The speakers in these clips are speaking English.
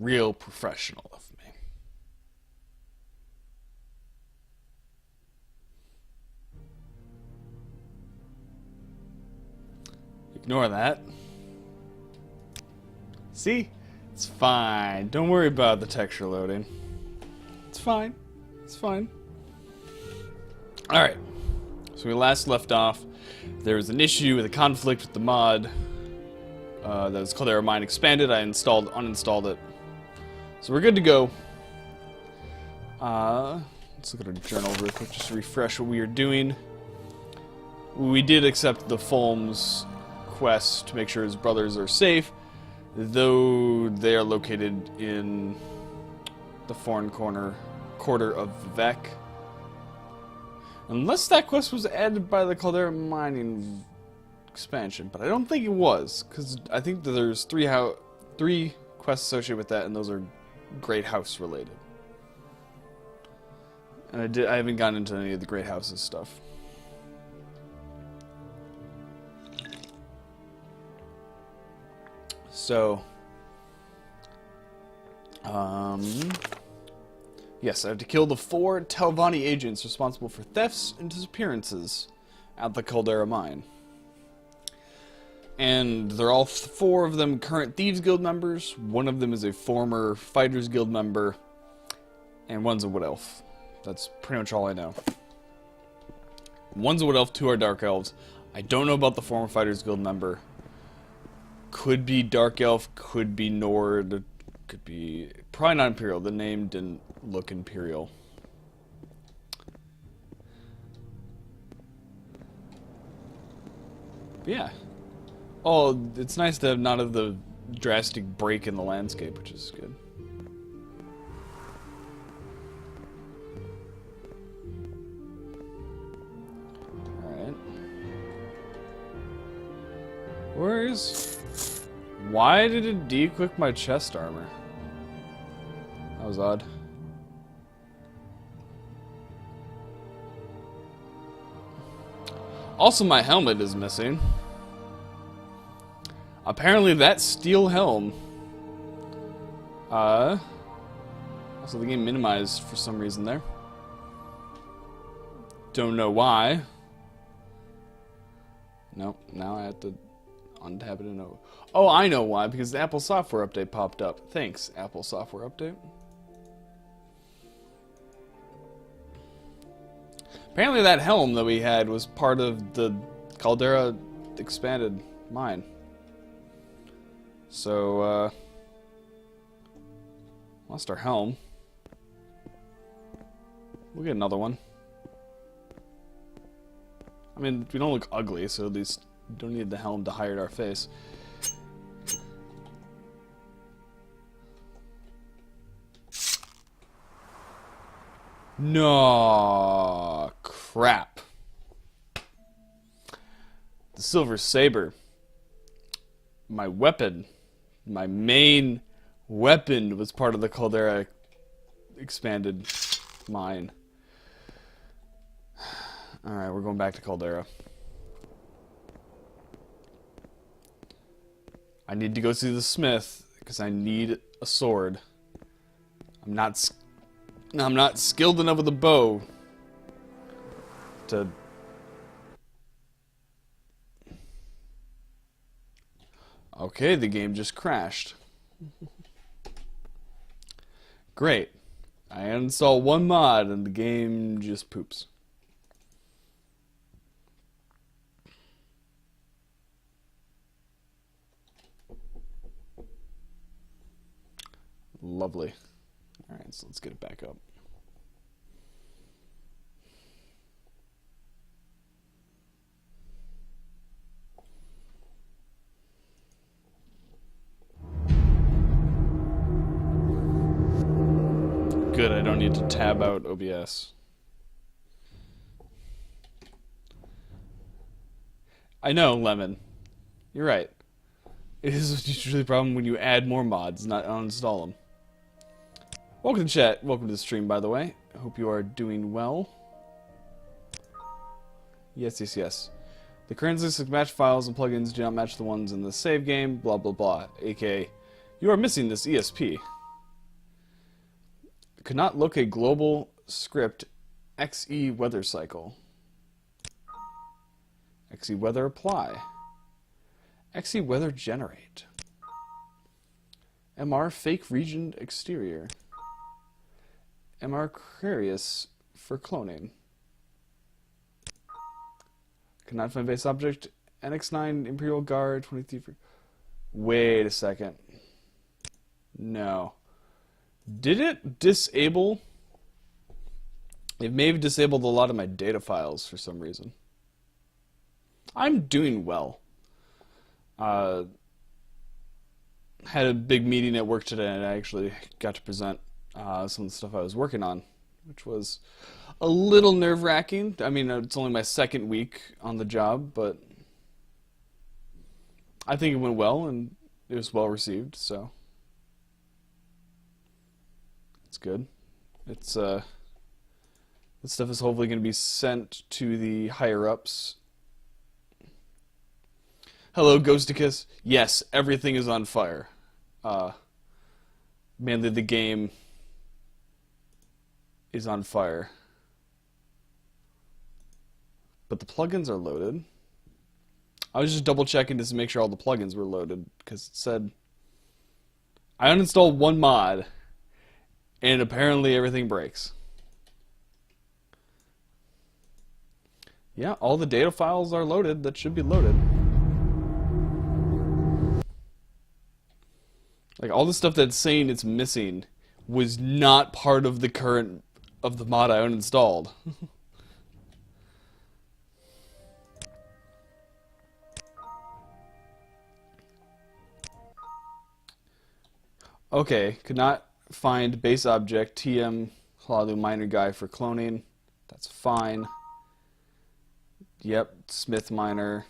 Real professional of me. Ignore that. See? It's fine. Don't worry about the texture loading. It's fine. It's fine. Alright. So we last left off. There was an issue with a conflict with the mod that was Caldera Mine Expanded. I uninstalled it. So we're good to go. Let's look at our journal real quick just to refresh what we are doing. We did accept the Fulm's quest to make sure his brothers are safe, though they are located in the foreign quarter of Vivec. Unless that quest was added by the Caldera Mining expansion, but I don't think it was, because I think that there's three quests associated with that, and those are Great House related. And I haven't gotten into any of the Great Houses stuff. So, yes, I have to kill the 4 Telvanni agents responsible for thefts and disappearances at the Caldera Mine. And they're all 4 of them current Thieves Guild members. One of them is a former Fighters Guild member. And one's a Wood Elf. That's pretty much all I know. One's a Wood Elf, 2 are Dark Elves. I don't know about the former Fighters Guild member. Could be Dark Elf, could be Nord, could be... Probably not Imperial. The name didn't look Imperial. But yeah. Oh, it's nice to have not have the drastic break in the landscape, which is good. Alright. Why did it de-equip my chest armor? That was odd. Also, my helmet is missing. Apparently that steel helm. Also the game minimized for some reason there. Don't know why. Nope, now I have to untab it and over. Oh, I know why, because the Apple software update popped up. Thanks, Apple software update. Apparently that helm that we had was part of the Caldera Expanded mine. So, lost our helm. We'll get another one. I mean, we don't look ugly, so at least we don't need the helm to hide our face. No, crap. The Silver Saber. My weapon. My main weapon was part of the Caldera Expanded mine. Alright, we're going back to Caldera. I need to go see the smith, because I need a sword. I'm not skilled enough with a bow to... Okay, the game just crashed. Great. I uninstall one mod and the game just poops. Lovely. Alright, so let's get it back up. Good, I don't need to tab out OBS. I know, Lemon. You're right. It is usually a problem when you add more mods, not uninstall them. Welcome to chat. Welcome to the stream, by the way. I hope you are doing well. Yes, yes, yes. The current list of match files and plugins do not match the ones in the save game, blah, blah, blah. AKA, you are missing this ESP. Could not locate global script XE weather cycle. XE weather apply. XE weather generate. MR fake region exterior. MR Aquarius for cloning. Cannot find base object. NX9 Imperial Guard 23. Wait a second. No. Did it disable? It may have disabled a lot of my data files for some reason. I'm doing well. Had a big meeting at work today, and I actually got to present some of the stuff I was working on, which was a little nerve-wracking. I mean, it's only my second week on the job, but I think it went well, and it was well received, so it's good. It's this stuff is hopefully going to be sent to the higher-ups. Hello, Ghosticus. Yes, everything is on fire. Mainly the game is on fire. But the plugins are loaded. I was just double checking to make sure all the plugins were loaded, because it said I uninstalled one mod and apparently everything breaks. Yeah, all the data files are loaded that should be loaded. Like, all the stuff that's saying it's missing was not part of the current of the mod I uninstalled. Okay, could not find base object TM Hlalu miner guy for cloning. That's fine. Yep, Smith miner.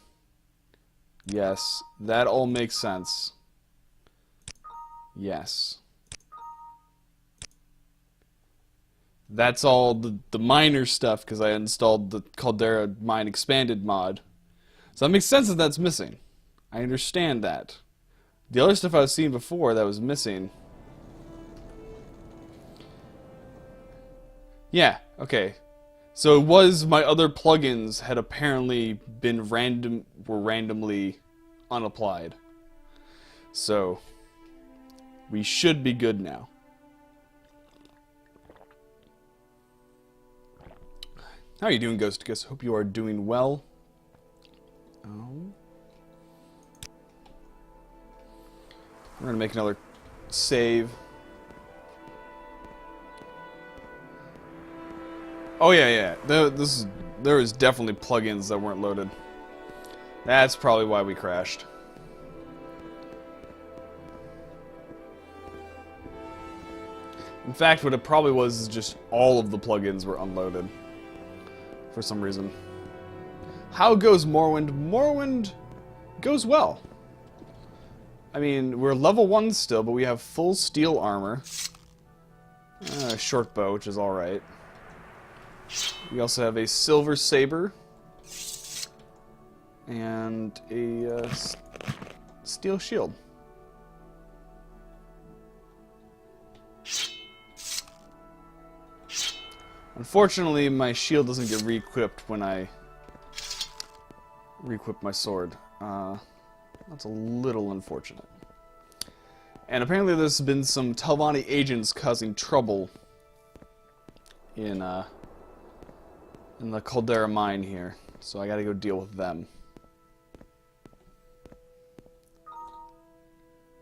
Yes, that all makes sense. Yes. That's all the miner stuff, because I installed the Caldera Mine Expanded mod. So that makes sense that that's missing. I understand that. The other stuff I was seeing before that was missing. Yeah, okay. So it was my other plugins had apparently been randomly unapplied. So we should be good now. How are you doing, Ghosticus? Hope you are doing well. We're gonna make another save. Oh yeah. There was definitely plugins that weren't loaded. That's probably why we crashed. In fact, what it probably was is just all of the plugins were unloaded for some reason. How goes Morrowind? Morrowind goes well. I mean, we're level 1 still, but we have full steel armor. Short bow, which is alright. We also have a silver saber. And a steel shield. Unfortunately, my shield doesn't get re-equipped when I re-equip my sword. That's a little unfortunate. And apparently there's been some Telvanni agents causing trouble in the Caldera mine here. So I gotta go deal with them.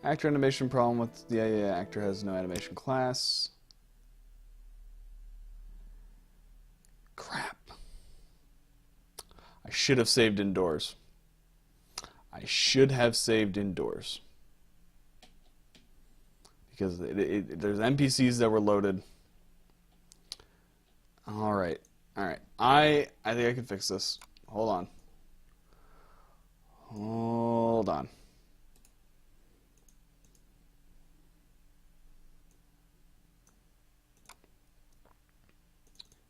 Actor animation problem with... Yeah, actor has no animation class. Crap. I should have saved indoors. I should have saved indoors. Because there's NPCs that were loaded. Alright. I think I can fix this. Hold on. Hold on.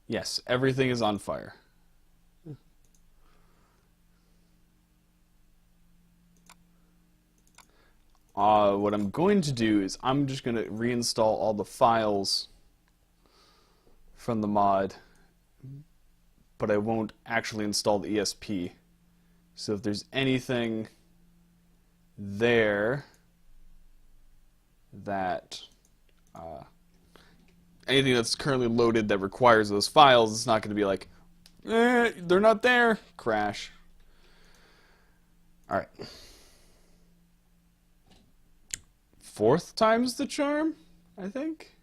Yes, everything is on fire. What I'm going to do is I'm just going to reinstall all the files from the mod, but I won't actually install the ESP. So if there's anything there that anything that's currently loaded that requires those files, it's not going to be like, they're not there, crash. Alright. 4th time's the charm, I think.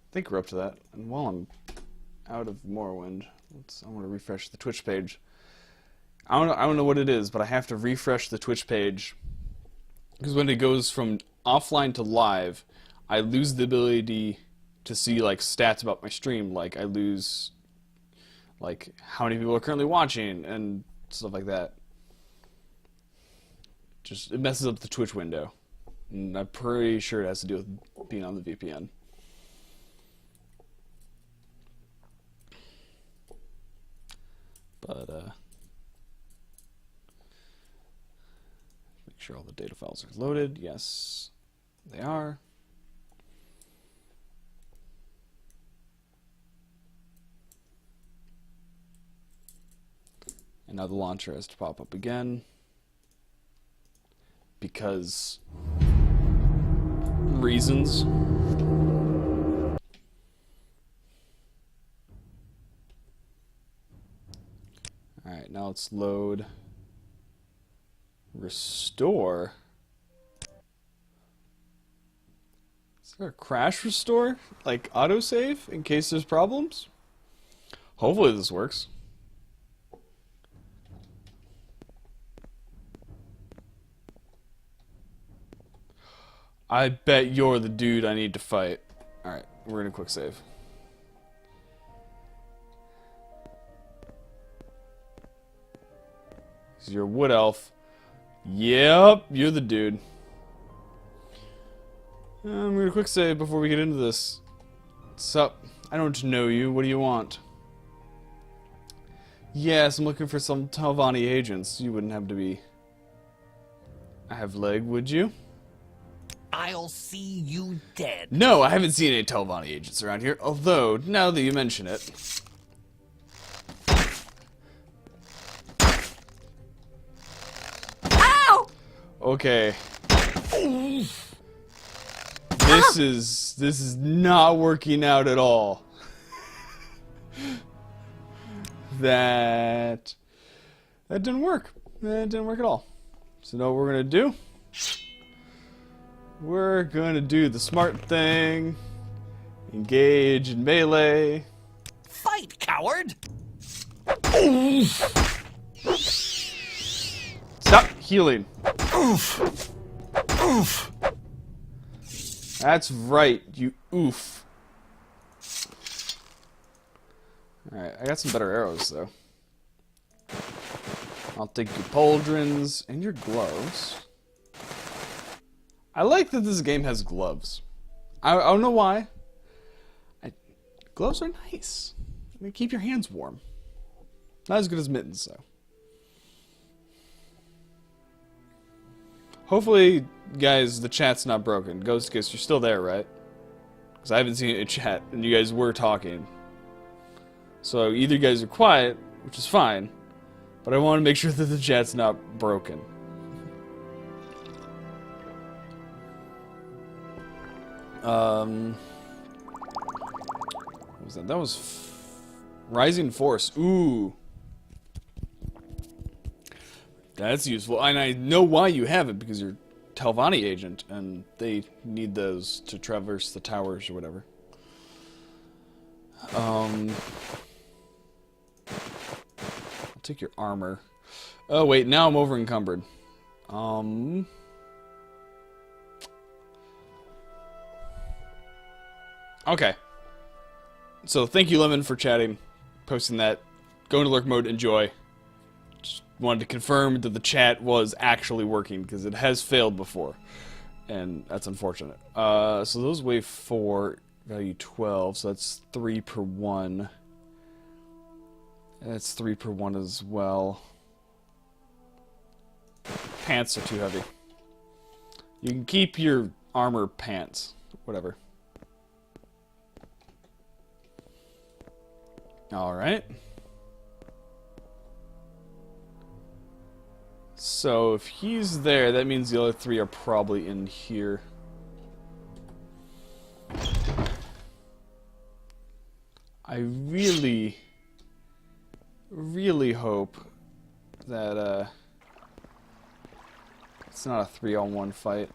I think we're up to that. And while I'm out of Morrowind, I want to refresh the Twitch page. I don't know what it is, but I have to refresh the Twitch page because when it goes from offline to live, I lose the ability to see like stats about my stream. Like I lose like how many people are currently watching and stuff like that. Just it messes up the Twitch window, and I'm pretty sure it has to do with being on the VPN. But make sure all the data files are loaded. Yes, they are. And now the launcher has to pop up again because reasons. Alright, now let's load restore. Is there a crash restore? Like autosave in case there's problems? Hopefully this works. I bet you're the dude I need to fight. Alright, we're gonna quick save. You're a wood elf. Yep, you're the dude. I'm gonna quick save before we get into this. What's up? I don't know you. What do you want? Yes, I'm looking for some Telvanni agents. You wouldn't have to be... I have leg, would you? I'll see you dead. No, I haven't seen any Telvanni agents around here. Although, now that you mention it... Okay. This is not working out at all. That didn't work. That didn't work at all. So know what we're gonna do? We're gonna do the smart thing. Engage in melee. Fight, coward! Stop healing. Oof! Oof! That's right, you oof. Alright, I got some better arrows, though. I'll take your pauldrons and your gloves. I like that this game has gloves. I don't know why. Gloves are nice. They keep your hands warm. Not as good as mittens, though. Hopefully, guys, the chat's not broken. Ghost Kiss, you're still there, right? Because I haven't seen a chat, and you guys were talking. So either you guys are quiet, which is fine, but I want to make sure that the chat's not broken. What was that? That was Rising Force. Ooh. That's useful, and I know why you have it, because you're Telvanni agent, and they need those to traverse the towers or whatever. I'll take your armor. Oh wait, now I'm over encumbered. Okay. So thank you, Lemon, for chatting, posting that. Go into lurk mode, enjoy. Wanted to confirm that the chat was actually working, because it has failed before, and that's unfortunate. So those weigh 4, value 12, so that's 3 per 1. And that's 3 per 1 as well. Pants are too heavy. You can keep your armor pants, whatever. Alright. So if he's there, that means the other three are probably in here. I really, really hope that it's not a 3-on-1 fight.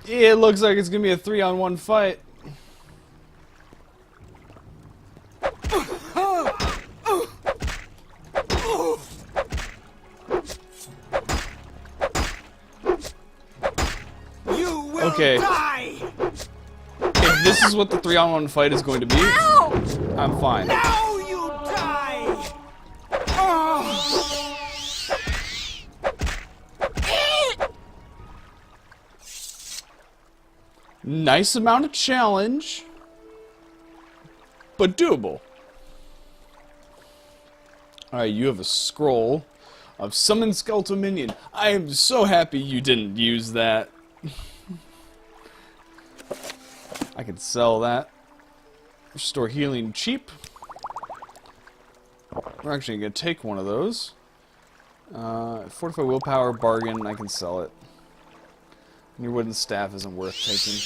It looks like it's gonna be a 3-on-1 fight. You will Okay. die! If this is what the 3-on-1 fight is going to be, I'm fine. Now you die! Oh. Nice amount of challenge, but doable. Alright, you have a scroll of Summon Skeletal Minion. I am so happy you didn't use that. I could sell that. Restore healing cheap. We're actually going to take one of those. Fortify willpower, bargain, I can sell it. Your wooden staff isn't worth taking.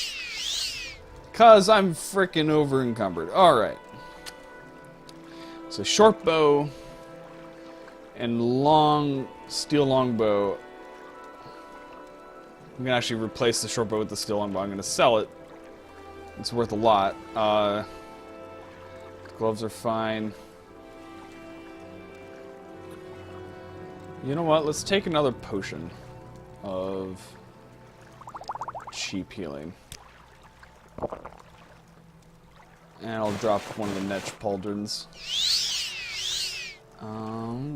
Cause I'm frickin' over encumbered. Alright. So short bow and long steel longbow. I'm gonna actually replace the short bow with the steel longbow. I'm gonna sell it. It's worth a lot. Gloves are fine. You know what? Let's take another potion of cheap healing. And I'll drop one of the Netch Pauldrons.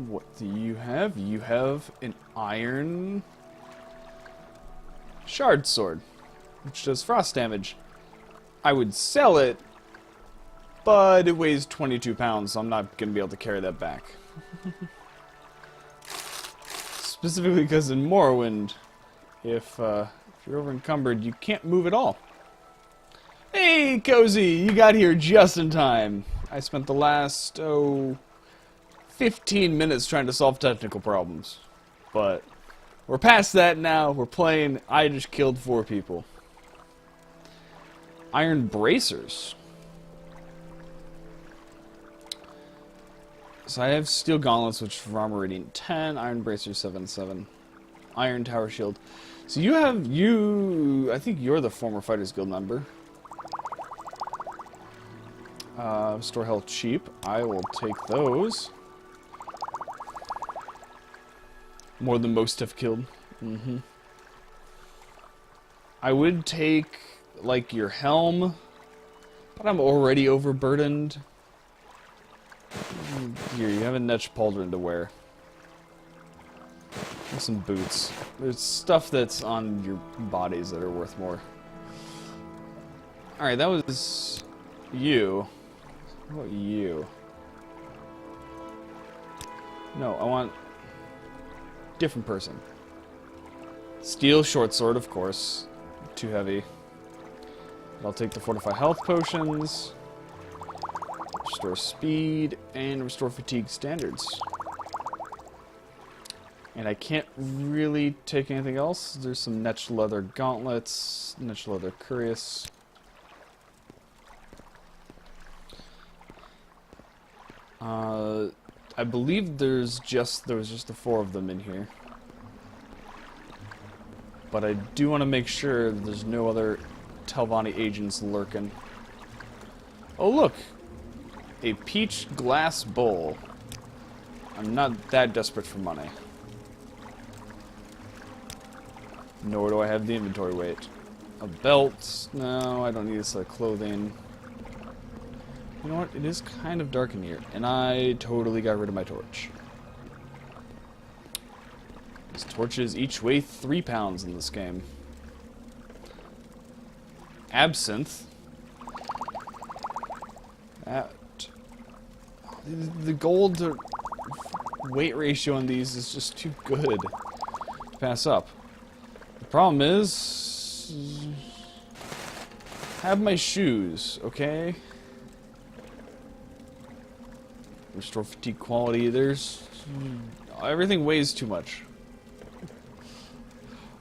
What do you have? You have an iron shard sword, which does frost damage. I would sell it, but it weighs 22 pounds, so I'm not going to be able to carry that back. Specifically because in Morrowind, if you're over encumbered, you can't move at all. Hey, Cozy, you got here just in time. I spent the last, 15 minutes trying to solve technical problems. But we're past that now. We're playing. I just killed 4 people. Iron bracers. So I have steel gauntlets, which for armor rating 10. Iron bracers 7/7. Iron tower shield. So you have I think you're the former Fighters Guild member. Store health cheap. I will take those. More than most have killed. I would take, like, your helm, but I'm already overburdened. Here, you have a Netch Pauldron to wear. And some boots. There's stuff that's on your bodies that are worth more. Alright, that was you. What about you? No, I want different person. Steel short sword, of course. Too heavy. But I'll take the fortify health potions. Restore speed and restore fatigue standards. And I can't really take anything else. There's some Netch leather gauntlets, Netch leather cuirass. I believe there was just the 4 of them in here. But I do want to make sure that there's no other Telvanni agents lurking. Oh look! A peach glass bowl. I'm not that desperate for money. Nor do I have the inventory weight. A belt. No, I don't need a set of clothing. You know what? It is kind of dark in here. And I totally got rid of my torch. These torches each weigh 3 pounds in this game. Absinthe. That. The gold to weight ratio on these is just too good to pass up. The problem is, have my shoes, okay? Restore fatigue quality. There's... everything weighs too much.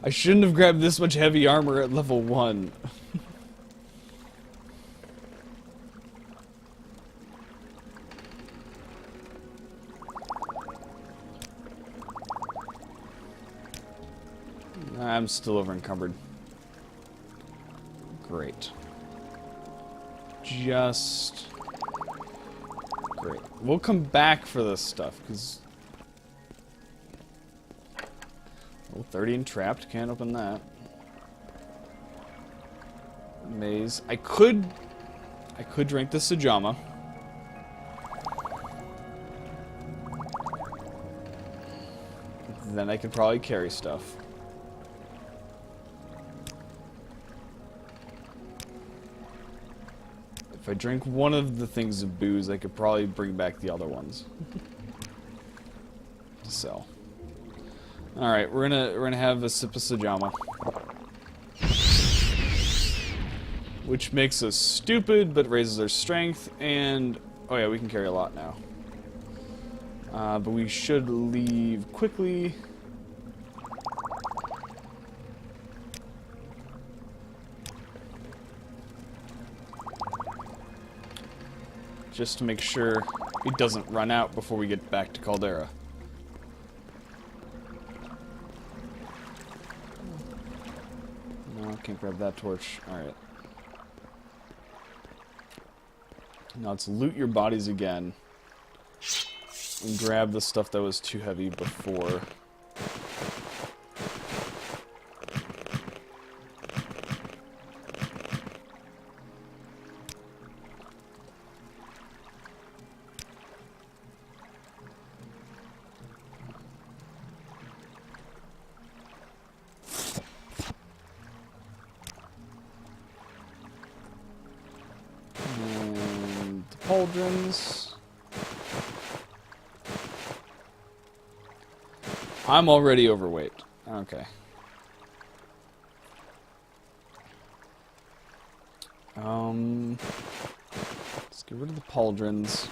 I shouldn't have grabbed this much heavy armor at level 1. I'm still over encumbered. Great. Just... great. We'll come back for this stuff, because... oh, 30 entrapped. Can't open that. Maze. I could drink the Sajama. Then I could probably carry stuff. If I drink one of the things of booze, I could probably bring back the other ones to sell. All right, we're gonna have a sip of Sajama, which makes us stupid but raises our strength. And oh yeah, we can carry a lot now. But we should leave quickly. Just to make sure it doesn't run out before we get back to Caldera. No, can't grab that torch. Alright. Now let's loot your bodies again. And grab the stuff that was too heavy before. Pauldrons. I'm already overweight. Okay. Let's get rid of the pauldrons.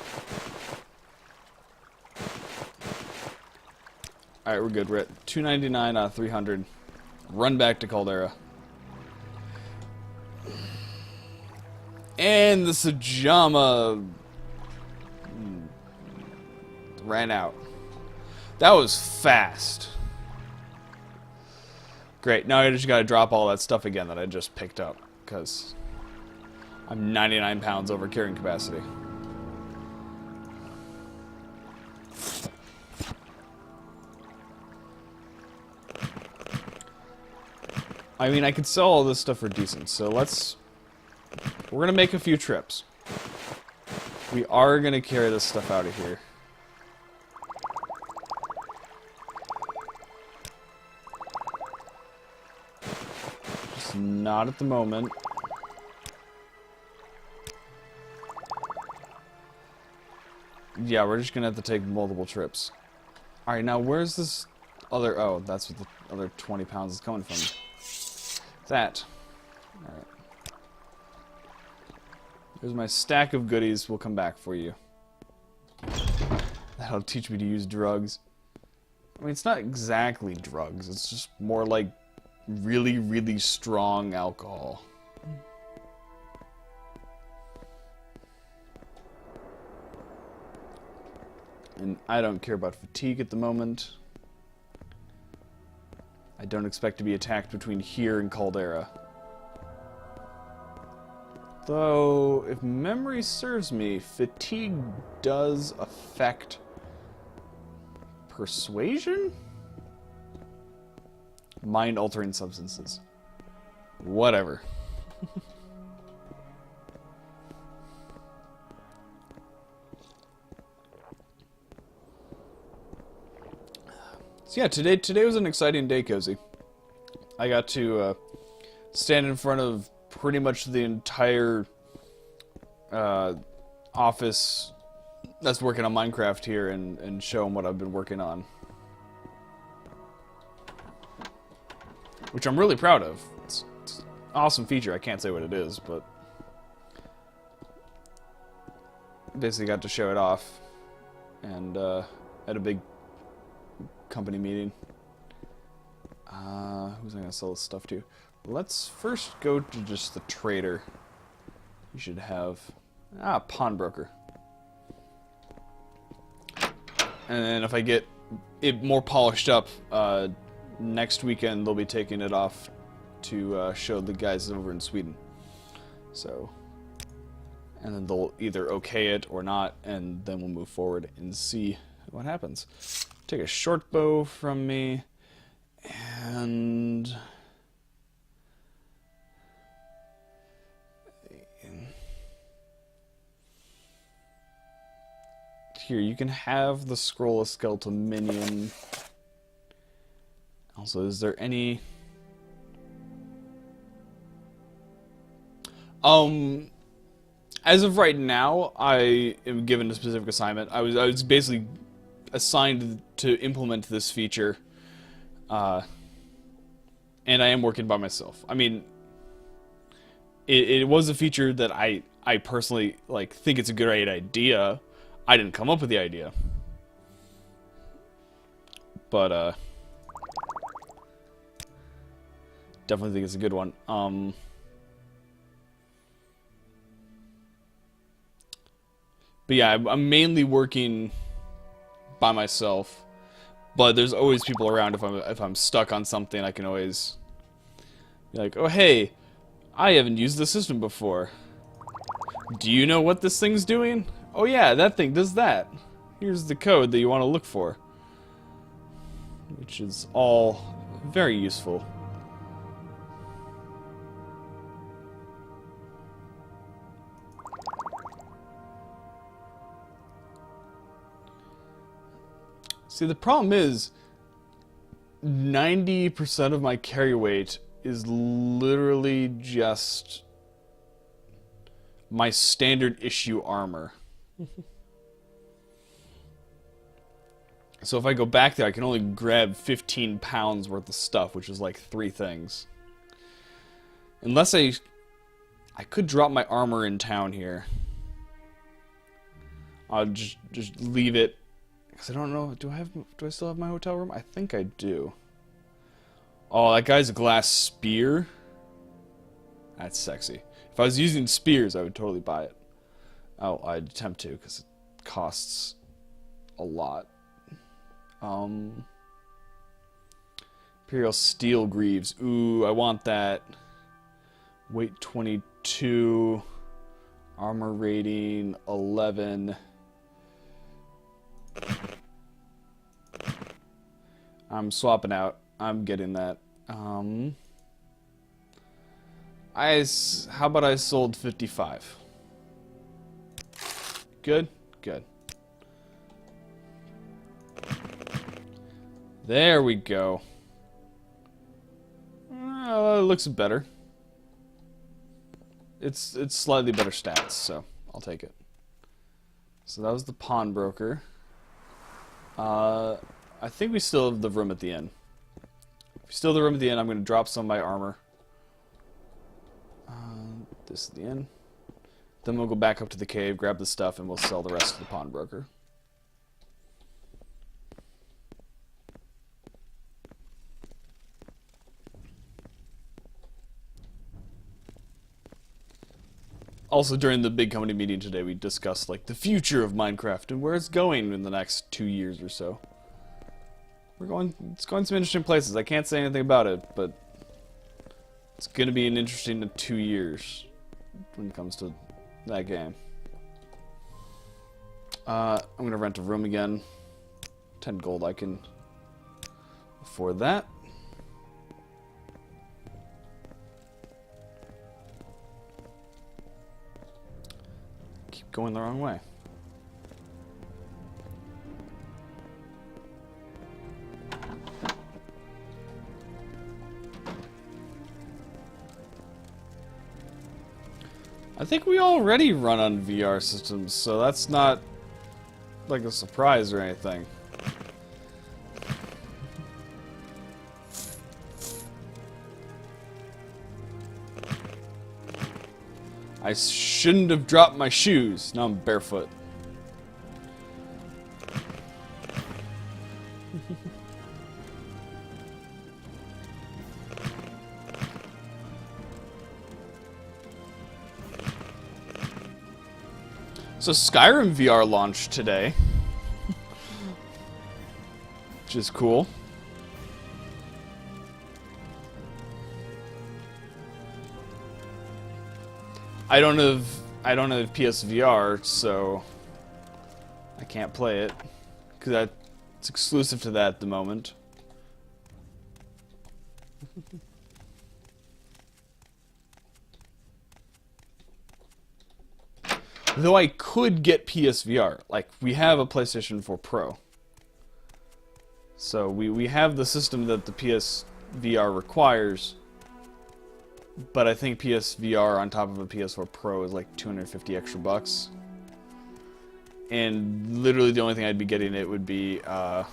Alright, we're good. We're at 299 out of 300. Run back to Caldera. And the Sajama ran out. That was fast. Great, now I just gotta drop all that stuff again that I just picked up, because I'm 99 pounds over carrying capacity. I mean, I could sell all this stuff for decent, so we're gonna make a few trips. We are gonna carry this stuff out of here. Just not at the moment. Yeah, we're just gonna have to take multiple trips. Alright, now where's this other... oh, that's what the other 20 pounds is coming from. That. Alright. Here's my stack of goodies. We'll come back for you. That'll teach me to use drugs. I mean, it's not exactly drugs. It's just more like really, really strong alcohol. And I don't care about fatigue at the moment. I don't expect to be attacked between here and Caldera. Though, if memory serves me, fatigue does affect persuasion? Mind-altering substances. Whatever. So yeah, today was an exciting day, Cozy. I got to stand in front of pretty much the entire office that's working on Minecraft here and show them what I've been working on. Which I'm really proud of. It's an awesome feature. I can't say what it is, but basically got to show it off, and at a big company meeting. Who's I gonna sell this stuff to? Let's first go to just the trader. You should have pawnbroker. And then if I get it more polished up, next weekend they'll be taking it off to show the guys over in Sweden. So, and then they'll either okay it or not, and then we'll move forward and see what happens. Take a short bow from me, and here, you can have the scroll of skeletal minion. Also, is there any... As of right now, I am given a specific assignment. I was basically assigned to implement this feature. And I am working by myself. I mean, it was a feature that I personally, like, think it's a good idea. I didn't come up with the idea. But, definitely think it's a good one. But yeah, I'm mainly working by myself. But there's always people around. If I'm stuck on something, I can always be like, oh hey, I haven't used the system before. Do you know what this thing's doing? Oh yeah, that thing does that. Here's the code that you want to look for. Which is all very useful. See, the problem is 90% of my carry weight is literally just my standard issue armor. So if I go back there, I can only grab 15 pounds worth of stuff, which is like 3 things. Unless I could drop my armor in town here. I'll just leave it. Because I don't know, do I still have my hotel room? I think I do. Oh, that guy's a glass spear? That's sexy. If I was using spears, I would totally buy it. Oh, I'd attempt to, because it costs a lot. Imperial Steel Greaves. Ooh, I want that. Weight 22. Armor rating 11. I'm swapping out. I'm getting that. How about I sold 55? Good? Good. There we go. It looks better. It's slightly better stats, so I'll take it. So that was the pawnbroker. I think we still have the room at the inn. If we still have the room at the inn, I'm going to drop some of my armor. This is the inn. Then we'll go back up to the cave, grab the stuff, and we'll sell the rest to the pawnbroker. Also, during the big company meeting today, we discussed, like, the future of Minecraft and where it's going in the next 2 years or so. It's going some interesting places. I can't say anything about it, but it's going to be an interesting 2 years when it comes to that game. I'm going to rent a room again. 10 gold, I can afford that. Keep going the wrong way. I think we already run on VR systems, so that's not like a surprise or anything. I shouldn't have dropped my shoes. Now I'm barefoot. So Skyrim VR launched today, which is cool. I don't have PSVR, so I can't play it because that's exclusive to that at the moment. Though I could get PSVR. Like, we have a PlayStation 4 Pro. So we have the system that the PSVR requires. But I think PSVR on top of a PS4 Pro is like 250 extra bucks. And literally the only thing I'd be getting it would be yeah,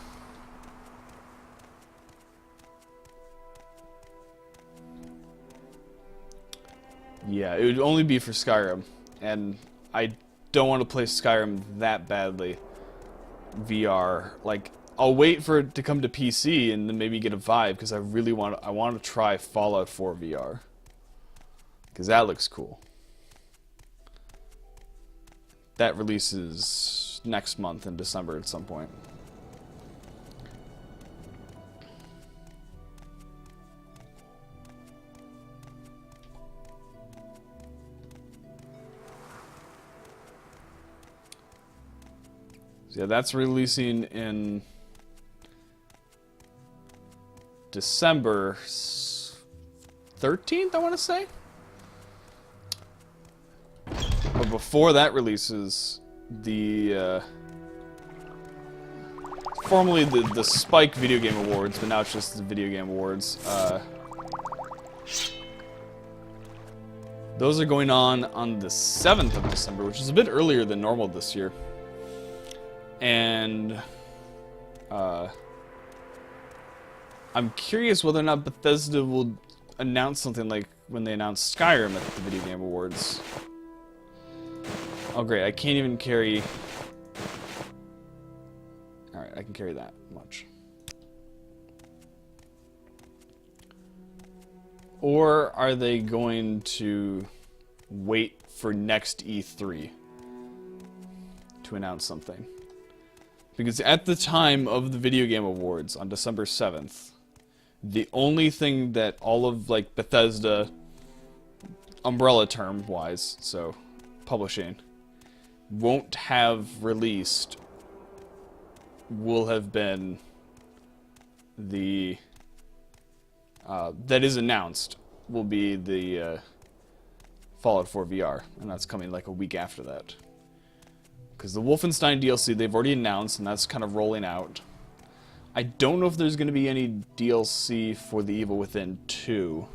it would only be for Skyrim. And I don't want to play Skyrim that badly. VR. Like, I'll wait for it to come to PC and then maybe get a Vive because I want to try Fallout 4 VR. Because that looks cool. That releases next month in December at some point. So yeah, that's releasing in December 13th, I want to say. But before that releases, the formerly the Spike Video Game Awards, but now it's just the Video Game Awards. Those are going on the 7th of December, which is a bit earlier than normal this year. And I'm curious whether or not Bethesda will announce something like when they announced Skyrim at the Video Game Awards. Oh great, I can't even carry... Alright, I can carry that much. Or are they going to wait for next E3 to announce something? Because at the time of the Video Game Awards on December 7th, the only thing that all of, like, Bethesda, umbrella term-wise, so publishing, won't have released will have been the that is announced will be the Fallout 4 VR, and that's coming like a week after that. Because the Wolfenstein DLC they've already announced, and that's kind of rolling out. I don't know if there's going to be any DLC for The Evil Within 2,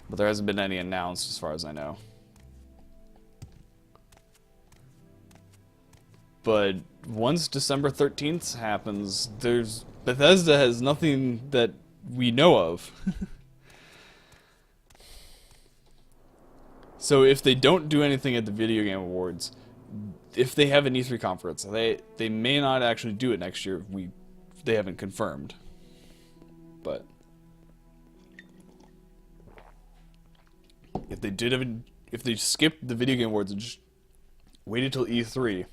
but there hasn't been any announced as far as I know. But once December 13th happens, Bethesda has nothing that we know of. So if they don't do anything at the Video Game Awards, if they have an E3 conference, they may not actually do it next year. They haven't confirmed. But if they skipped the Video Game Awards and just waited till E3,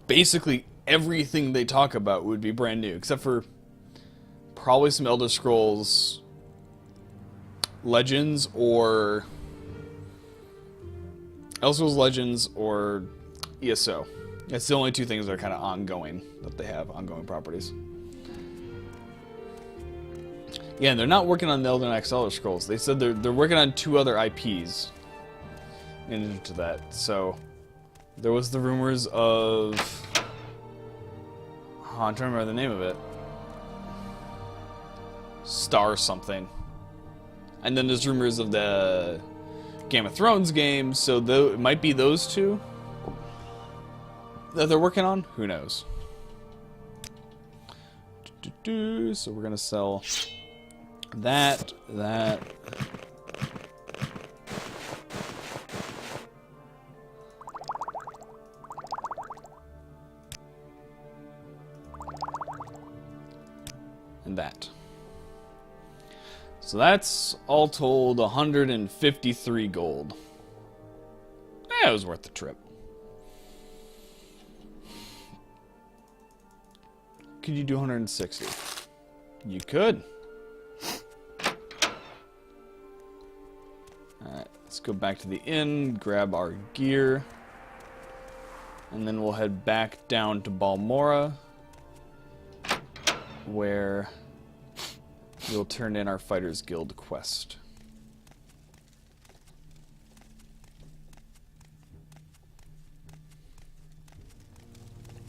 basically everything they talk about would be brand new, except for probably some Elder Scrolls Legends or ESO. That's the only two things that are kind of ongoing, that they have ongoing properties. Yeah, and they're not working on the Elder Scrolls. They said they're working on 2 other IPs in addition to that. So there was the rumors of... Oh, I'm trying to remember the name of it. Star something. And then there's rumors of the Game of Thrones game, so it might be those 2 that they're working on. Who knows? So we're gonna sell that. And that. So that's all told 153 gold. Yeah, it was worth the trip. Could you do 160? You could. Alright, let's go back to the inn, grab our gear, and then we'll head back down to Balmora, where we'll turn in our Fighters Guild quest.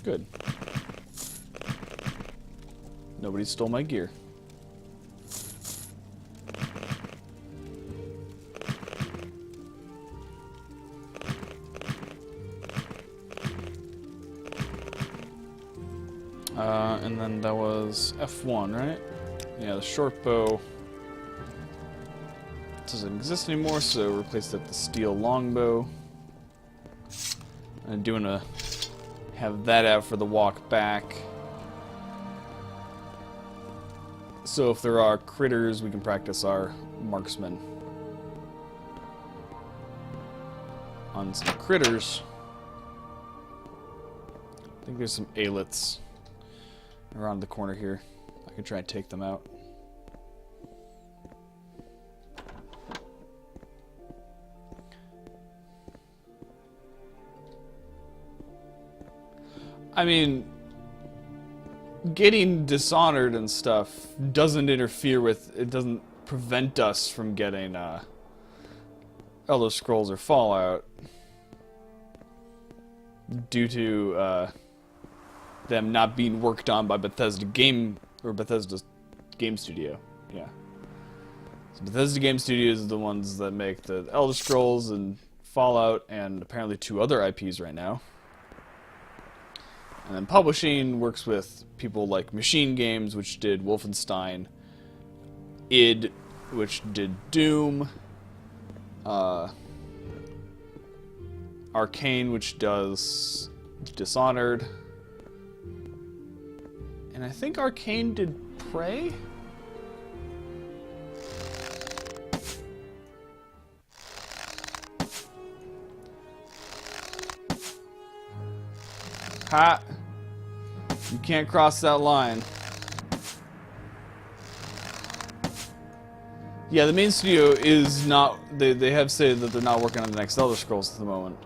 Good. Nobody stole my gear. And then that was F1, right? Yeah, the short bow doesn't exist anymore, so replace that with the steel longbow. I'm doing a have that out for the walk back. So if there are critters, we can practice our marksman on some critters. I think there's some aeliths around the corner here. I can try and take them out. I mean, getting dishonored and stuff doesn't interfere with, it doesn't prevent us from getting Elder Scrolls or Fallout due to them not being worked on by Bethesda's game studio. Yeah. So Bethesda Game Studios is the ones that make the Elder Scrolls and Fallout and apparently 2 other IPs right now. And then publishing works with people like Machine Games, which did Wolfenstein, id, which did Doom, Arcane, which does Dishonored, and I think Arcane did Prey? Ha! You can't cross that line. Yeah, the main studio is not... They have said that they're not working on the next Elder Scrolls at the moment.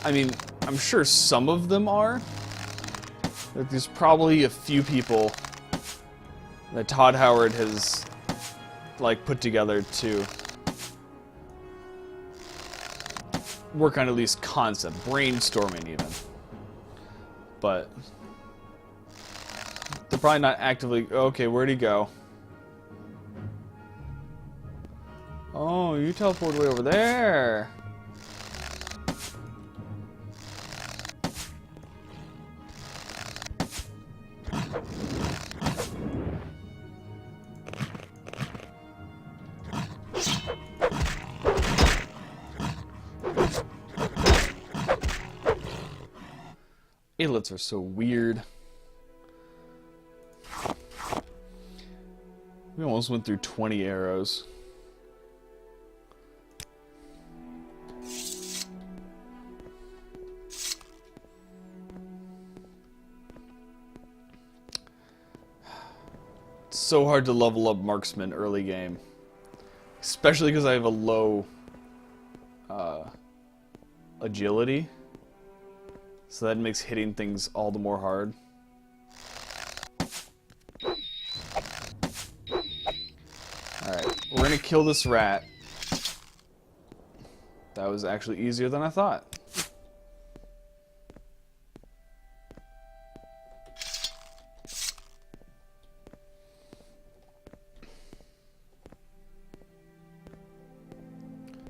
I mean, I'm sure some of them are. Like, there's probably a few people that Todd Howard has, like, put together to work on at least concept, brainstorming even. But they're probably not actively... Okay, where'd he go? Oh, you teleported way over there. Aeliths are so weird. We almost went through 20 arrows. It's so hard to level up marksman early game. Especially because I have a low agility. So that makes hitting things all the more hard. Alright, we're gonna kill this rat. That was actually easier than I thought.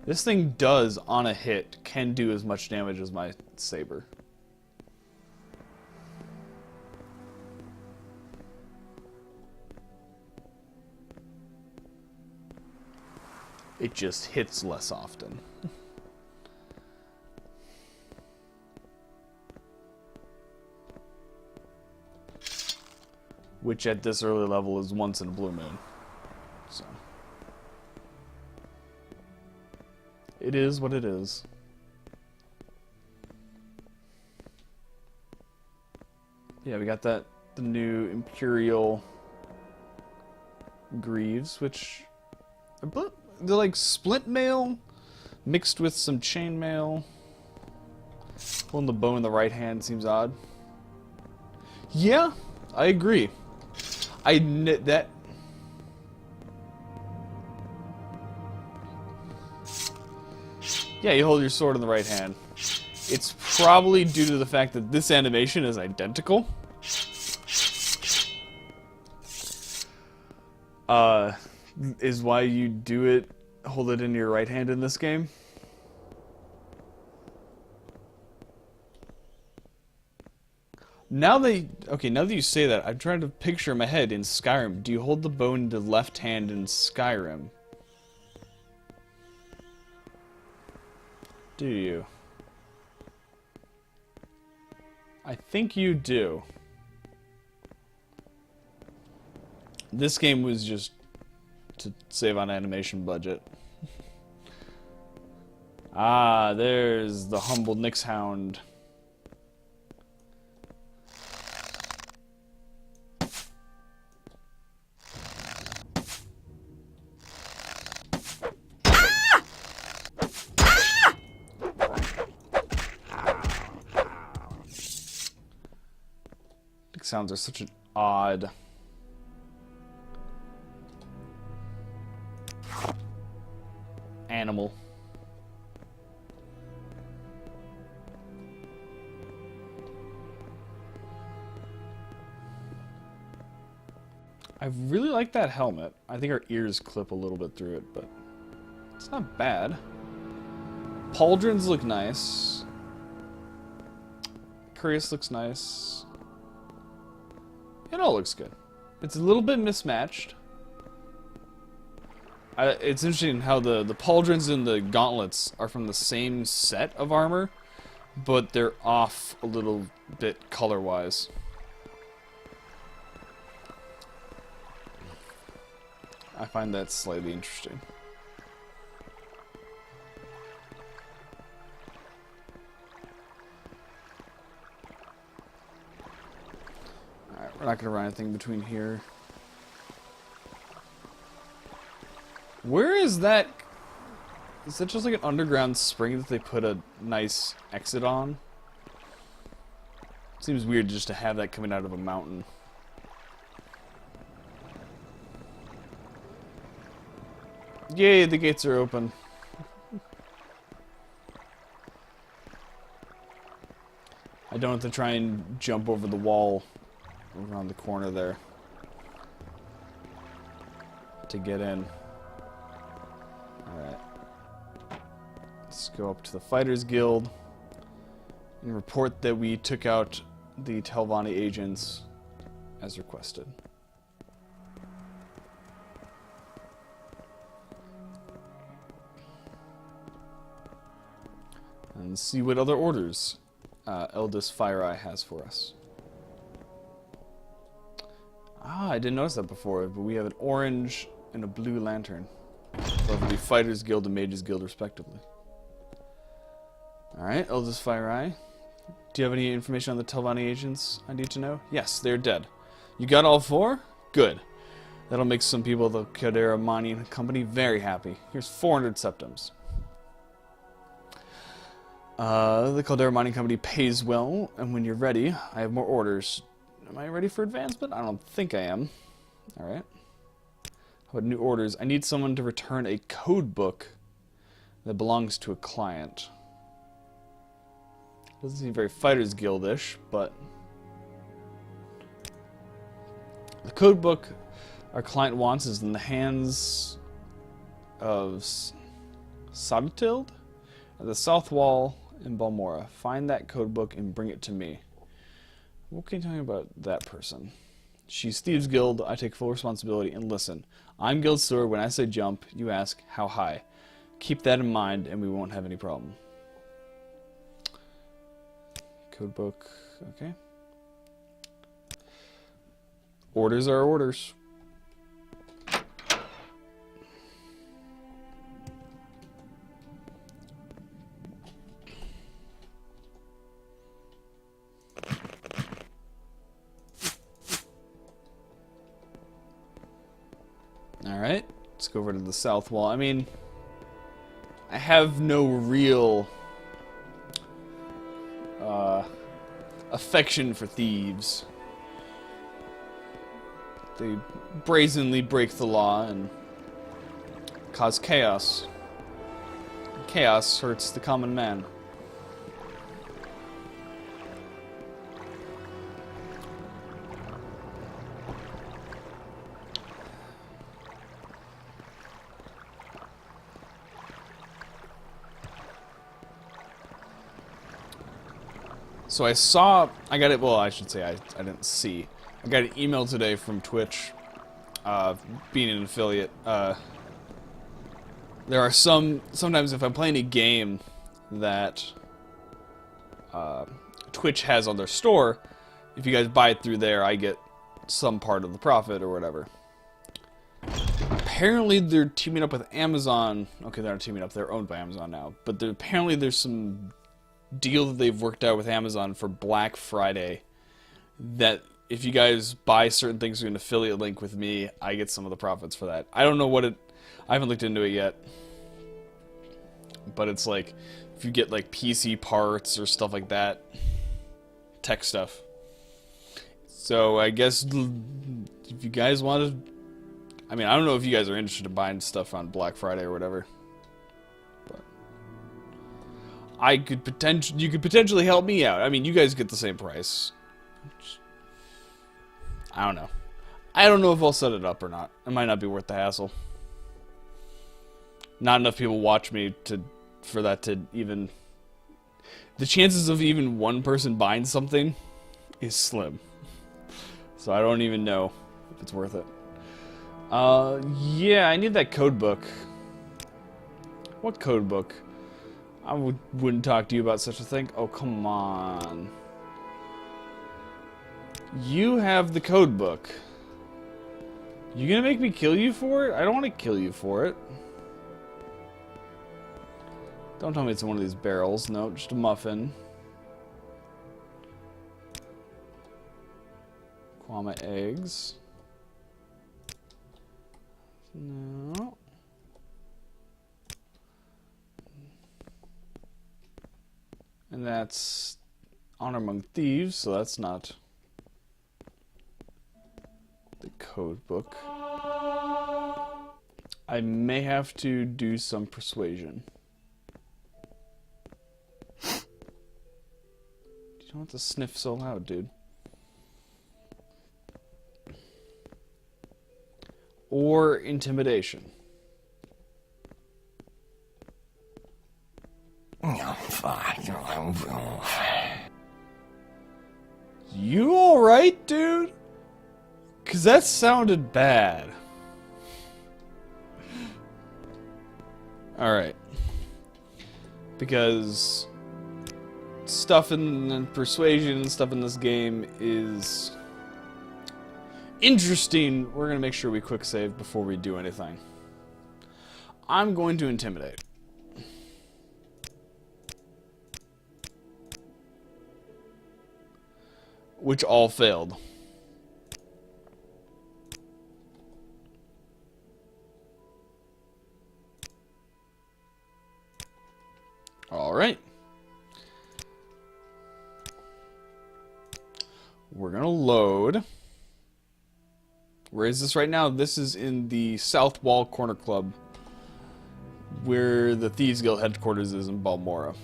This thing does, on a hit, can do as much damage as my saber. It just hits less often. Which at this early level is once in a blue moon. So it is what it is. Yeah, we got the new Imperial Greaves, which they're like splint mail mixed with some chain mail. Holding the bow in the right hand seems odd. Yeah, I agree. That. Yeah, you hold your sword in the right hand. It's probably due to the fact that this animation is identical. Is why you do it, hold it in your right hand in this game. Now that you say that, I'm trying to picture in my head in Skyrim. Do you hold the bow in the left hand in Skyrim? Do you? I think you do. This game was just to save on animation budget. Ah, there's the humble Nixhound. Sounds are such an odd animal. I really like that helmet. I think our ears clip a little bit through it, but it's not bad. Pauldrons look nice. Curious looks nice. It all looks good. It's a little bit mismatched. It's interesting how the pauldrons and the gauntlets are from the same set of armor, but they're off a little bit color-wise. I find that slightly interesting. We're not going to run anything between here. Where is that? Is that just like an underground spring that they put a nice exit on? Seems weird just to have that coming out of a mountain. Yay, the gates are open. I don't have to try and jump over the wall around the corner there to get in. Alright. Let's go up to the Fighters Guild and report that we took out the Telvanni agents as requested. And see what other orders Eldest FireEye has for us. Ah, I didn't notice that before, but we have an orange and a blue lantern for the Fighters Guild and Mages Guild, respectively. Alright, Eldest FireEye. Do you have any information on the Telvanni agents I need to know? Yes, they're dead. You got all 4? Good. That'll make some people at the Caldera Mining Company very happy. Here's 400 septims. The Caldera Mining Company pays well, and when you're ready, I have more orders. Am I ready for advancement? I don't think I am. Alright. How about new orders? I need someone to return a code book that belongs to a client. Doesn't seem very Fighters Guild-ish, but the code book our client wants is in the hands of Sodatild at the South Wall in Balmora. Find that code book and bring it to me. What can you tell me about that person? She's Thieves Guild. I take full responsibility. And listen, I'm Guild Steward. When I say jump, you ask how high. Keep that in mind, and we won't have any problem. Code book. Okay. Orders are orders. Let's go over to the south wall. I mean, I have no real affection for thieves. They brazenly break the law and cause chaos. Chaos hurts the common man. So I got it, well, I should say I didn't see. I got an email today from Twitch, being an affiliate. There are sometimes if I'm playing a game that Twitch has on their store, if you guys buy it through there, I get some part of the profit or whatever. Apparently they're teaming up with Amazon. Okay, they're not teaming up, they're owned by Amazon now. But apparently there's some deal that they've worked out with Amazon for Black Friday that if you guys buy certain things through an affiliate link with me, I get some of the profits for that. I don't know what I haven't looked into it yet. But it's like, if you get like PC parts or stuff like that, tech stuff. So I guess if you guys want to, I mean, I don't know if you guys are interested in buying stuff on Black Friday or whatever. But you could potentially help me out. I mean, you guys get the same price. I don't know. I don't know if I'll set it up or not. It might not be worth the hassle. Not enough people watch me for that to even... The chances of even one person buying something is slim. So I don't even know if it's worth it. Yeah, I need that code book. What code book? I wouldn't talk to you about such a thing. Oh, come on. You have the code book. You gonna make me kill you for it? I don't want to kill you for it. Don't tell me it's in one of these barrels. No, just a muffin. Kwama eggs. No. And that's Honor Among Thieves, so that's not the code book. I may have to do some persuasion. You don't have to sniff so loud, dude. Or intimidation. You alright, dude? 'Cause that sounded bad. Alright. Because stuff in persuasion and stuff in this game is interesting. We're gonna make sure we quick save before we do anything. I'm going to intimidate. Which all failed. Alright. We're gonna load. Where is this right now? This is in the South Wall Corner Club, where the Thieves Guild headquarters is in Balmora.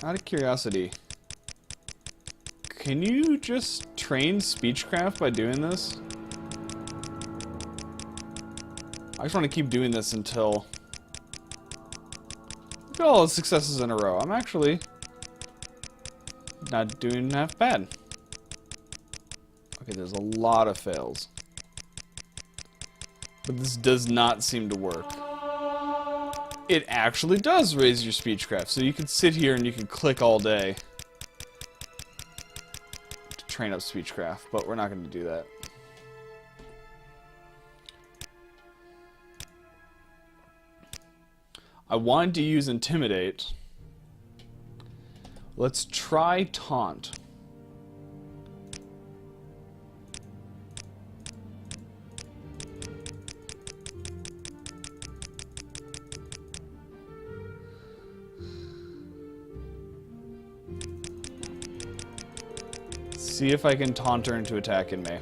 Out of curiosity, can you just train Speechcraft by doing this? I just want to keep doing this until... Look at all the successes in a row. I'm actually not doing half bad. Okay, there's a lot of fails. But this does not seem to work. It actually does raise your Speechcraft, so you can sit here and you can click all day to train up Speechcraft, but we're not going to do that. I wanted to use Intimidate, Let's try taunt. See if I can taunt her into attacking me.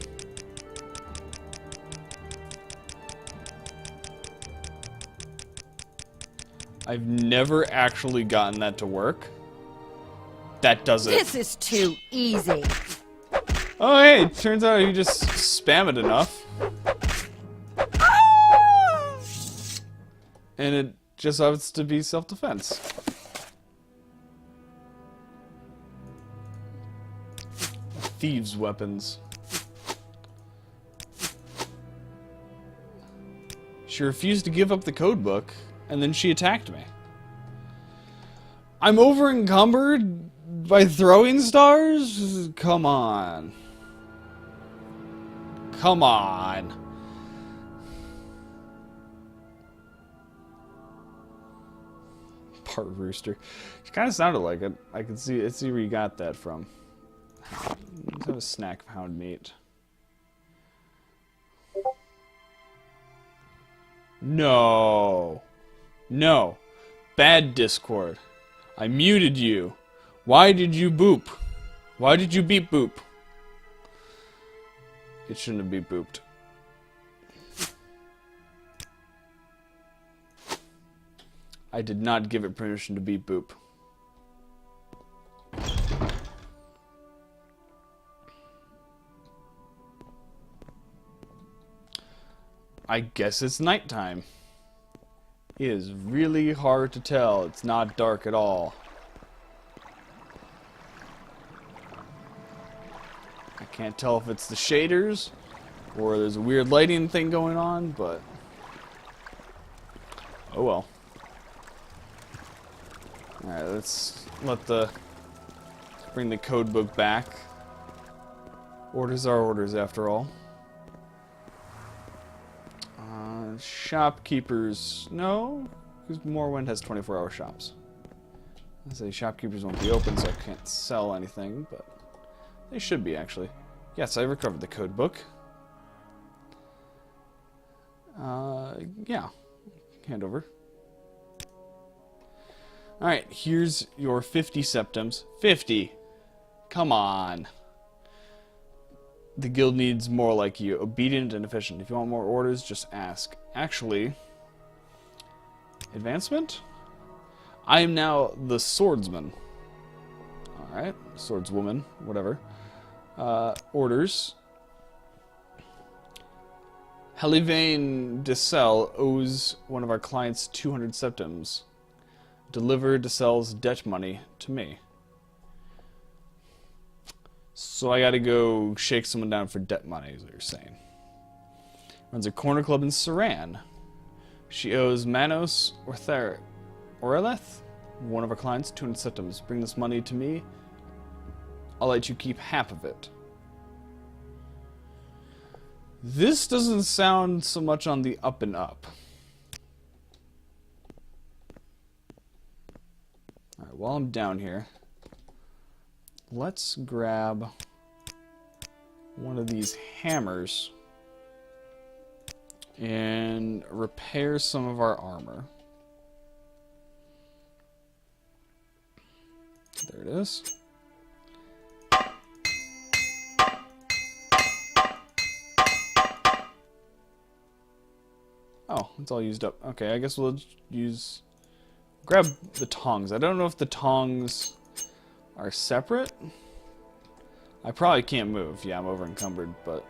I've never actually gotten that to work. That does it. This is too easy. Oh, hey, it turns out you just spam it enough. And it just happens to be self-defense. Thieves' weapons. She refused to give up the code book, and then she attacked me. I'm over encumbered by throwing stars? Come on. Come on. Part rooster. She kind of sounded like it. I can see where you got that from. Let's have a snack of hound meat. No. No. Bad Discord. I muted you. Why did you boop? Why did you beep boop? It shouldn't have beep booped. I did not give it permission to beep boop. I guess it's nighttime. It is really hard to tell. It's not dark at all. I can't tell if it's the shaders or there's a weird lighting thing going on, but oh well. Alright, let's bring the code book back. Orders are orders after all. Shopkeepers, no, because Morrowind has 24-hour shops. I say shopkeepers won't be open, so I can't sell anything, but they should be, actually. Yes, I recovered the code book. Yeah. Hand over. Alright, here's your 50 septims. 50! Come on. The guild needs more like you. Obedient and efficient. If you want more orders, just ask. Actually, advancement? I am now the swordsman. Alright, swordswoman, whatever. Orders. Helivane Dissel owes one of our clients 200 septims. Deliver Dissel's debt money to me. So I gotta go shake someone down for debt money, is what you're saying. Runs a corner club in Saran. She owes Manos Oreleth, one of our clients, 200 septims. Bring this money to me. I'll let you keep half of it. This doesn't sound so much on the up and up. Alright, while I'm down here, let's grab one of these hammers and repair some of our armor. There it is. Oh, it's all used up. Okay, I guess we'll use... Grab the tongs. I don't know if the tongs are separate. I probably can't move. Yeah, I'm over encumbered, but...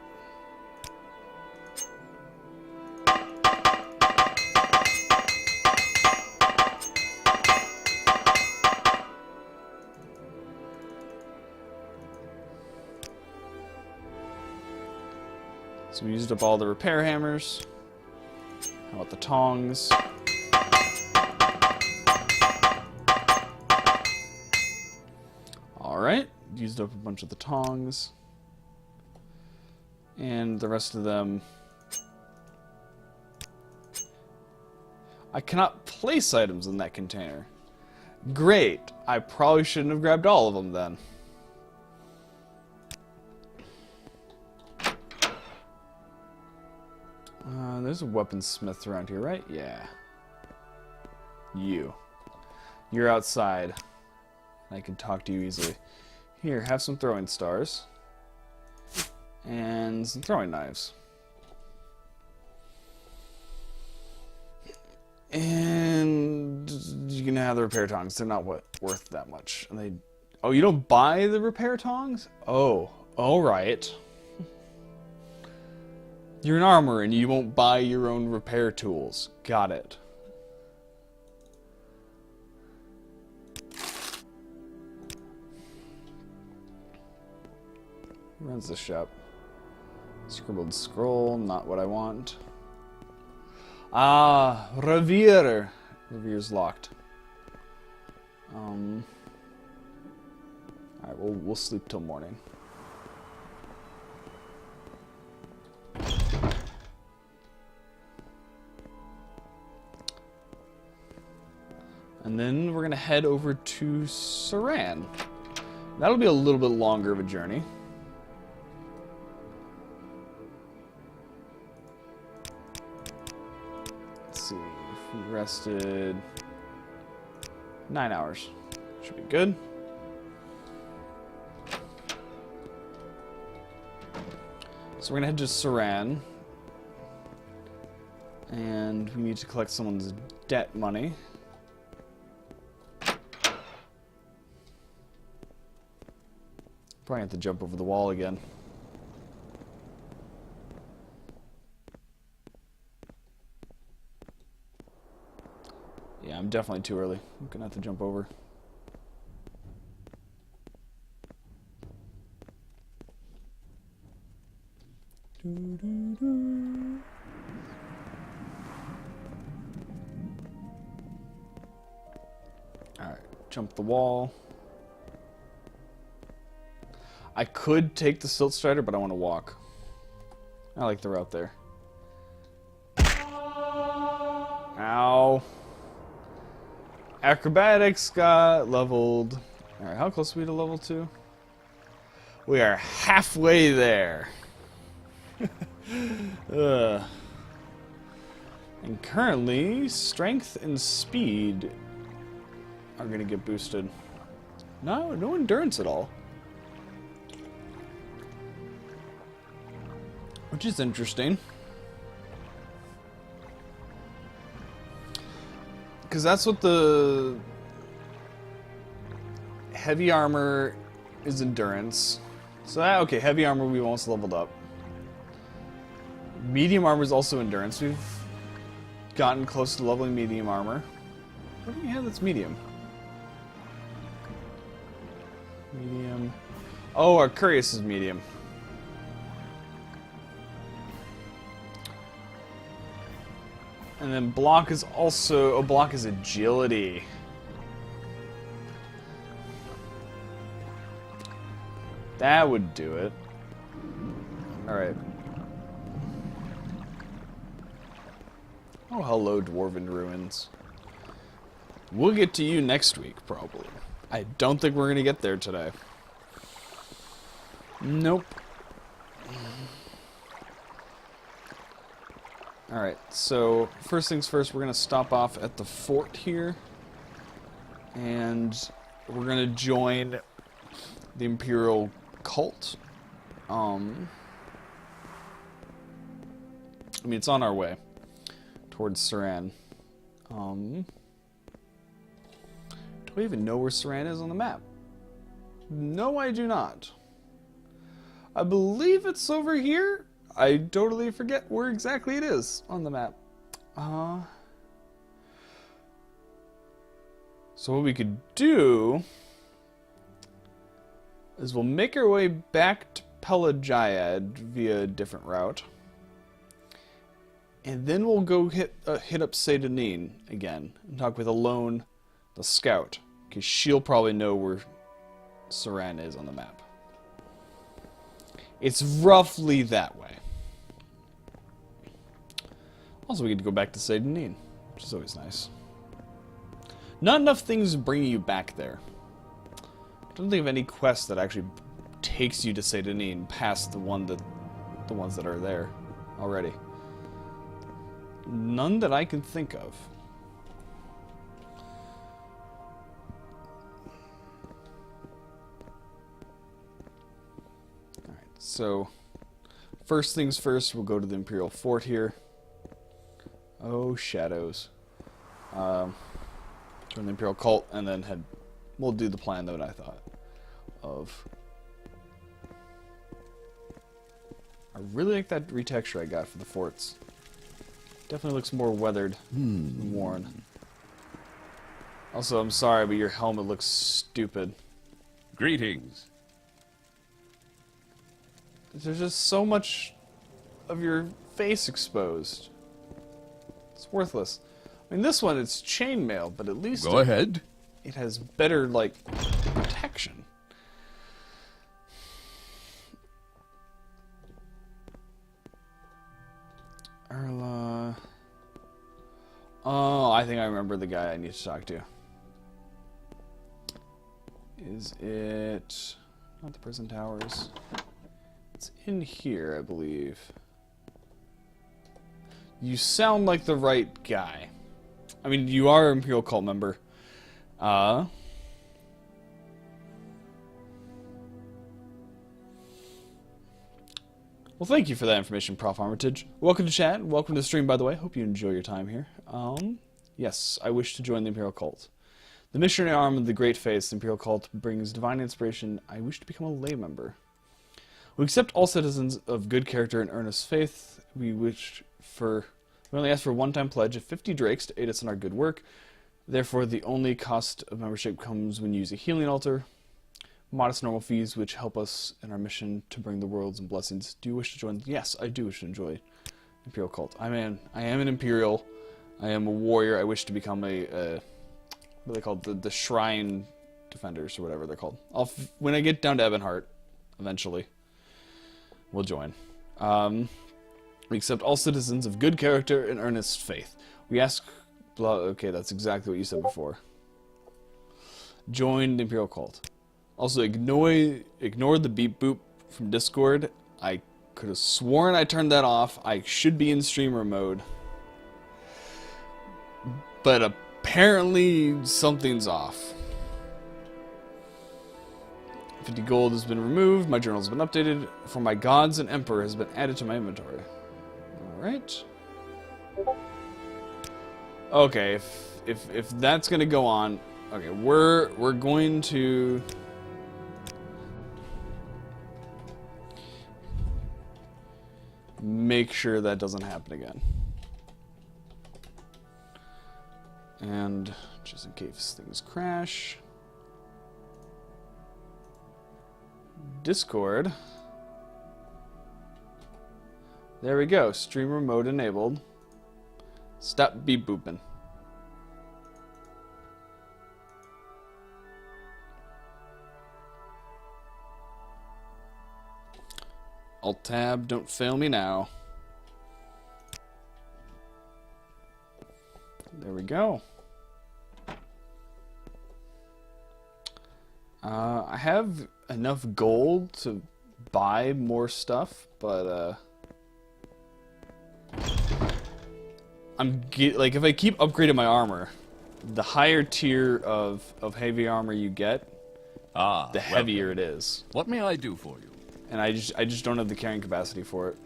So we used up all the repair hammers. How about the tongs? Alright, used up a bunch of the tongs. And the rest of them... I cannot place items in that container. Great. I probably shouldn't have grabbed all of them then. There's a weaponsmith around here, right? Yeah. You're outside. I can talk to you easily. Here, have some throwing stars. And some throwing knives. And you can have the repair tongs. They're not worth that much. And they... Oh, you don't buy the repair tongs? Oh, alright. You're an armorer and you won't buy your own repair tools. Got it. Who runs the shop? Scribbled scroll, not what I want. Ah, Revier. Revier's locked. Alright, we'll sleep till morning. And then we're gonna head over to Saran. That'll be a little bit longer of a journey. Let's see, if we rested 9 hours. Should be good. So we're gonna head to Saran. And we need to collect someone's debt money. Probably have to jump over the wall again. Yeah, I'm definitely too early. I'm gonna have to jump over. Alright, jump the wall. I could take the Silt Strider, but I want to walk. I like the route there. Ow. Acrobatics got leveled. Alright, how close are we to level 2? We are halfway there. And currently, strength and speed are going to get boosted. No endurance at all. Which is interesting. Because that's what the heavy armor is, endurance. So that, okay, heavy armor we've almost leveled up. Medium armor is also endurance. We've gotten close to leveling medium armor. What do we have that's medium? Medium. Oh, our Curious is medium. And then block is also... Oh, block is agility. That would do it. Alright. Oh, hello, Dwarven Ruins. We'll get to you next week, probably. I don't think we're going to get there today. Nope. Alright, so first things first, we're going to stop off at the fort here. And we're going to join the Imperial cult. I mean, it's on our way towards Saran. Do I even know where Saran is on the map? No, I do not. I believe it's over here. I totally forget where exactly it is on the map. So what we could do is we'll make our way back to Pelagayad via a different route. And then we'll go hit up Seyda again and talk with Alone, the scout, because she'll probably know where Saran is on the map. It's roughly that way. Also, we get to go back to Seyda, which is always nice. Not enough things bring you back there. I don't think of any quest that actually takes you to Saint Denis past the ones that are there already. None that I can think of. Alright, so first things first, we'll go to the Imperial Fort here. Oh, shadows. Join the Imperial Cult, and then we'll do the plan that I thought of. I really like that retexture I got for the forts. Definitely looks more weathered and worn. Also, I'm sorry, but your helmet looks stupid. Greetings. There's just so much of your face exposed. It's worthless. I mean, this one, it's chainmail, but at least Go ahead. it has better, like, protection. Erla. Oh, I think I remember the guy I need to talk to. Is it not the prison towers? It's in here, I believe. You sound like the right guy. I mean, you are an Imperial Cult member. Well, thank you for that information, Prof. Armitage. Welcome to chat. Welcome to the stream, by the way. Hope you enjoy your time here. Yes, I wish to join the Imperial Cult. The missionary arm of the Great Faith, the Imperial Cult, brings divine inspiration. I wish to become a lay member. We accept all citizens of good character and earnest faith. We only ask for a one-time pledge of 50 drakes to aid us in our good work. Therefore, the only cost of membership comes when you use a healing altar. Modest normal fees which help us in our mission to bring the worlds and blessings. Do you wish to join? Yes, I do wish to enjoy Imperial Cult. I am an Imperial. I am a warrior. I wish to become what are they called? The Shrine Defenders or whatever they're called. When I get down to Ebonheart, eventually, we'll join. We accept all citizens of good character and earnest faith. We ask... Okay, that's exactly what you said before. Join the Imperial Cult. Also, ignore the beep boop from Discord. I could have sworn I turned that off. I should be in streamer mode. But apparently something's off. 50 gold has been removed. My journal has been updated. For my gods and emperor has been added to my inventory. Alright. Okay, if that's gonna go on, okay, we're going to make sure that doesn't happen again. And just in case things crash, Discord. There we go, streamer mode enabled. Stop beep booping. Alt tab, don't fail me now. There we go. I have enough gold to buy more stuff, but like if I keep upgrading my armor, the higher tier of heavy armor you get, the heavier it is. What may I do for you? And I just don't have the carrying capacity for it.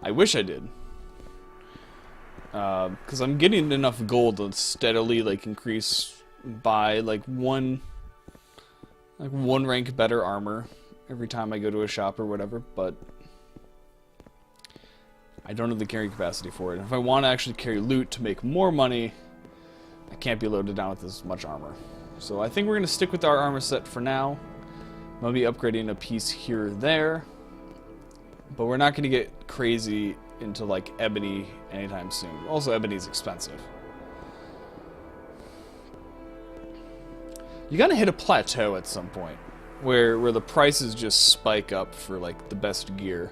I wish I did. Because I'm getting enough gold to steadily like increase by like one rank better armor every time I go to a shop or whatever, but I don't have the carrying capacity for it. And if I want to actually carry loot to make more money, I can't be loaded down with as much armor. So I think we're going to stick with our armor set for now. Maybe upgrading a piece here or there. But we're not going to get crazy into like ebony anytime soon. Also, ebony is expensive. You gotta hit a plateau at some point where the prices just spike up for like the best gear.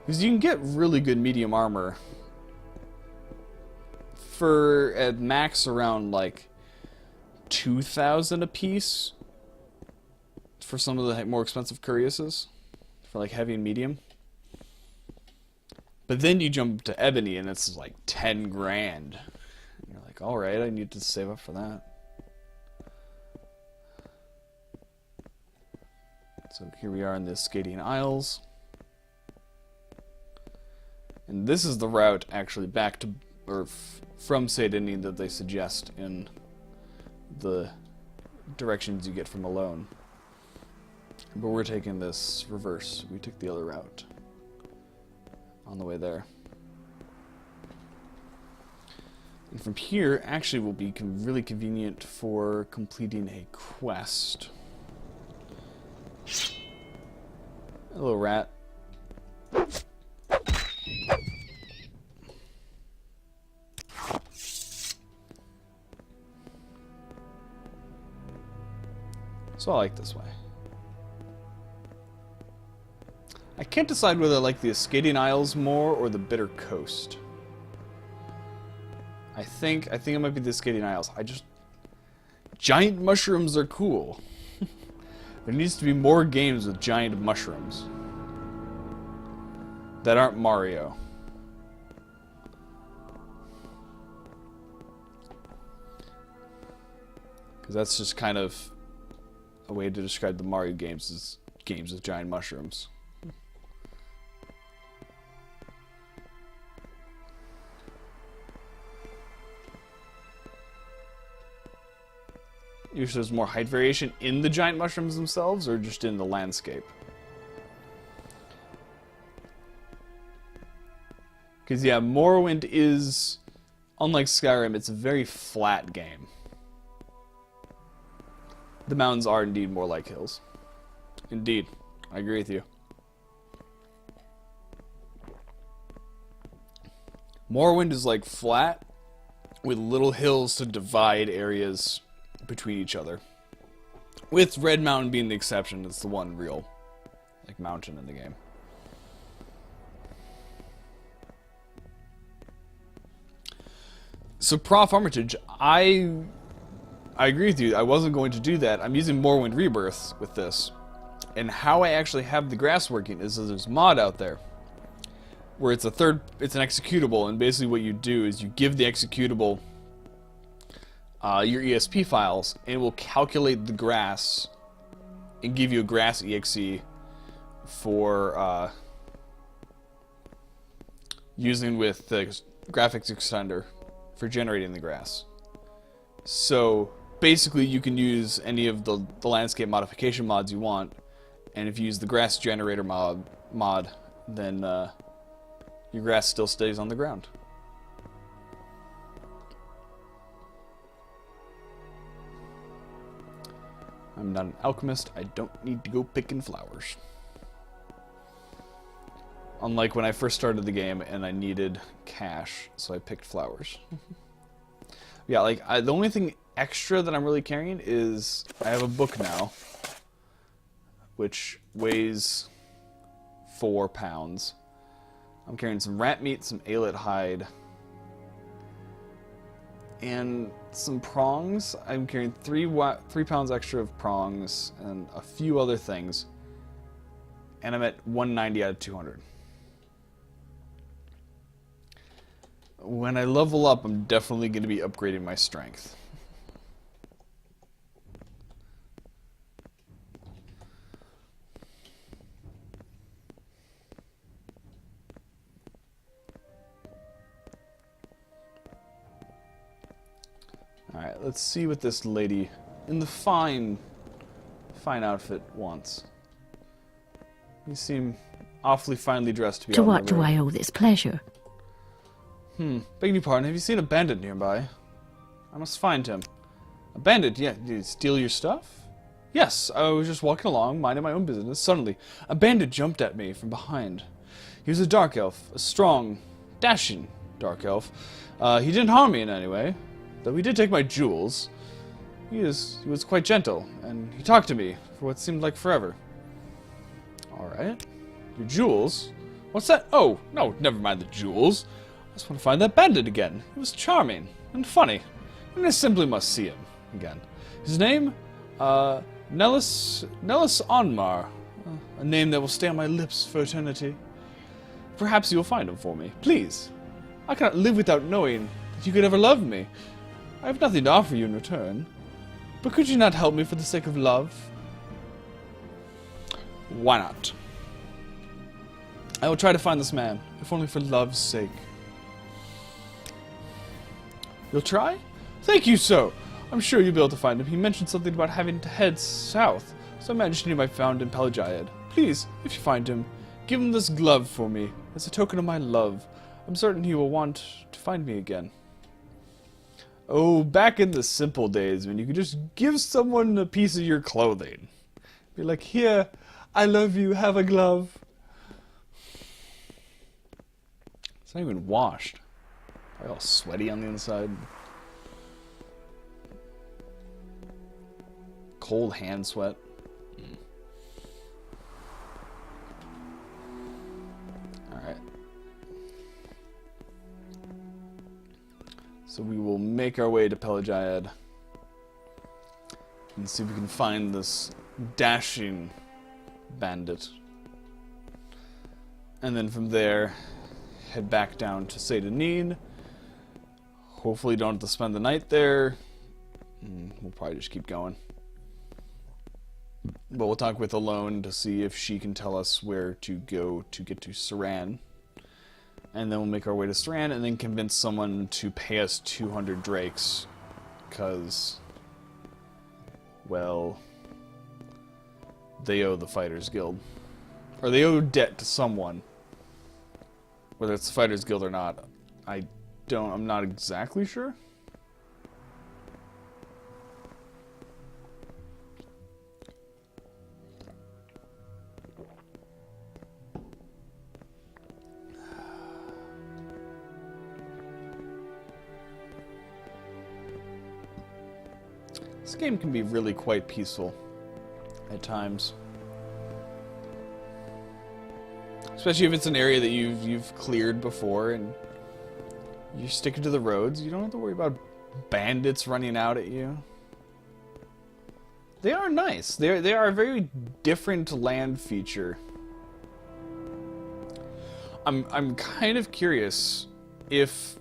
Because you can get really good medium armor for at max around like 2,000 a piece for some of the more expensive Curiouses, for like heavy and medium. But then you jump to Ebony and it's like 10 grand. And you're like, alright, I need to save up for that. So here we are in the Skadian Isles. And this is the route actually back to, or from Saint-Denis that they suggest in the directions you get from Alone. But we're taking this reverse. We took the other route on the way there. And from here, actually will be really convenient for completing a quest. Hello, rat. So I like this way. I can't decide whether I like the Skadian Isles more or the Bitter Coast. I think it might be the Skadian Isles. Giant mushrooms are cool. There needs to be more games with giant mushrooms that aren't Mario. Because that's just kind of a way to describe the Mario games, is games with giant mushrooms. Usually there's more height variation in the giant mushrooms themselves, or just in the landscape? Because, yeah, Morrowind is, unlike Skyrim, it's a very flat game. The mountains are indeed more like hills. Indeed. I agree with you. Morrowind is like flat, with little hills to divide areas between each other. With Red Mountain being the exception, it's the one real, like, mountain in the game. So, Prof. Armitage, I agree with you. I wasn't going to do that. I'm using Morrowind Rebirth with this. And how I actually have the grass working is that there's a mod out there where it's an executable, and basically what you do is you give the executable your ESP files, and it will calculate the grass and give you a grass EXE for using with the graphics extender for generating the grass. So basically you can use any of the landscape modification mods you want, and if you use the grass generator mod, then your grass still stays on the ground. I'm not an alchemist. I don't need to go picking flowers. Unlike when I first started the game and I needed cash, so I picked flowers. Yeah, like, the only thing extra that I'm really carrying is I have a book now, which weighs 4 pounds. I'm carrying some rat meat, some alet hide, and some prongs. I'm carrying 3 pounds extra of prongs and a few other things. And I'm at 190 out of 200. When I level up, I'm definitely going to be upgrading my strength. Alright, let's see what this lady in the fine outfit wants. You seem awfully finely dressed to be To out on what the do road. I owe this pleasure? Begging your pardon, have you seen a bandit nearby? I must find him. A bandit? Yeah, did he steal your stuff? Yes, I was just walking along, minding my own business. Suddenly, a bandit jumped at me from behind. He was a dark elf, a strong, dashing dark elf. He didn't harm me in any way, though he did take my jewels. He was quite gentle, and he talked to me for what seemed like forever. Alright. Your jewels? What's that? Oh, no, never mind the jewels. I just want to find that bandit again. He was charming and funny, and I simply must see him again. His name? Nellis Onmar. A name that will stay on my lips for eternity. Perhaps you will find him for me. Please. I cannot live without knowing that you could ever love me. I have nothing to offer you in return. But could you not help me for the sake of love? Why not? I will try to find this man, if only for love's sake. You'll try? Thank you, so. I'm sure you'll be able to find him. He mentioned something about having to head south, so I imagined he might be found in Pelagiad. Please, if you find him, give him this glove for me, as a token of my love. I'm certain he will want to find me again. Oh, back in the simple days when you could just give someone a piece of your clothing. Be like, here, I love you, have a glove. It's not even washed. Probably all sweaty on the inside. Cold hand sweat. Alright. So we will make our way to Pelagiad and see if we can find this dashing bandit. And then from there, head back down to Saint Denis. Hopefully don't have to spend the night there. We'll probably just keep going. But we'll talk with Alone to see if she can tell us where to go to get to Saran. And then we'll make our way to Saran and then convince someone to pay us 200 drakes. Because, well, they owe the Fighters Guild. Or they owe debt to someone. Whether it's the Fighters Guild or not, I'm not exactly sure. This game can be really quite peaceful at times. Especially if it's an area that you've cleared before and you're sticking to the roads. You don't have to worry about bandits running out at you. They are nice. They are a very different land feature. I'm kind of curious if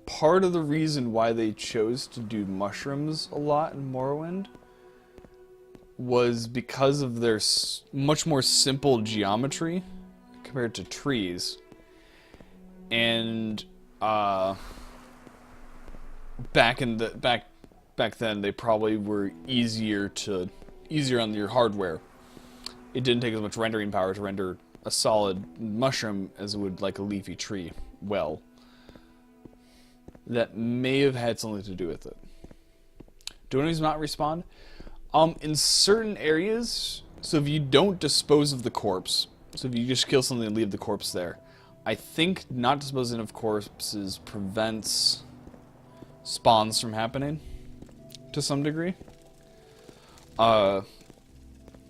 part of the reason why they chose to do mushrooms a lot in Morrowind was because of their much more simple geometry compared to trees. And back then they probably were easier on your hardware. It didn't take as much rendering power to render a solid mushroom as it would like a leafy tree. Well, that may have had something to do with it. Do enemies not respawn? In certain areas, so if you don't dispose of the corpse, so if you just kill something and leave the corpse there, I think not disposing of corpses prevents spawns from happening to some degree. I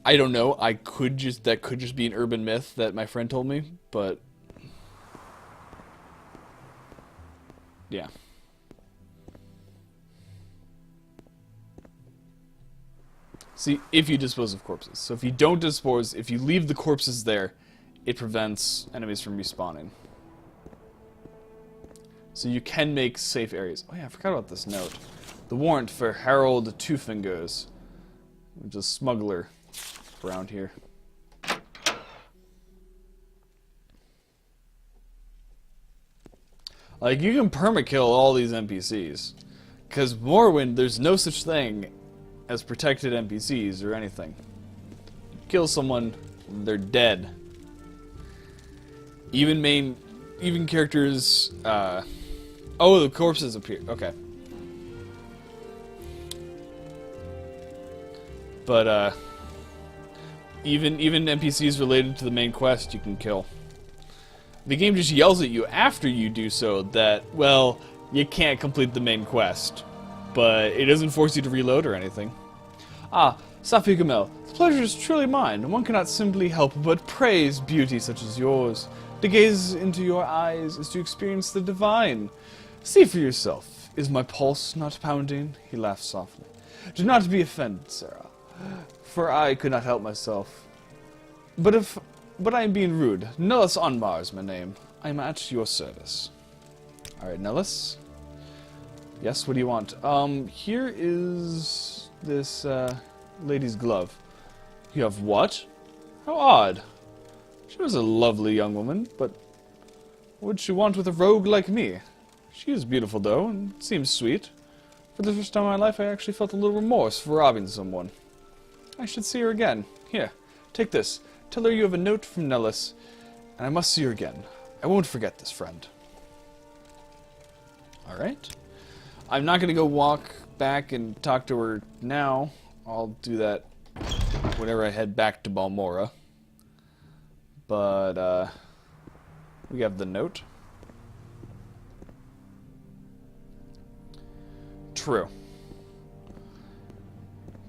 don't know. That could just be an urban myth that my friend told me, but yeah. See, if you dispose of corpses. So if you don't dispose, if you leave the corpses there, it prevents enemies from respawning. So you can make safe areas. Oh yeah, I forgot about this note. The warrant for Harold Twofingers, which is a smuggler around here. Like, you can permakill all these NPCs. Because Morrowind, there's no such thing as protected NPCs or anything. Kill someone, they're dead. Even characters, oh, the corpses appear, okay. But, even NPCs related to the main quest you can kill. The game just yells at you after you do so that, well, you can't complete the main quest. But it doesn't force you to reload or anything. Ah, Safi Gamel, the pleasure is truly mine, and one cannot simply help but praise beauty such as yours. To gaze into your eyes is to experience the divine. See for yourself. Is my pulse not pounding? He laughed softly. Do not be offended, Sarah, for I could not help myself. But I am being rude. Nellis Onmar is my name. I am at your service. Alright, Nellis. Yes, what do you want? Here is this, lady's glove. You have what? How odd. She was a lovely young woman, but what would she want with a rogue like me? She is beautiful, though, and seems sweet. For the first time in my life, I actually felt a little remorse for robbing someone. I should see her again. Here, take this. Tell her you have a note from Nellis, and I must see her again. I won't forget this, friend. Alright. I'm not going to go walk back and talk to her now. I'll do that whenever I head back to Balmora. But, we have the note. True.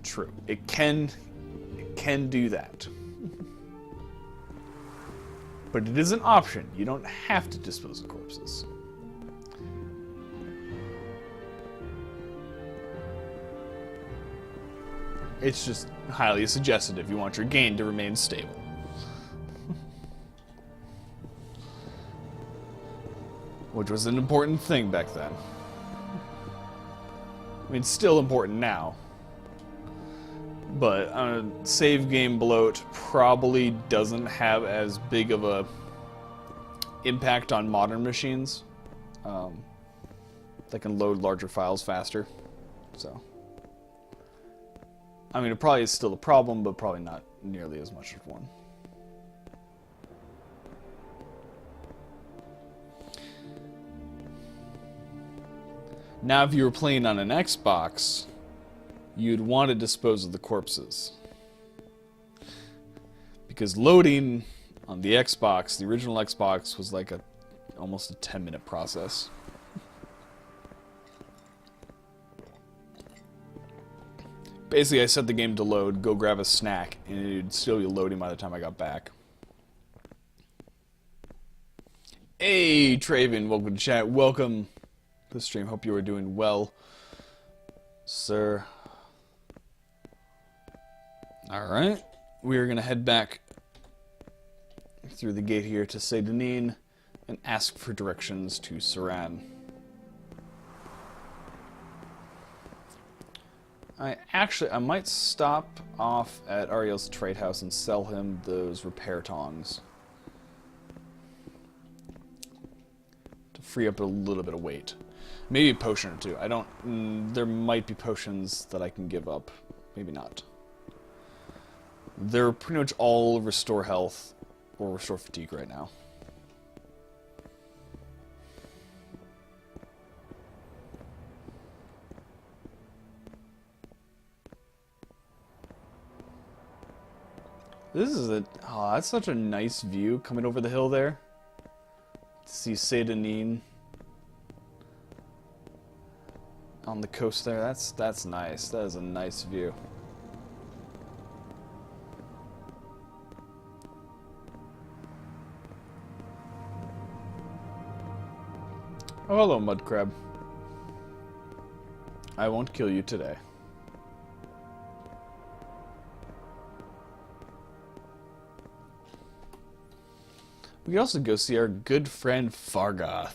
True. It can do that. But it is an option. You don't have to dispose of corpses. It's just highly suggested if you want your game to remain stable. Which was an important thing back then. I mean, still important now. But save game bloat probably doesn't have as big of a impact on modern machines. That can load larger files faster. So, I mean, it probably is still a problem, but probably not nearly as much as one. Now, if you were playing on an Xbox, you'd want to dispose of the corpses. Because loading on the Xbox, the original Xbox, was like almost a 10-minute process. Basically, I set the game to load, go grab a snack, and it'd still be loading by the time I got back. Hey, Traven, welcome to chat. Welcome to the stream. Hope you are doing well, sir. Alright, we are going to head back through the gate here to Saint-Denis and ask for directions to Saran. I might stop off at Ariel's trade house and sell him those repair tongs to free up a little bit of weight. Maybe a potion or two. I don't... there might be potions that I can give up. Maybe not. They're pretty much all restore health or restore fatigue right now. This is that's such a nice view coming over the hill there. To see Saint-Denis on the coast there. That's nice. That is a nice view. Oh, hello, mud crab. I won't kill you today. We could also go see our good friend Fargoth.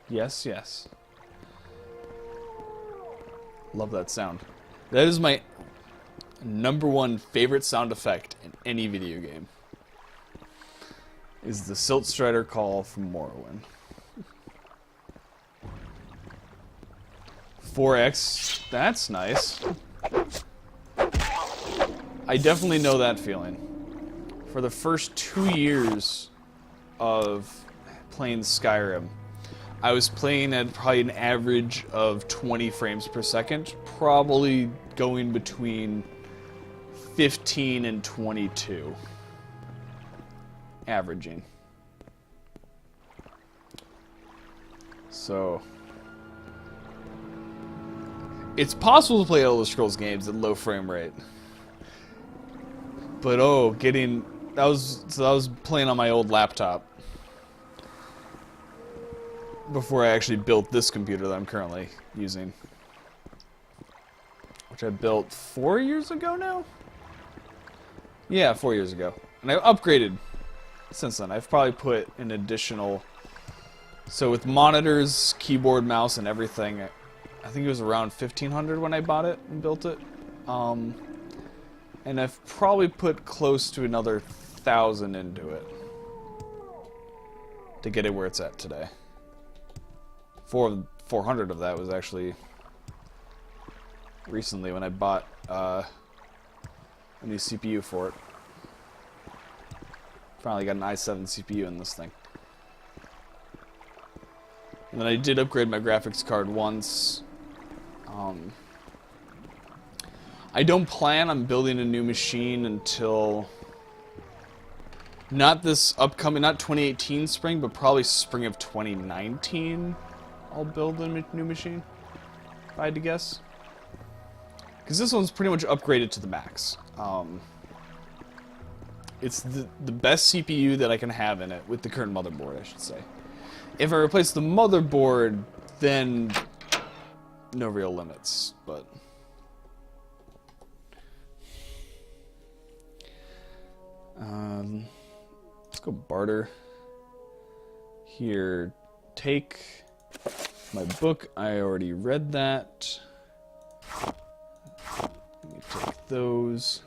Yes, yes. Love that sound. That is my #1 favorite sound effect in any video game. Is the Silt Strider call from Morrowind. 4X, that's nice. I definitely know that feeling. For the first 2 years of playing Skyrim, I was playing at probably an average of 20 frames per second, probably going between 15 and 22. Averaging. So it's possible to play Elder Scrolls games at low frame rate. But oh, I was playing on my old laptop before I actually built this computer that I'm currently using, which I built 4 years ago now? Yeah, 4 years ago. And I've upgraded since then. I've probably put an additional... So with monitors, keyboard, mouse, and everything, I think it was around $1,500 when I bought it and built it. And I've probably put close to another $1,000 into it to get it where it's at today. 400 of that was actually recently when I bought a new CPU for it. Finally got an i7 CPU in this thing. And then I did upgrade my graphics card once. I don't plan on building a new machine until not this upcoming, not 2018 spring, but probably spring of 2019. I'll build a new machine, if I had to guess. Because this one's pretty much upgraded to the max. It's the best CPU that I can have in it, with the current motherboard, I should say. If I replace the motherboard, then no real limits, but... let's go barter. Here, take my book. I already read that. Let me take those.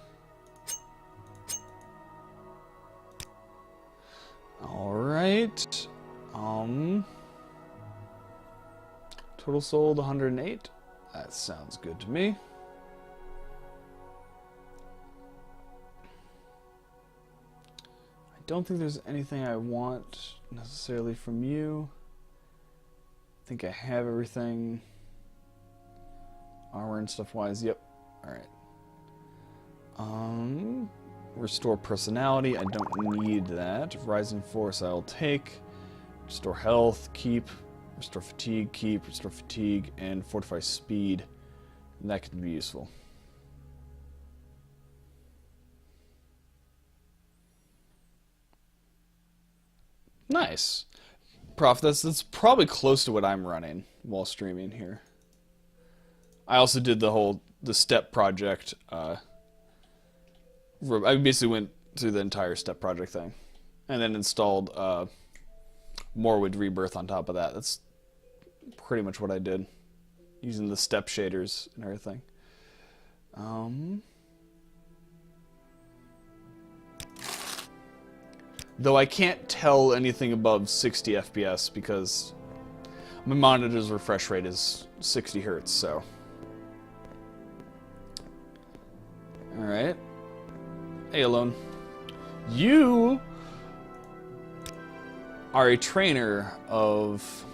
Alright. Total sold 108. That sounds good to me. I don't think there's anything I want necessarily from you. I think I have everything. Armor and stuff wise, yep. Alright. Restore personality, I don't need that. Rising force I'll take. Restore health, keep. Restore fatigue, keep. Restore fatigue, and fortify speed. And that could be useful. Nice. Prof, that's probably close to what I'm running while streaming here. I also did the step project. I basically went through the entire step project thing. And then installed Morrowind Rebirth on top of that. That's pretty much what I did. Using the step shaders and everything. Though I can't tell anything above 60 FPS because my monitor's refresh rate is 60 Hertz, so. Alright. Hey, Alone. You are a trainer of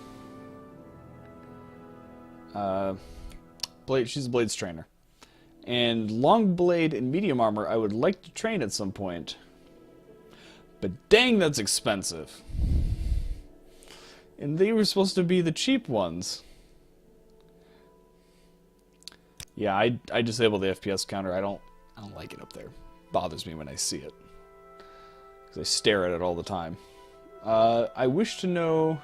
Blade. She's a Blades trainer. And Long Blade and Medium Armor I would like to train at some point. But dang, that's expensive. And they were supposed to be the cheap ones. Yeah, I disable the FPS counter. I don't like it up there. Bothers me when I see it. Because I stare at it all the time. I wish to know...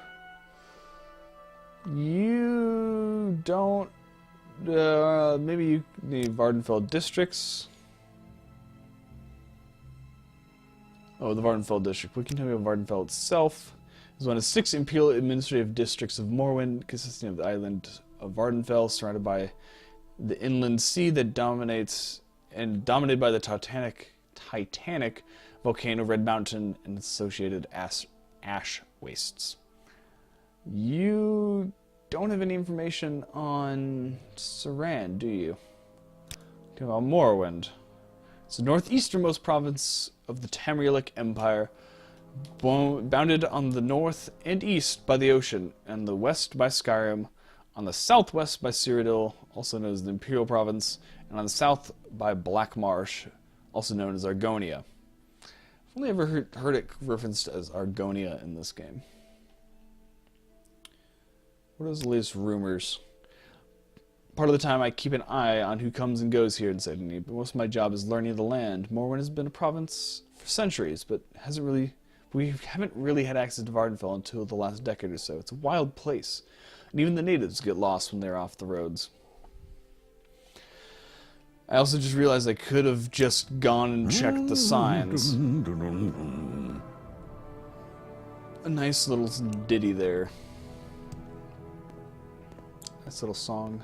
You don't... maybe you need Vardenfell districts. Oh, the Vardenfell district. What can you tell me about Vardenfell itself? It's one of 6 imperial administrative districts of Morrowind, consisting of the island of Vardenfell, surrounded by the inland sea that dominates and dominated by the Titanic volcano, Red Mountain, and associated ash wastes. You don't have any information on Saran, do you? Talking about Morrowind. It's the northeasternmost province of the Tamrielic Empire, bounded on the north and east by the ocean, and the west by Skyrim, on the southwest by Cyrodiil, also known as the Imperial Province, and on the south by Black Marsh, also known as Argonia. I've only ever heard it referenced as Argonia in this game. What is the latest rumors? Part of the time I keep an eye on who comes and goes here in Sydney, but most of my job is learning the land. Morrowind has been a province for centuries, but we haven't really had access to Vardenfell until the last decade or so. It's a wild place, and even the natives get lost when they're off the roads. I also just realized I could have just gone and checked the signs. A nice little ditty there. Nice little song.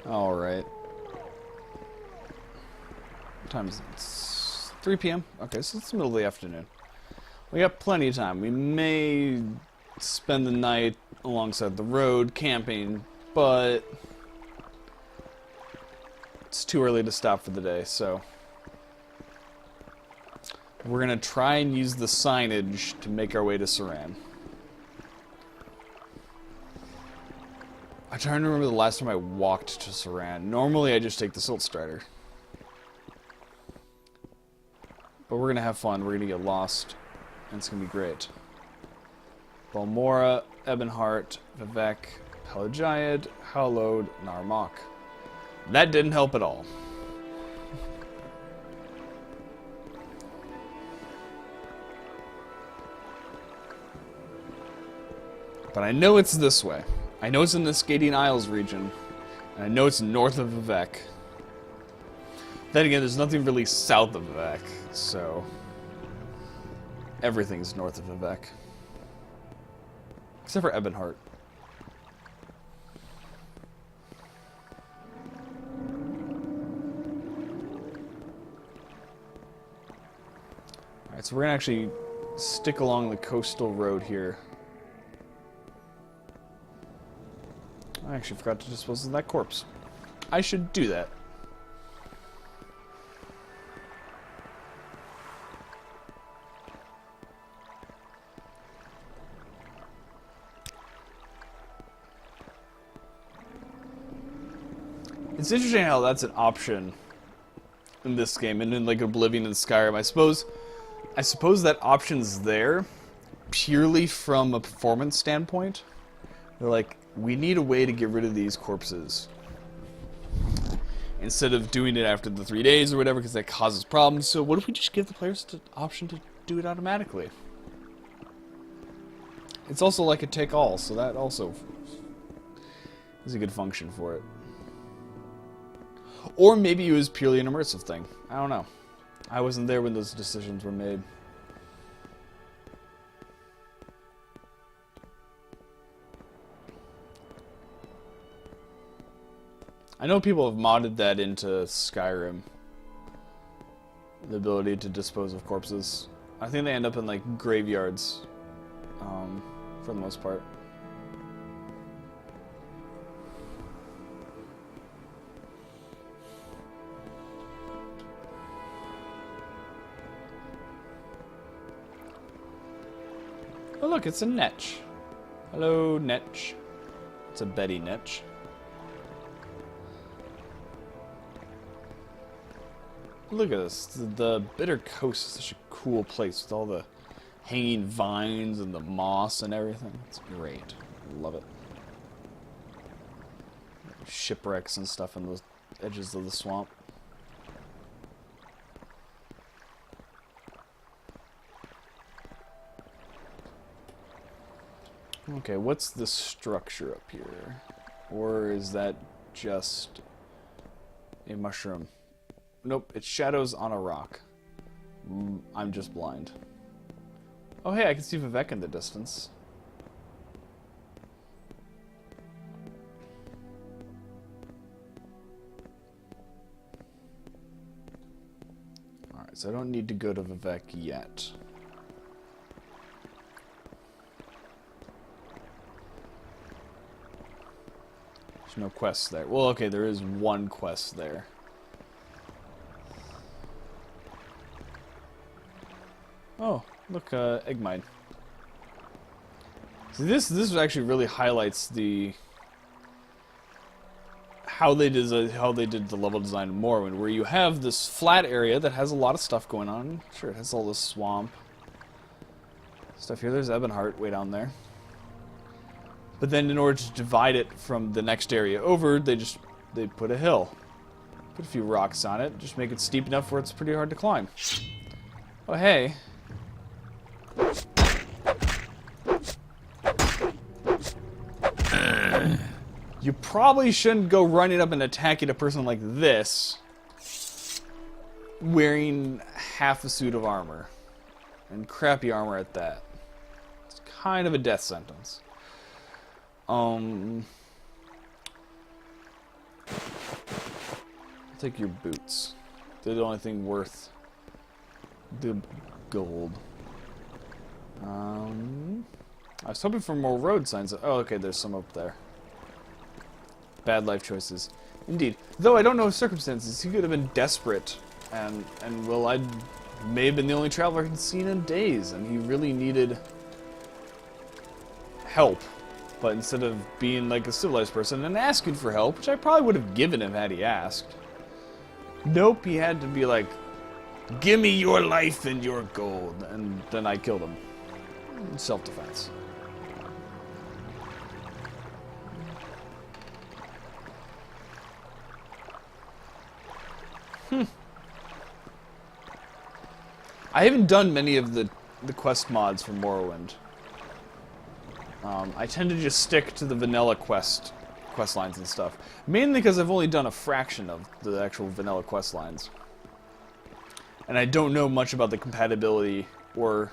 Alright. What time is it? It's 3 p.m. Okay, so it's the middle of the afternoon. We got plenty of time. We may spend the night alongside the road, camping, but it's too early to stop for the day, so we're gonna try and use the signage to make our way to Saran. I'm trying to remember the last time I walked to Saran. Normally I just take the Silt Strider. But we're gonna have fun, we're gonna get lost, and it's gonna be great. Balmora, Ebonheart, Vivec, Pelagiad, Hallowed, Narmak. That didn't help at all. But I know it's this way. I know it's in the Scadian Isles region, and I know it's north of Vivec. Then again, there's nothing really south of Vivec, so everything's north of Vivec. Except for Ebonheart. Alright, so we're gonna actually stick along the coastal road here. I actually forgot to dispose of that corpse. I should do that. It's interesting how that's an option in this game, and in like Oblivion and Skyrim. I suppose that option's there purely from a performance standpoint. They're like, we need a way to get rid of these corpses instead of doing it after the 3 days or whatever, because that causes problems. So what if we just give the players the option to do it automatically? It's also like a take all, so that also is a good function for it. Or maybe it was purely an immersive thing. I don't know. I wasn't there when those decisions were made. I know people have modded that into Skyrim. The ability to dispose of corpses. I think they end up in like graveyards, for the most part. Oh look, it's a Netch. Hello, Netch. It's a Betty Netch. Look at this. The Bitter Coast is such a cool place with all the hanging vines and the moss and everything. It's great. Love it. Shipwrecks and stuff on the edges of the swamp. Okay, what's the structure up here? Or is that just a mushroom? Nope, it's shadows on a rock. I'm just blind. Oh hey, I can see Vivec in the distance. Alright, so I don't need to go to Vivec yet. There's no quests there. Well, okay, there is one quest there. Oh, look, Eggmine. So this actually really highlights how they did the level design in Morrowind, where you have this flat area that has a lot of stuff going on. Sure, it has all this swamp stuff here. There's Ebonheart way down there. But then in order to divide it from the next area over, they put a hill. Put a few rocks on it, just make it steep enough where it's pretty hard to climb. Oh, hey. You probably shouldn't go running up and attacking a person like this wearing half a suit of armor. And crappy armor at that. It's kind of a death sentence. I'll take your boots. They're the only thing worth the gold. I was hoping for more road signs. Oh, okay, there's some up there. Bad life choices. Indeed. Though I don't know his circumstances. He could have been desperate. And well, I may have been the only traveler he'd seen in days. And he really needed help. But instead of being like a civilized person and asking for help, which I probably would have given him had he asked. Nope, he had to be like, give me your life and your gold. And then I killed him. Self-defense. I haven't done many of the quest mods for Morrowind. I tend to just stick to the vanilla quest lines and stuff. Mainly because I've only done a fraction of the actual vanilla quest lines. And I don't know much about the compatibility or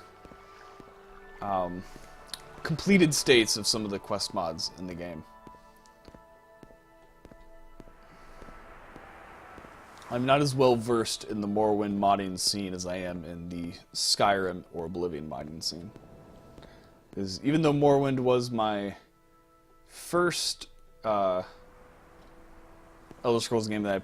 completed states of some of the quest mods in the game. I'm not as well versed in the Morrowind modding scene as I am in the Skyrim or Oblivion modding scene. Because even though Morrowind was my first Elder Scrolls game that I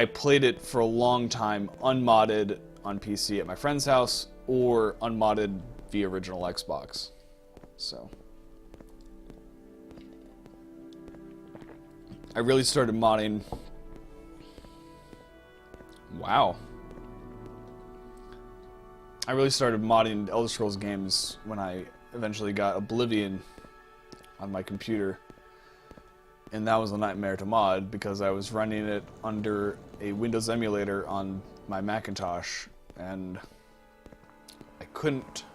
played it for a long time unmodded on PC at my friend's house or unmodded via original Xbox. So I really started modding. Wow. I really started modding Elder Scrolls games when I eventually got Oblivion on my computer. And that was a nightmare to mod because I was running it under a Windows emulator on my Macintosh and I couldn't...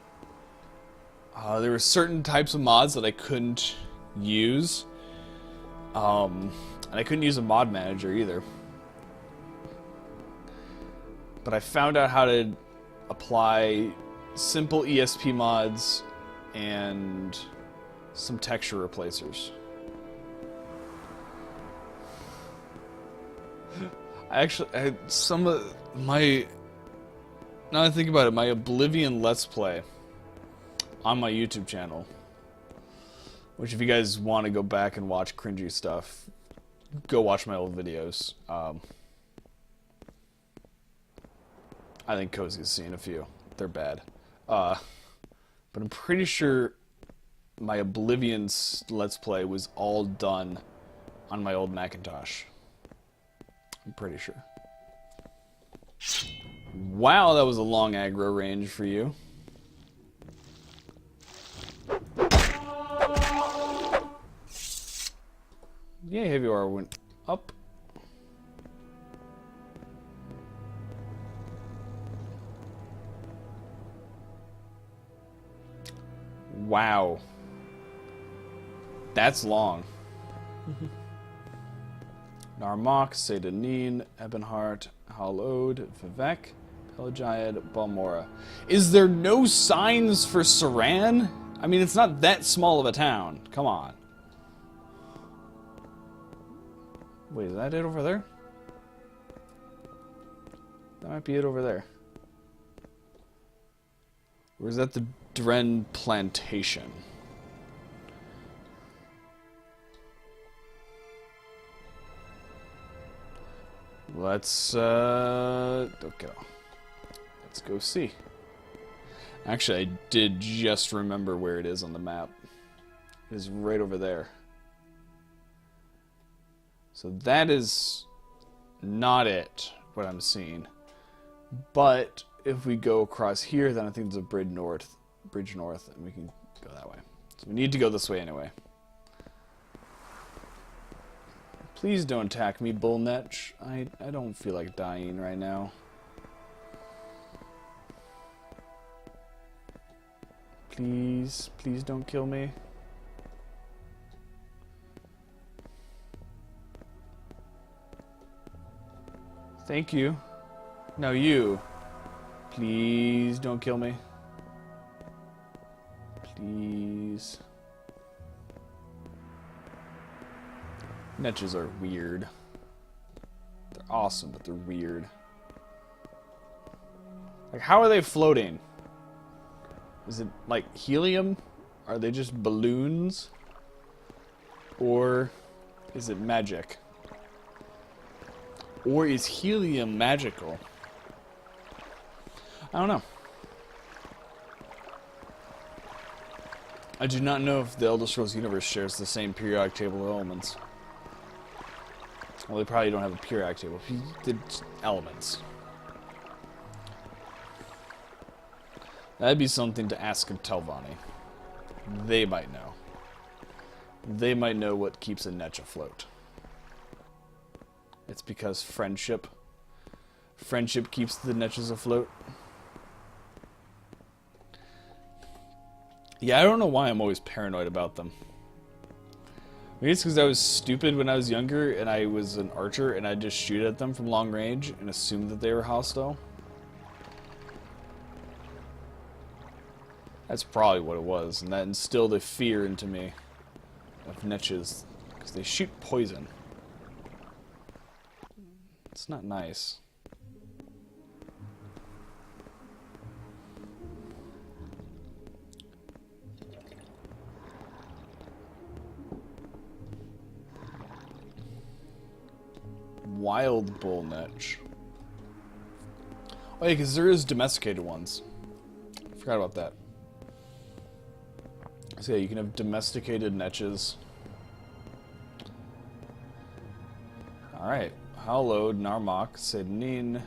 there were certain types of mods that I couldn't use. And I couldn't use a mod manager either. But I found out how to apply simple ESP mods and some texture replacers. Some of my... Now that I think about it, my Oblivion Let's Play on my YouTube channel, which if you guys want to go back and watch cringy stuff, go watch my old videos. I think Cozy's seen a few. They're bad. But I'm pretty sure my Oblivion Let's Play was all done on my old Macintosh. I'm pretty sure. Wow, that was a long aggro range for you. Yay, Heavy Ore went up. Wow. That's long. Narmak, Sedanin, Ebonheart, Hallowed, Vivek, Pelagiad, Balmora. Is there no signs for Saran? I mean, it's not that small of a town. Come on. Wait, is that it over there? That might be it over there. Or is that the Dren Plantation? Let's okay. Let's go see. Actually, I did just remember where it is on the map. It is right over there. So that is not it, what I'm seeing. But if we go across here, then I think there's a bridge north, and we can go that way. So we need to go this way anyway. Please don't attack me, Bullnetch. I don't feel like dying right now. Please, please don't kill me. Thank you. Now you. Please don't kill me. Please. Netches are weird. They're awesome, but they're weird. Like, how are they floating? Is it like helium? Are they just balloons? Or is it magic? Or is helium magical? I don't know. I do not know if the Elder Scrolls universe shares the same periodic table of elements. Well, they probably don't have a periodic table. The elements. That'd be something to ask of Telvanni. They might know. They might know what keeps a Netch afloat. It's because friendship. Friendship keeps the Netches afloat. Yeah, I don't know why I'm always paranoid about them. Maybe it's because I was stupid when I was younger and I was an archer and I'd just shoot at them from long range and assume that they were hostile. That's probably what it was, and that instilled a fear into me of Netches, because they shoot poison. It's not nice. Wild bull Netch. Oh yeah, because there is domesticated ones. I forgot about that. So yeah, you can have domesticated Netches. Alright. Hallowed, Narmak, Sednin,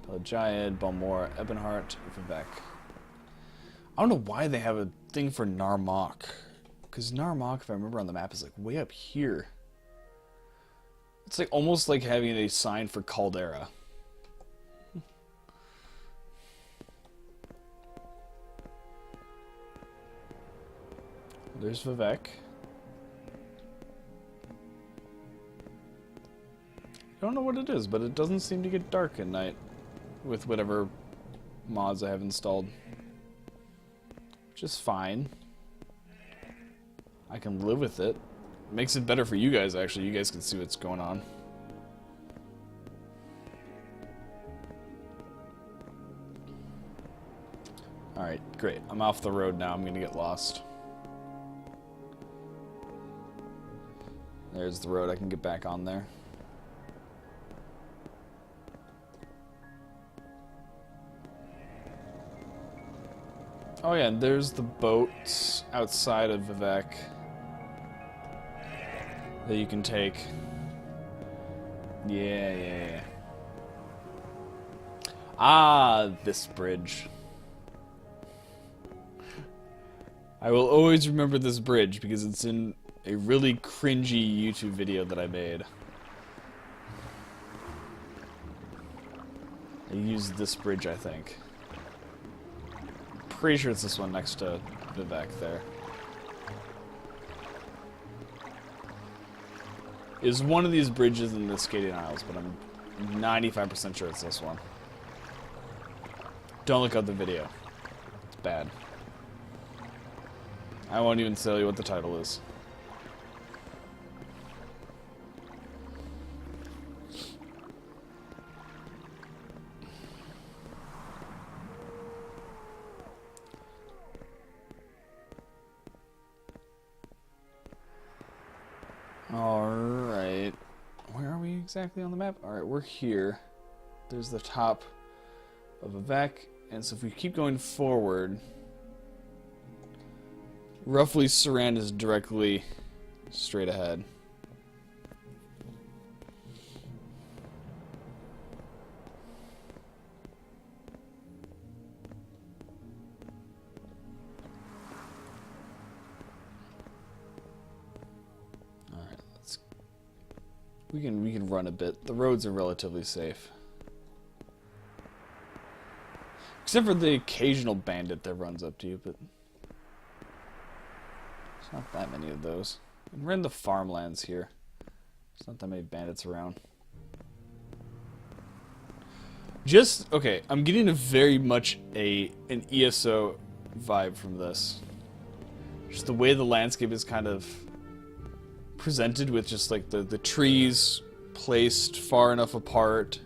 Pelagiad, Balmora, Ebonheart, Vivek. I don't know why they have a thing for Narmak. Because Narmak, if I remember on the map, is like way up here. It's like almost like having a sign for Caldera. There's Vivek. I don't know what it is, but it doesn't seem to get dark at night with whatever mods I have installed. Which is fine. I can live with it. It makes it better for you guys, actually. You guys can see what's going on. Alright, great. I'm off the road now. I'm gonna get lost. There's the road. I can get back on there. Oh yeah, and there's the boats outside of Vivek that you can take. Yeah. Ah, this bridge. I will always remember this bridge because it's in a really cringy YouTube video that I made. I used this bridge, I think. Pretty sure it's this one next to Vivek there. It's one of these bridges in the Skating Isles, but I'm 95% sure it's this one. Don't look up the video. It's bad. I won't even tell you what the title is. Alright. Where are we exactly on the map? Alright, we're here. There's the top of Vivek. And so if we keep going forward, roughly Saran is directly straight ahead. We can run a bit. The roads are relatively safe. Except for the occasional bandit that runs up to you, but there's not that many of those. And we're in the farmlands here. There's not that many bandits around. Okay, I'm getting a very much an ESO vibe from this. Just the way the landscape is kind of presented with just like the trees placed far enough apart.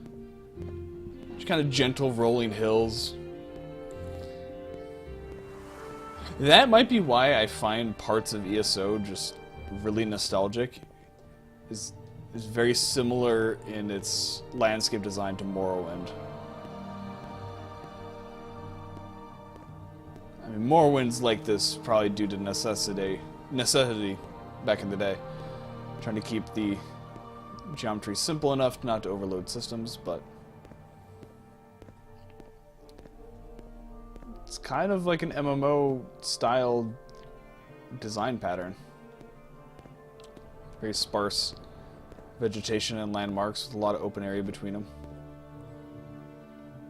Just kind of gentle rolling hills. That might be why I find parts of ESO just really nostalgic. Is very similar in its landscape design to Morrowind. I mean, Morrowind's like this probably due to necessity back in the day. Trying to keep the geometry simple enough not to overload systems, but it's kind of like an MMO style design pattern. Very sparse vegetation and landmarks with a lot of open area between them.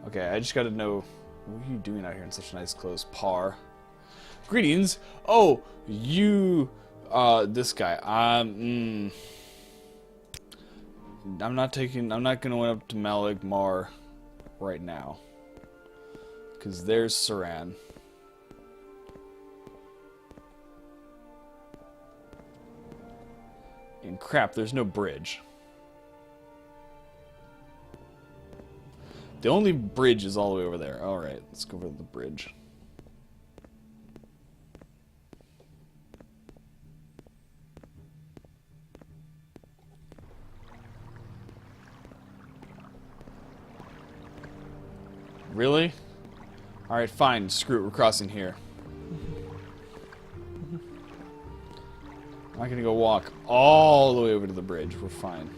Okay, I just gotta know, what are you doing out here in such nice clothes? Par. Greetings! Oh, you, this guy. I'm not gonna went up to Malig Mar right now. Because there's Saran. And crap, there's no bridge. The only bridge is all the way over there. Alright, let's go over to the bridge. Really? Alright, fine. Screw it. We're crossing here. I'm not gonna go walk all the way over to the bridge. We're fine.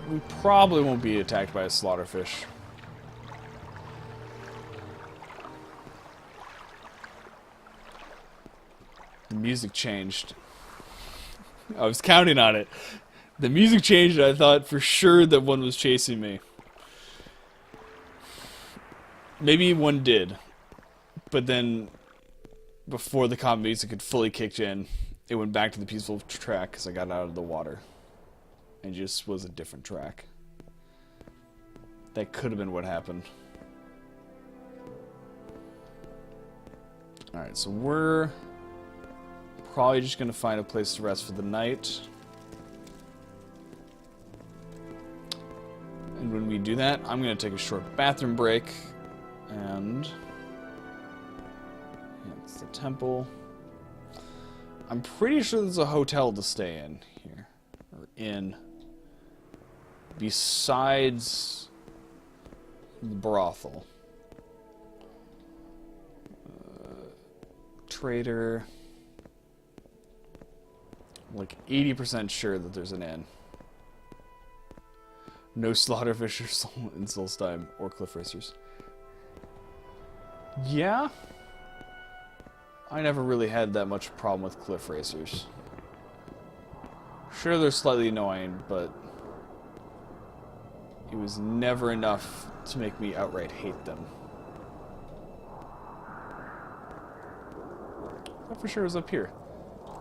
We probably won't be attacked by a slaughterfish. The music changed. I was counting on it. The music changed and I thought for sure that one was chasing me. Maybe one did. But then, before the combat music had fully kicked in, it went back to the peaceful track because I got out of the water. And just was a different track. That could have been what happened. Alright, so we're probably just going to find a place to rest for the night. And when we do that, I'm going to take a short bathroom break. And yeah, it's the temple. I'm pretty sure there's a hotel to stay in here. Or in. Besides the brothel. Trader. I'm like 80% sure that there's an inn. No slaughterfish in Solstheim or cliff racers. Yeah? I never really had that much problem with cliff racers. Sure, they're slightly annoying, but it was never enough to make me outright hate them. I for sure was up here.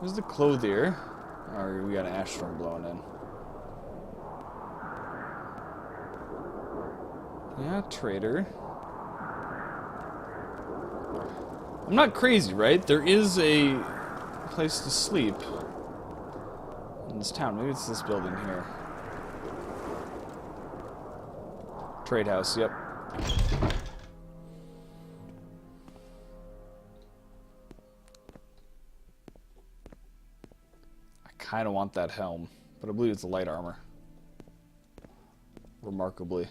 There's the clothier. Or we got an ash storm blowing in. Yeah, trader. I'm not crazy, right? There is a place to sleep in this town. Maybe it's this building here. Trade house, yep. I kind of want that helm, but I believe it's a light armor. Remarkably.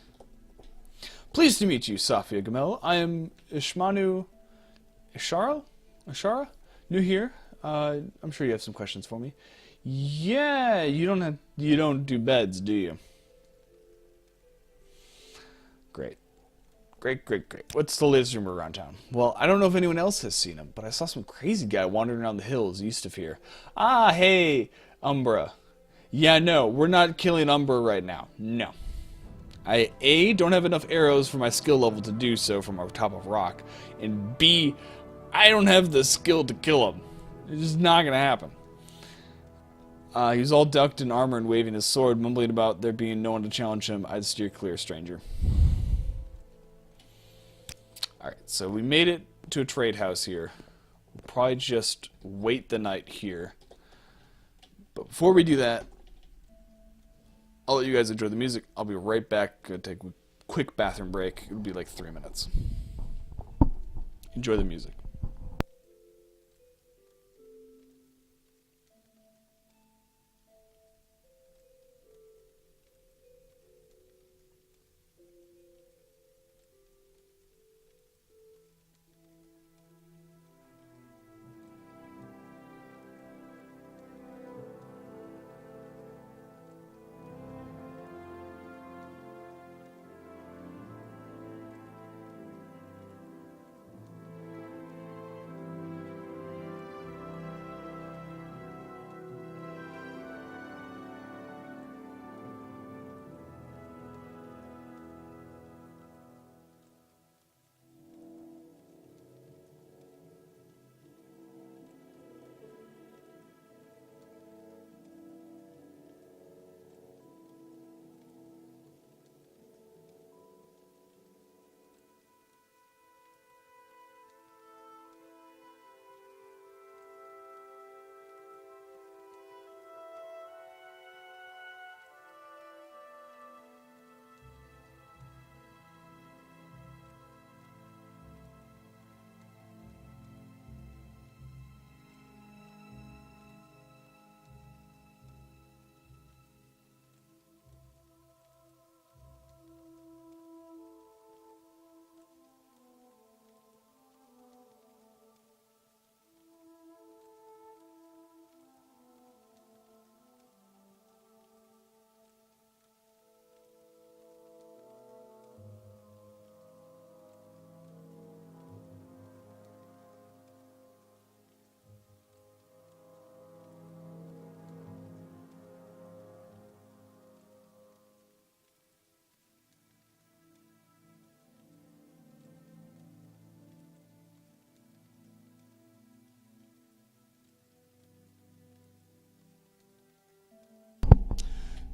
Pleased to meet you, Safia Gamel. I am Ishmanu Ishara? New here. I'm sure you have some questions for me. Yeah, you don't do beds, do you? Great. Great, great, great. What's the latest rumor around town? Well, I don't know if anyone else has seen him, but I saw some crazy guy wandering around the hills east of here. Ah, hey, Umbra. Yeah, no, we're not killing Umbra right now. No. I, A, don't have enough arrows for my skill level to do so from our top of rock, and B, I don't have the skill to kill him. It's just not gonna happen. He was all decked in armor and waving his sword, mumbling about there being no one to challenge him. I'd steer clear, stranger. Alright, so we made it to a trade house here. We'll probably just wait the night here. But before we do that, I'll let you guys enjoy the music. I'll be right back. Gonna take a quick bathroom break. It'll be like 3 minutes. Enjoy the music.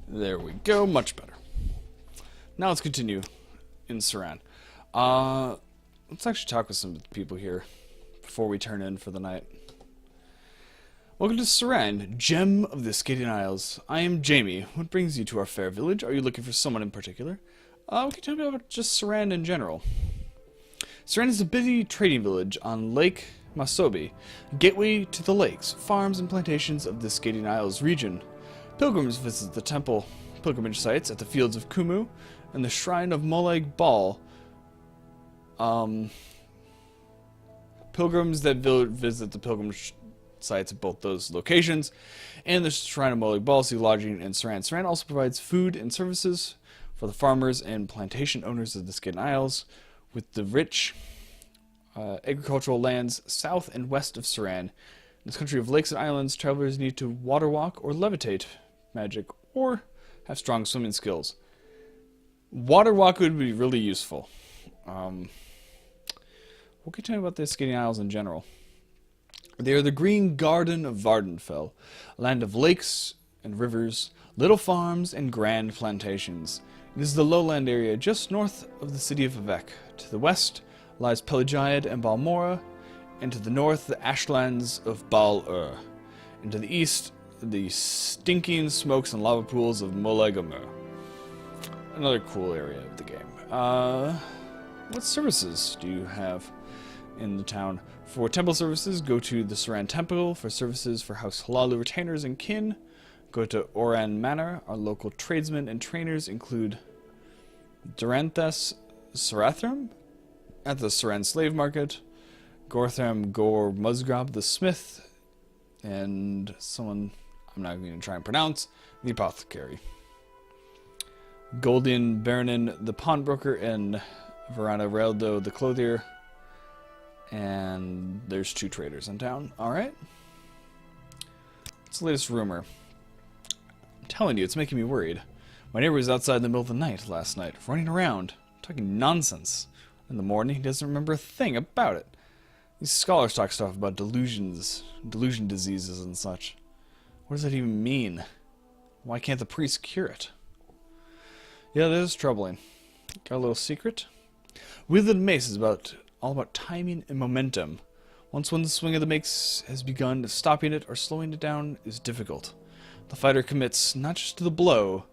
There we go, much better. Now let's continue in Suran. Let's actually talk with some people here before we turn in for the night. Welcome to Suran, gem of the Skadian Isles. I am Jamie. What brings you to our fair village? Are you looking for someone in particular? What can you tell me about just Suran in general? Suran is a busy trading village on Lake Masobi, gateway to the lakes, farms, and plantations of the Skadian Isles region. Pilgrims visit the temple pilgrimage sites at the fields of Kumu and the shrine of Molag Bal. Pilgrims that visit the pilgrimage sites at both those locations and the shrine of Molag Bal see lodging in Suran. Suran also provides food and services for the farmers and plantation owners of the Skadian Isles, with the rich agricultural lands south and west of Suran. In this country of lakes and islands, travelers need to water walk or levitate magic, or have strong swimming skills. Water walk would be really useful. What can you tell me about the Skadian Isles in general? They are the green garden of Vardenfell, a land of lakes and rivers, little farms, and grand plantations. It is the lowland area just north of the city of Vivek. To the west lies Pelagiad and Balmora, and to the north the ashlands of Bal-Ur, and to the east the stinking smokes and lava pools of Molag Amur. Another cool area of the game. What services do you have in the town? For temple services, go to the Suran Temple. For services for House Halalu retainers and kin, go to Oran Manor. Our local tradesmen and trainers include Duranthes Sarathram at the Suran Slave Market, Gorthram Gor Musgrab the Smith, and someone I'm not going to try and pronounce, the Apothecary. Golden Baronin the Pawnbroker, and Verana Reldo the clothier. And there's 2 traders in town. Alright. What's the latest rumor? I'm telling you, it's making me worried. My neighbor was outside in the middle of the night last night, running around, talking nonsense. In the morning, he doesn't remember a thing about it. These scholars talk stuff about delusion diseases and such. What does that even mean? Why can't the priest cure it? Yeah, that is troubling. Got a little secret? Wielded Mace is all about timing and momentum. Once one swing of the mace has begun, stopping it or slowing it down is difficult. The fighter commits not just to the blow,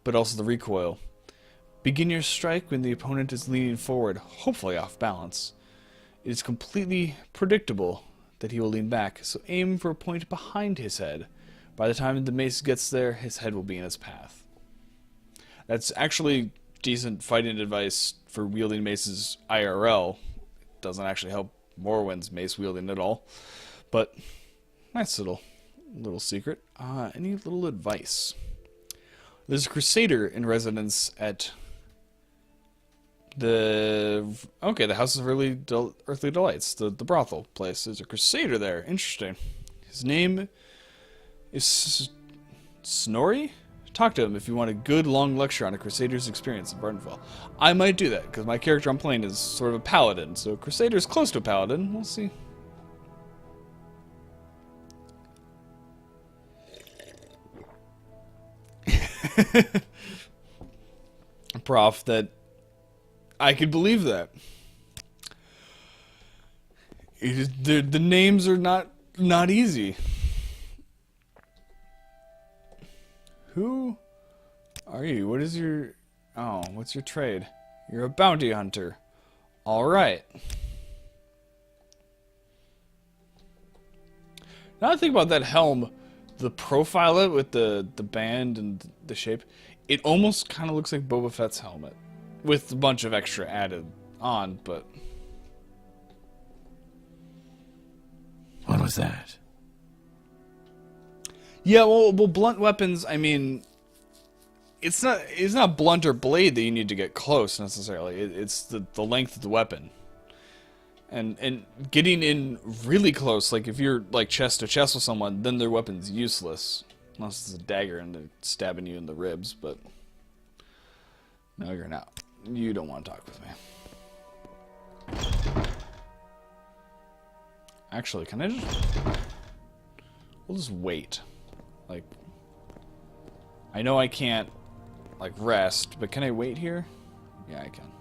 but also the recoil. Begin your strike when the opponent is leaning forward, hopefully off balance. It is completely predictable that he will lean back, so aim for a point behind his head. By the time the mace gets there, his head will be in his path. That's actually decent fighting advice for wielding maces IRL. Doesn't actually help Morwyn's mace wielding at all. But, nice little secret. Any little advice? There's a crusader in residence at the House of Earthly Delights, the brothel place. There's a crusader there. Interesting. His name is Snorri? Talk to him if you want a good long lecture on a crusader's experience in Vardenfell. I might do that, because my character I'm playing is sort of a paladin, so crusader's close to a paladin. We'll see. Prof, that I could believe that. The names are not easy. Who are you? What is your... Oh, what's your trade? You're a bounty hunter. Alright. Now I think about that helm, the profile of it with the band and the shape, it almost kind of looks like Boba Fett's helmet. With a bunch of extra added on, but... What was that? Yeah, well, blunt weapons, I mean... It's not blunt or blade that you need to get close, necessarily. It's the length of the weapon. And getting in really close, like if you're like chest to chest with someone, then their weapon's useless. Unless it's a dagger and they're stabbing you in the ribs, but... No, you're not. You don't want to talk with me. Actually, can I just... We'll just wait. Like... I know I can't, like, rest, but can I wait here? Yeah, I can.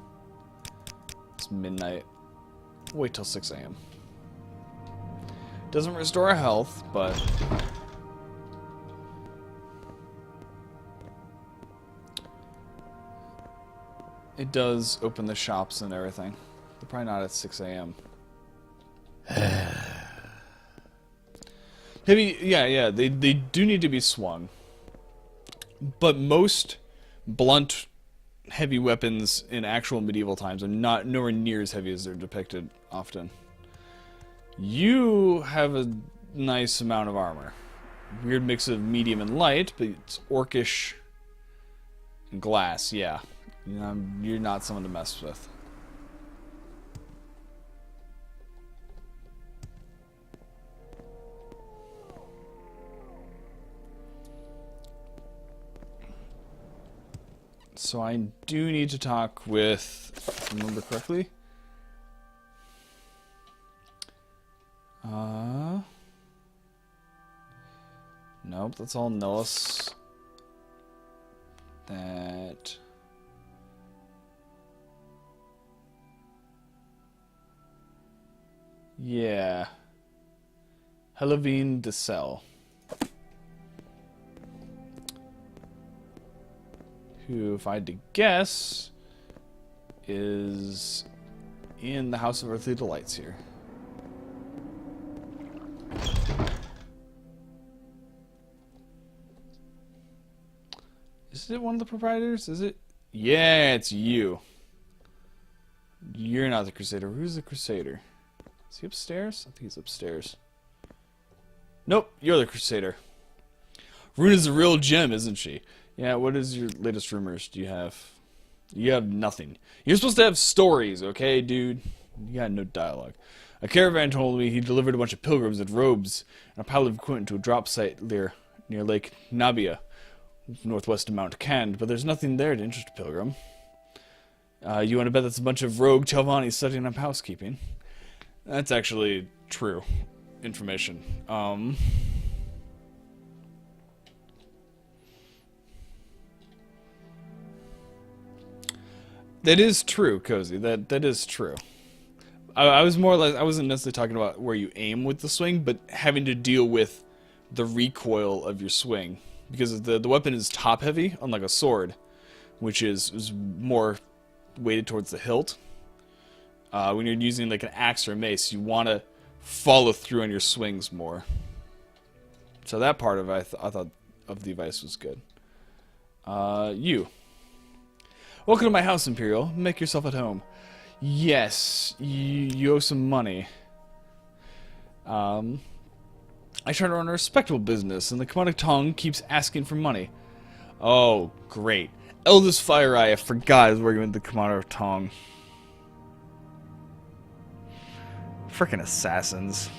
It's midnight. Wait till 6 a.m. Doesn't restore our health, but... It does open the shops and everything. They're probably not at 6 a.m. Yeah, they do need to be swung. But most blunt, heavy weapons in actual medieval times are nowhere near as heavy as they're depicted often. You have a nice amount of armor. Weird mix of medium and light, but it's orcish and glass, yeah. You're not someone to mess with. So I do need to talk with, if I remember correctly. Nope, that's all Nellis. That... Yeah. Hellavine de Cell. Who, if I had to guess, is in the House of Earthly Delights here. Is it one of the proprietors? Is it? Yeah, it's you. You're not the Crusader. Who's the Crusader? Is he upstairs? I think he's upstairs. Nope, you're the Crusader. Runa's a real gem, isn't she? Yeah, what is your latest rumors do you have? You have nothing. You're supposed to have stories, okay, dude? You got no dialogue. A caravan told me he delivered a bunch of pilgrims with robes and a pile of equipment to a drop site near Lake Nabia, northwest of Mount Kand, but there's nothing there to interest a pilgrim. You want to bet that's a bunch of rogue Telvanni studying up housekeeping? That's actually true information. That is true, Cozy. That is true. I was more or less, I wasn't necessarily talking about where you aim with the swing, but having to deal with the recoil of your swing. Because the weapon is top heavy, unlike a sword, which is more weighted towards the hilt. When you're using like an axe or a mace, you want to follow through on your swings more. So that part of it, I thought of the advice was good. You. Welcome to my house, Imperial. Make yourself at home. Yes, you owe some money. I try to run a respectable business, and the Kamonic Tong keeps asking for money. Oh, great. Eldest Fire Eye, I forgot, is working with the Kamonic Tong. Frickin' assassins.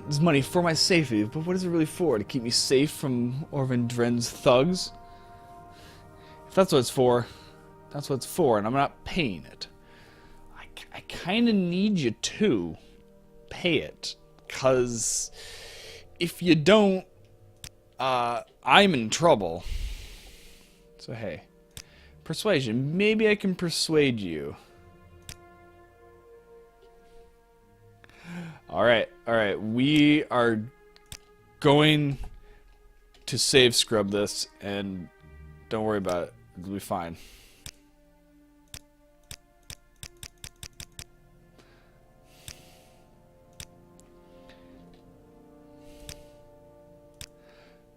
This money for my safety, but what is it really for? To keep me safe from Orvin Dren's thugs? If that's what it's for, that's what it's for, and I'm not paying it. I kind of need you to pay it, because if you don't, I'm in trouble. So hey, persuasion. Maybe I can persuade you. Alright, we are going to save scrub this, and don't worry about it. It'll be fine.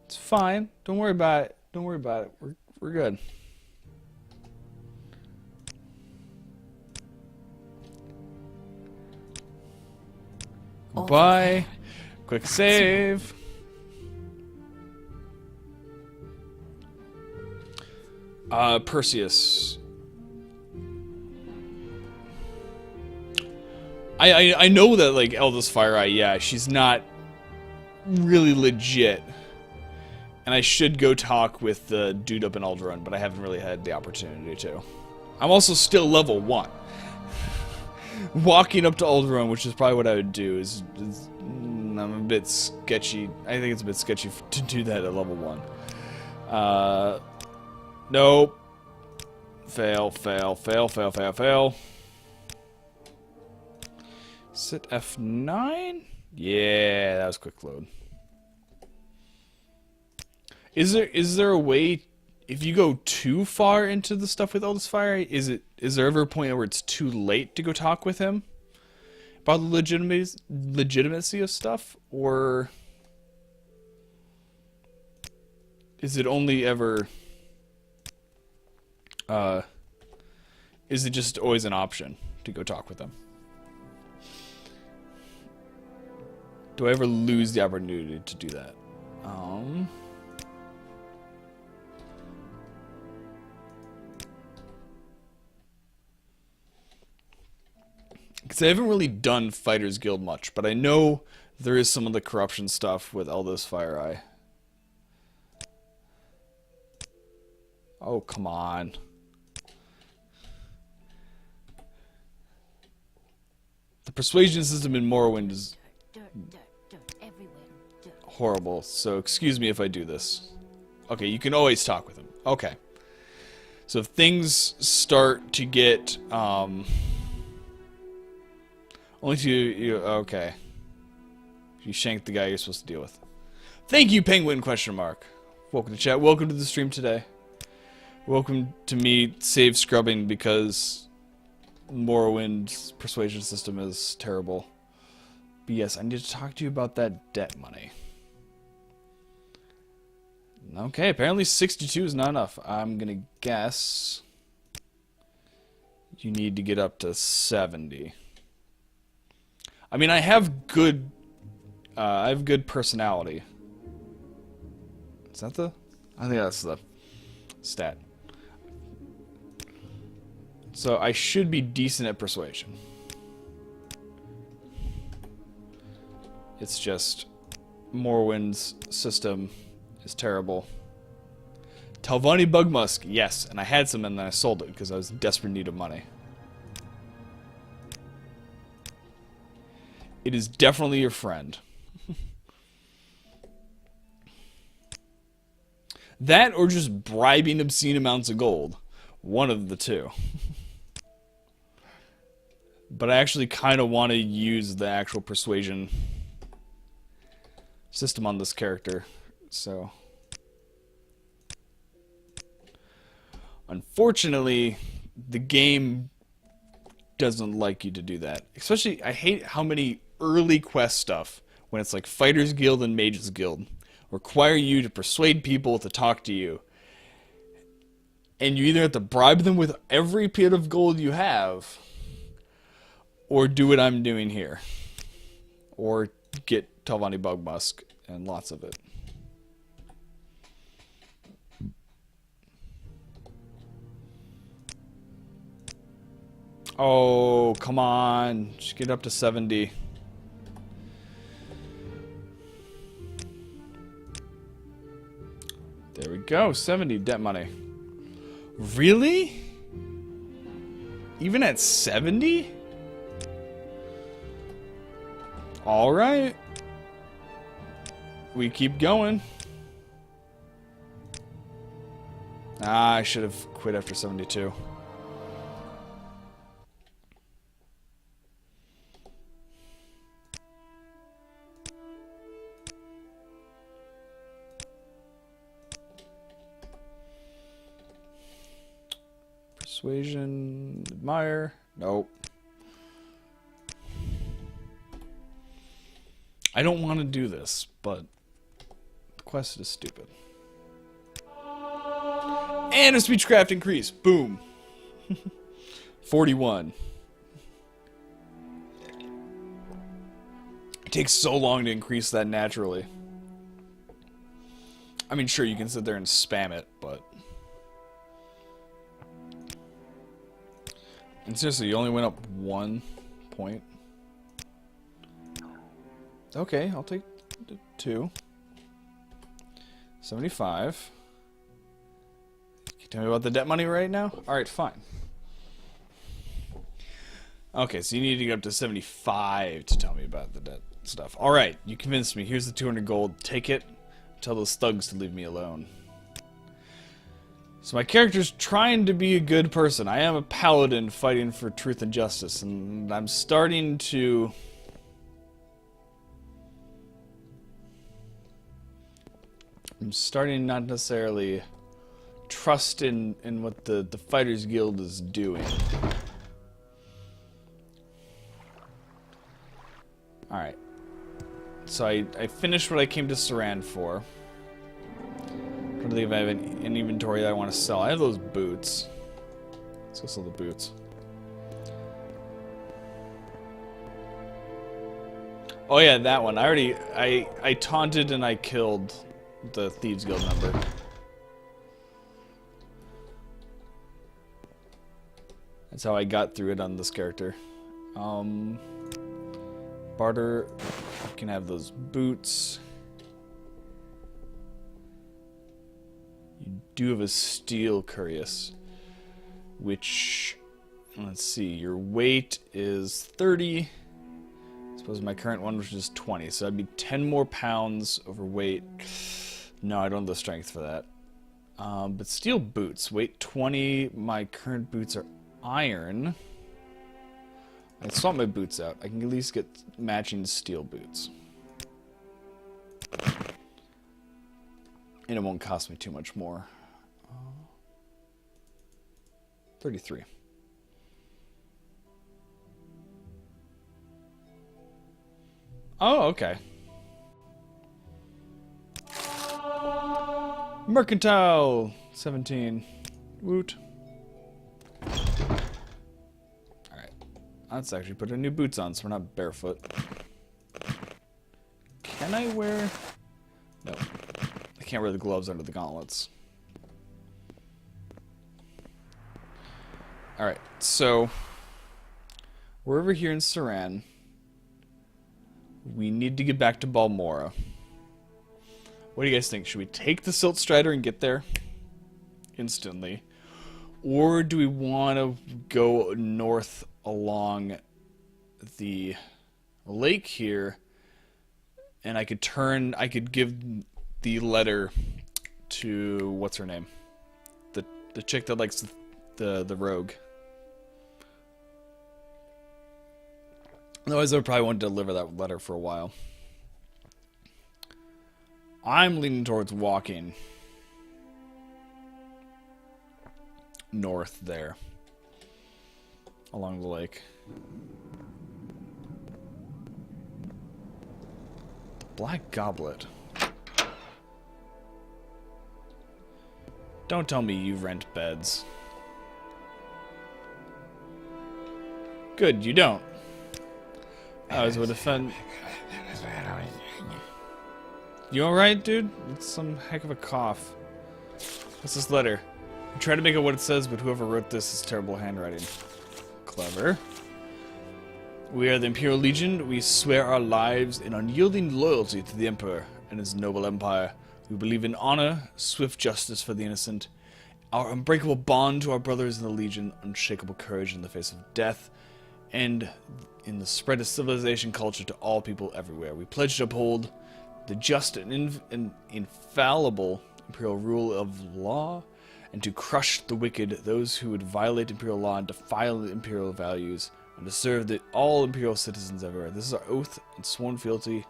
It's fine. Don't worry about it. Don't worry about it. We're good. Bye. Quick save. Perseus. I know that, like, Eldest Fire Eye, yeah, she's not really legit. And I should go talk with the dude up in Alderaan, but I haven't really had the opportunity to. I'm also still level 1. Walking up to Alderaan, which is probably what I would do, is I'm a bit sketchy. I think it's a bit sketchy to do that at level 1. Nope. Fail. Sit F9? Yeah, that was quick load. Is there a way, if you go too far into the stuff with Eldest Fire, is there ever a point where it's too late to go talk with him about the legitimacy of stuff, or is it only ever is it just always an option to go talk with them? Do I ever lose the opportunity to do that? Because I haven't really done Fighters Guild much, but I know there is some of the corruption stuff with Eldest Fire Eye. Oh, come on. The persuasion system in Morrowind is horrible, so excuse me if I do this. Okay, you can always talk with him. Okay. So if things start to get, only if you okay. You shanked the guy you're supposed to deal with. Thank you, Penguin, question mark. Welcome to chat. Welcome to the stream today. Welcome to me save scrubbing because Morrowind's persuasion system is terrible. But yes, I need to talk to you about that debt money. Okay, apparently 62 is not enough. I'm gonna guess you need to get up to 70. I mean, I have good personality. Is that the? I think that's the stat. So I should be decent at persuasion. It's just Morwind's system is terrible. Talvani Bugmusk, yes, and I had some and then I sold it because I was in desperate need of money. It is definitely your friend. That or just bribing obscene amounts of gold. One of the two. But I actually kind of want to use the actual persuasion system on this character. So, unfortunately, the game doesn't like you to do that. Especially, I hate how many early quest stuff, when it's like Fighters Guild and Mages Guild, require you to persuade people to talk to you. And you either have to bribe them with every bit of gold you have, or do what I'm doing here. Or get Talvani Bugmusk and lots of it. Oh, come on. Just get up to 70. There we go. 70 debt money. Really? Even at 70? Alright. We keep going. Ah, I should have quit after 72. Persuasion, admire, nope. I don't want to do this, but the quest is stupid. And a speechcraft increase, boom. 41. It takes so long to increase that naturally. I mean, sure, you can sit there and spam it, but... And seriously, you only went up 1 point. Okay, I'll take 2. 75. Can you tell me about the debt money right now? Alright, fine. Okay, so you need to get up to 75 to tell me about the debt stuff. Alright, you convinced me. Here's the 200 gold. Take it. Tell those thugs to leave me alone. So my character's trying to be a good person. I am a paladin fighting for truth and justice, and I'm starting to... not necessarily trust in what the Fighters Guild is doing. Alright. So I finished what I came to Saran for. I don't think I have an inventory that I want to sell. I have those boots. Let's go sell the boots. Oh yeah, that one. I taunted and I killed the Thieves Guild member. That's how I got through it on this character. Barter. You can have those boots. You do have a steel cuirass, which, let's see, your weight is 30. I suppose my current one was just 20, so that'd be 10 more pounds overweight. No, I don't have the strength for that. But steel boots, weight 20. My current boots are iron. I can swap my boots out. I can at least get matching steel boots. And it won't cost me too much more. 33. Oh, okay. Mercantile 17. Woot. Alright. Let's actually put our new boots on so we're not barefoot. Can I wear... No. I can't wear the gloves under the gauntlets. Alright, so we're over here in Saran. We need to get back to Balmora. What do you guys think? Should we take the Silt Strider and get there instantly? Or do we want to go north along the lake here, and I could give the letter to, what's her name? The chick that likes the rogue. Otherwise, I would probably want to deliver that letter for a while. I'm leaning towards walking north there, along the lake. The Black Goblet. Don't tell me you rent beds. Good, you don't. I was would offend. You alright, dude? It's some heck of a cough. What's this letter? I try to make it what it says, but whoever wrote this is terrible handwriting. Clever. We are the Imperial Legion. We swear our lives in unyielding loyalty to the Emperor and his noble empire. We believe in honor, swift justice for the innocent, our unbreakable bond to our brothers in the Legion, unshakable courage in the face of death, and in the spread of civilization culture to all people everywhere. We pledge to uphold the just and infallible Imperial rule of law, and to crush the wicked, those who would violate Imperial law and defile the Imperial values, and to serve all Imperial citizens everywhere. This is our oath and sworn fealty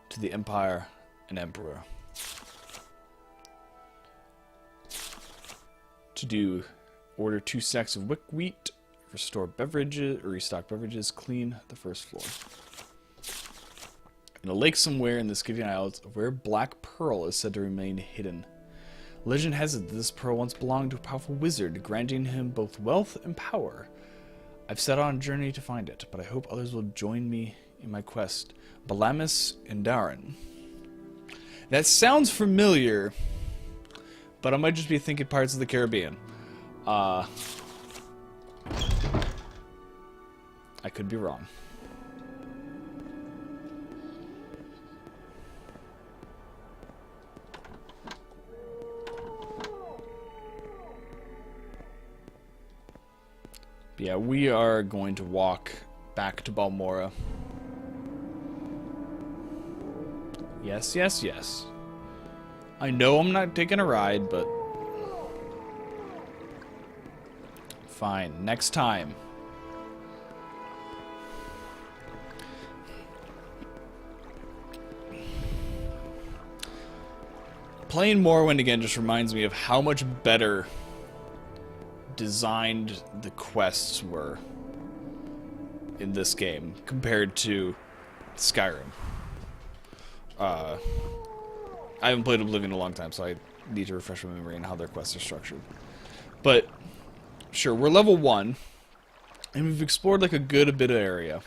to the Empire and Emperor. To do, order 2 sacks of wick wheat, restore beverages, or restock beverages, clean the first floor. In a lake somewhere in the Scythian Isles, a rare black pearl is said to remain hidden. Legend has it that this pearl once belonged to a powerful wizard, granting him both wealth and power. I've set on a journey to find it, but I hope others will join me in my quest. Balamis and Darren. That sounds familiar, but I might just be thinking Pirates of the Caribbean. I could be wrong. But yeah, we are going to walk back to Balmora. Yes, yes, yes. I know I'm not taking a ride, but fine. Next time. Playing Morrowind again just reminds me of how much better designed the quests were in this game compared to Skyrim. I haven't played Oblivion in a long time, so I need to refresh my memory on how their quests are structured. But, sure, we're level 1, and we've explored like a good bit of area.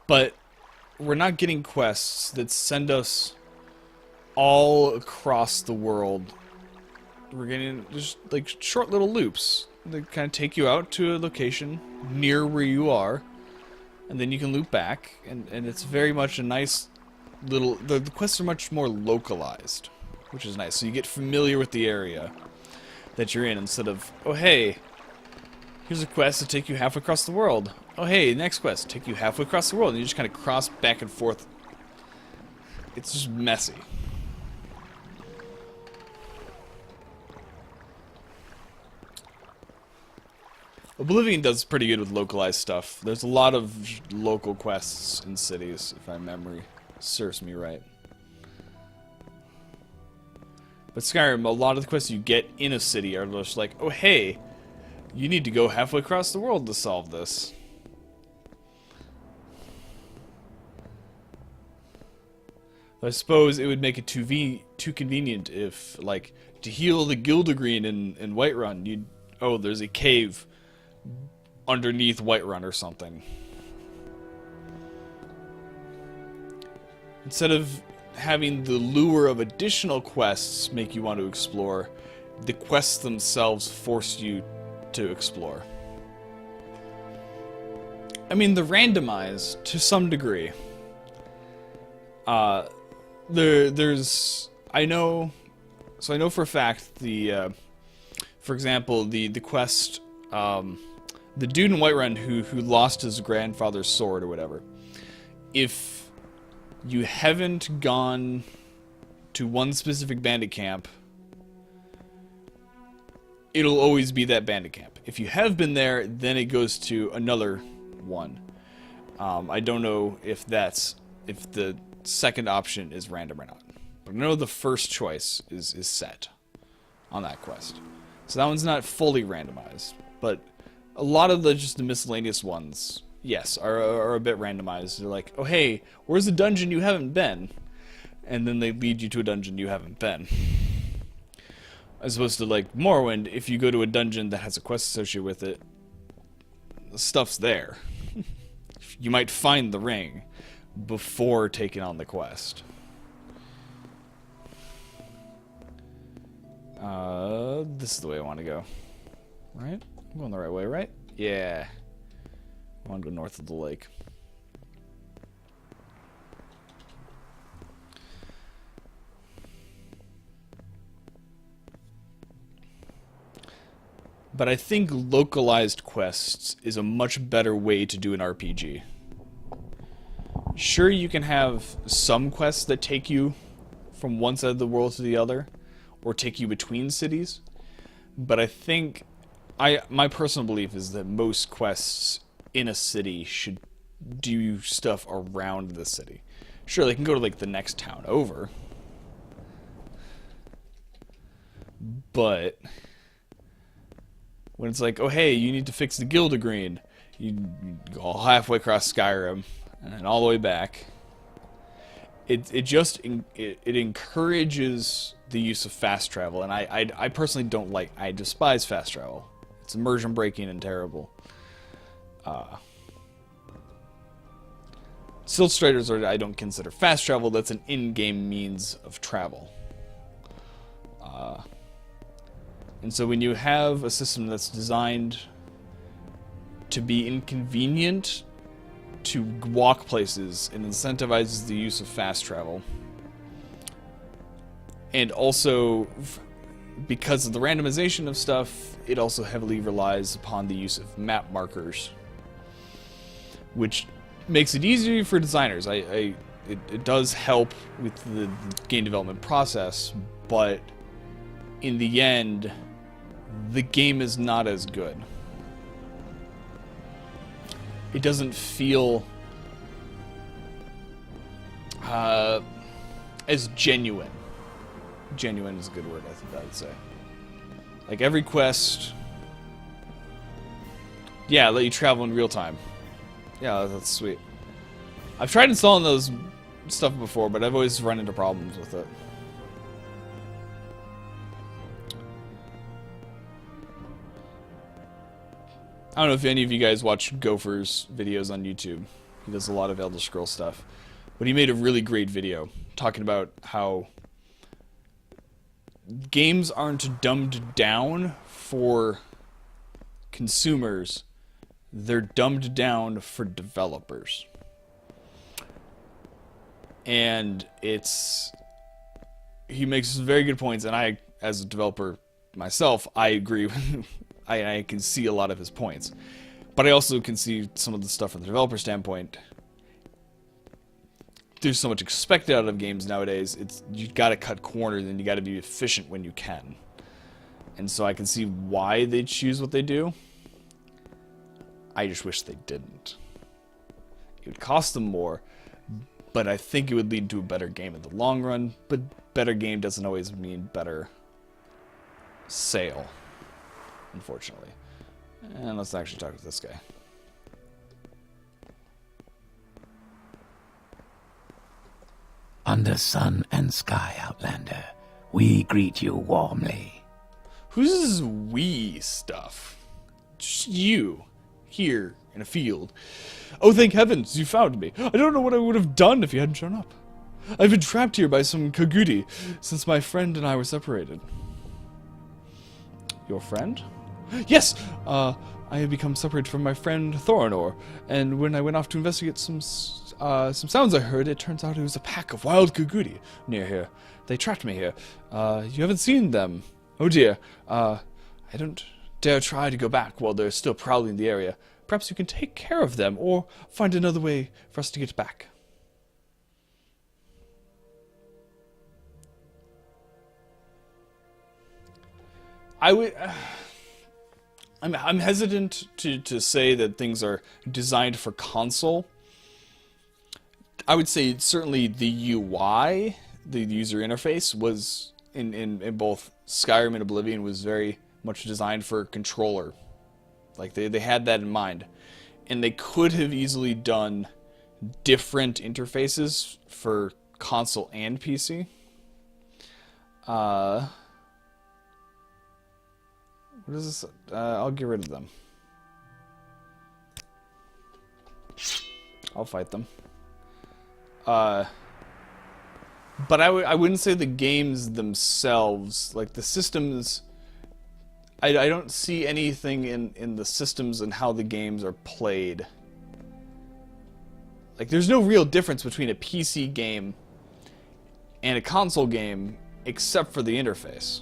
But we're not getting quests that send us all across the world. We're getting just like short little loops that kind of take you out to a location near where you are, and then you can loop back, and it's very much a nice little... The quests are much more localized, which is nice. So you get familiar with the area that you're in instead of, oh hey, here's a quest to take you halfway across the world. Oh hey, next quest, take you halfway across the world, and you just kind of cross back and forth. It's just messy. Oblivion does pretty good with localized stuff. There's a lot of local quests in cities, if my memory serves me right. But Skyrim, a lot of the quests you get in a city are just like, oh hey, you need to go halfway across the world to solve this. I suppose it would make it too convenient if, like, to heal the Gildegreen in Whiterun, you'd... Oh, there's a cave underneath Whiterun or something. Instead of having the lure of additional quests make you want to explore, the quests themselves force you to explore. I mean, the randomized to some degree. There's I know for a fact for example the quest, the dude in Whiterun who lost his grandfather's sword or whatever. If you haven't gone to one specific bandit camp, it'll always be that bandit camp. If you have been there, then it goes to another one. I don't know if the second option is random or not, but I know the first choice is set on that quest. So that one's not fully randomized, but a lot of the miscellaneous ones, yes, are a bit randomized. They're like, oh hey, where's a dungeon you haven't been? And then they lead you to a dungeon you haven't been. As opposed to like Morrowind, if you go to a dungeon that has a quest associated with it, the stuff's there. You might find the ring before taking on the quest. This is the way I want to go. Right? I'm going the right way, right? Yeah. I want to go north of the lake. But I think localized quests is a much better way to do an RPG. Sure, you can have some quests that take you from one side of the world to the other, or take you between cities, but I think my personal belief is that most quests in a city should do stuff around the city. Sure, they can go to like the next town over, but when it's like, oh hey, you need to fix the Gildegreen, you go all halfway across Skyrim and then all the way back. It encourages the use of fast travel, and I personally don't like. I despise fast travel. It's immersion breaking and terrible. Silt Striders I don't consider fast travel. That's an in-game means of travel. And so when you have a system that's designed to be inconvenient to walk places and incentivizes the use of fast travel, and also because of the randomization of stuff, it also heavily relies upon the use of map markers, which makes it easier for designers. It does help with the game development process, but in the end, the game is not as good. It doesn't feel as genuine. Genuine is a good word, I think I would say. Like every quest, yeah, let you travel in real time. Yeah, that's sweet. I've tried installing those stuff before, but I've always run into problems with it. I don't know if any of you guys watch Gopher's videos on YouTube. He does a lot of Elder Scrolls stuff. But he made a really great video talking about how games aren't dumbed down for consumers. They're dumbed down for developers. And he makes very good points, and I, as a developer myself, I agree with I can see a lot of his points. But I also can see some of the stuff from the developer standpoint. There's so much expected out of games nowadays. You got to cut corners and you got to be efficient when you can. And so I can see why they choose what they do. I just wish they didn't. It would cost them more, but I think it would lead to a better game in the long run. But better game doesn't always mean better sale, unfortunately. And let's actually talk to this guy. Under sun and sky, Outlander, we greet you warmly. Who's this we stuff? Just you, here in a field. Oh, thank heavens, you found me. I don't know what I would have done if you hadn't shown up. I've been trapped here by some Kagudi since my friend and I were separated. Your friend? Yes! I have become separated from my friend Thorinor, and when I went off to investigate some sounds I heard, it turns out it was a pack of wild Kagudi near here. They trapped me here. You haven't seen them. Oh dear. I don't dare try to go back while they're still prowling the area. Perhaps you can take care of them, or find another way for us to get back. I would... I'm hesitant to say that things are designed for console. I would say certainly the UI, the user interface, was in both Skyrim and Oblivion was very much designed for controller. Like they had that in mind. And they could have easily done different interfaces for console and PC. What is this? I'll get rid of them. I'll fight them. But I wouldn't say the games themselves, like the systems, I don't see anything in the systems and how the games are played. Like there's no real difference between a PC game and a console game except for the interface.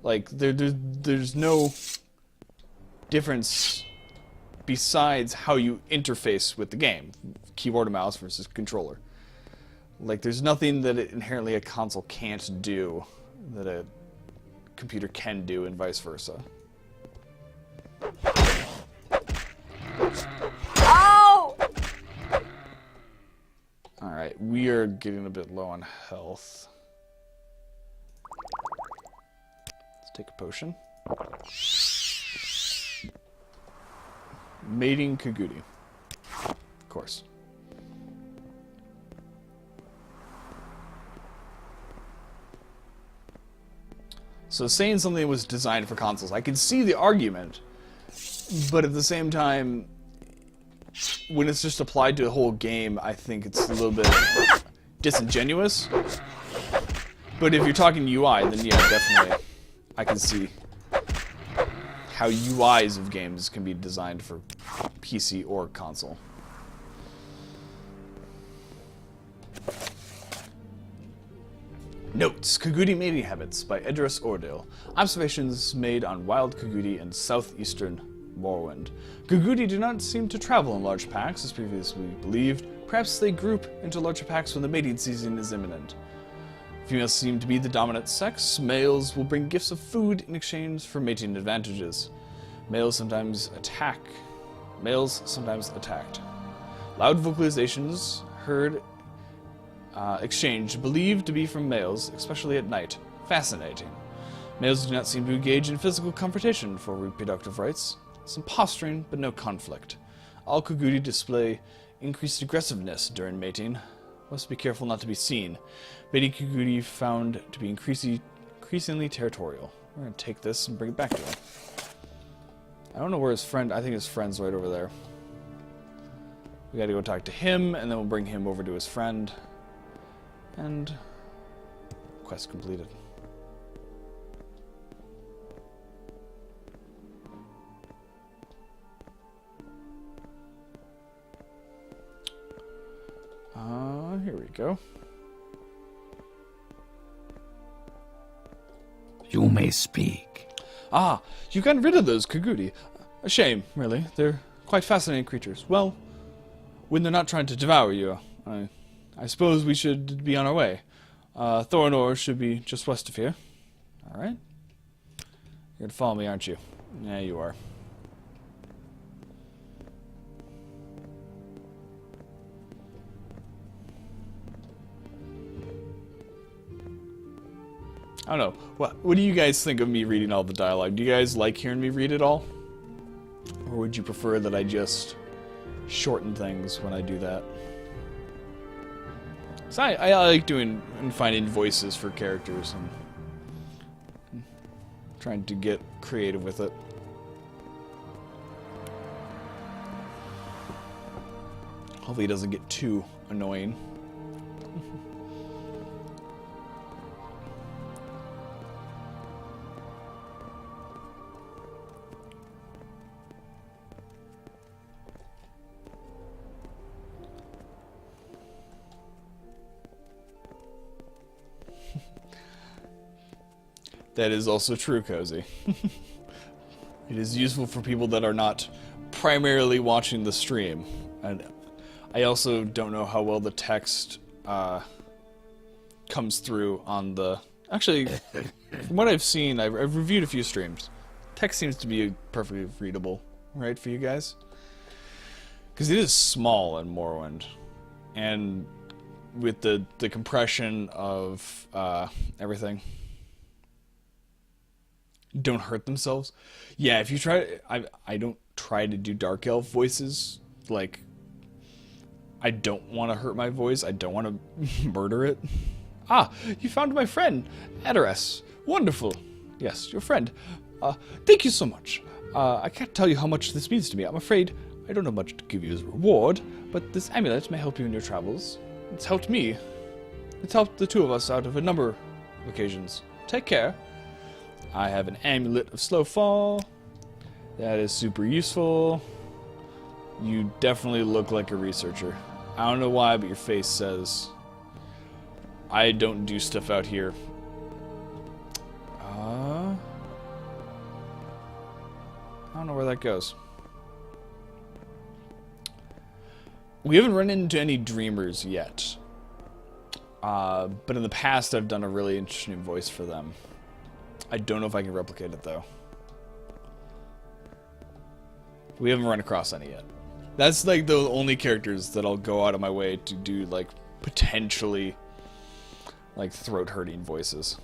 Like, there's no difference besides how you interface with the game. Keyboard and mouse versus controller. Like, there's nothing that inherently a console can't do that a computer can do, and vice versa. Ow! Alright, we are getting a bit low on health. Take a potion. Mating Kagudi. Of course. So saying something was designed for consoles, I can see the argument, but at the same time, when it's just applied to a whole game, I think it's a little bit disingenuous. But if you're talking UI, then yeah, definitely. I can see how UIs of games can be designed for PC or console. Notes: Kagudi mating habits by Edris Ordale. Observations made on wild Kagudi in southeastern Morrowind. Kagudi do not seem to travel in large packs as previously believed. Perhaps they group into larger packs when the mating season is imminent. Females seem to be the dominant sex. Males will bring gifts of food in exchange for mating advantages. Males sometimes attacked. Loud vocalizations heard exchanged, believed to be from males, especially at night. Fascinating. Males do not seem to engage in physical confrontation for reproductive rights. Some posturing, but no conflict. All Kagudi display increased aggressiveness during mating. Must be careful not to be seen. Mating Kagudi found to be increasingly territorial. We're going to take this and bring it back to him. I don't know where his friend... I think his friend's right over there. We gotta go talk to him, and then we'll bring him over to his friend. And... quest completed. Here we go. You may speak. Ah, you got rid of those Kagudi. A shame, really. They're quite fascinating creatures. Well, when they're not trying to devour you, I suppose we should be on our way. Thorinor should be just west of here. Alright. You're gonna follow me, aren't you? Yeah, you are. I don't know. What do you guys think of me reading all the dialogue? Do you guys like hearing me read it all? Or would you prefer that I just shorten things when I do that? So I like doing and finding voices for characters and trying to get creative with it. Hopefully it doesn't get too annoying. That is also true, Cozy. It is useful for people that are not primarily watching the stream. And I also don't know how well the text comes through on the... Actually, from what I've seen, I've reviewed a few streams. Text seems to be perfectly readable, right, for you guys? Because it is small in Morrowind. And with the compression of everything... Don't hurt themselves. Yeah, if you try... I don't try to do Dark Elf voices. Like, I don't want to hurt my voice. I don't want to murder it. Ah, you found my friend, Adoras. Wonderful. Yes, your friend. Thank you so much. I can't tell you how much this means to me. I'm afraid I don't have much to give you as a reward, but this amulet may help you in your travels. It's helped me. It's helped the two of us out of a number of occasions. Take care. I have an amulet of slow fall. That is super useful. You definitely look like a researcher. I don't know why, but your face says... I don't do stuff out here. I don't know where that goes. We haven't run into any dreamers yet. But in the past, I've done a really interesting voice for them. I don't know if I can replicate it, though. We haven't run across any yet. That's, like, the only characters that I'll go out of my way to do, like, potentially, like, throat-hurting voices.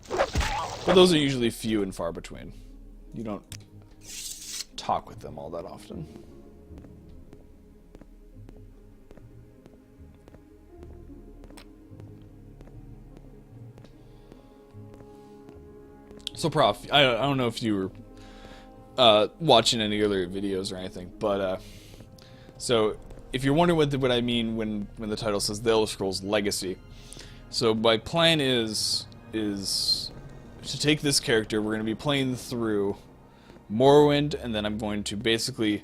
But those are usually few and far between. You don't talk with them all that often. So, Prof, I don't know if you were watching any other videos or anything, but so if you're wondering what I mean when the title says The Elder Scrolls Legacy, so my plan is to take this character. We're going to be playing through Morrowind, and then I'm going to basically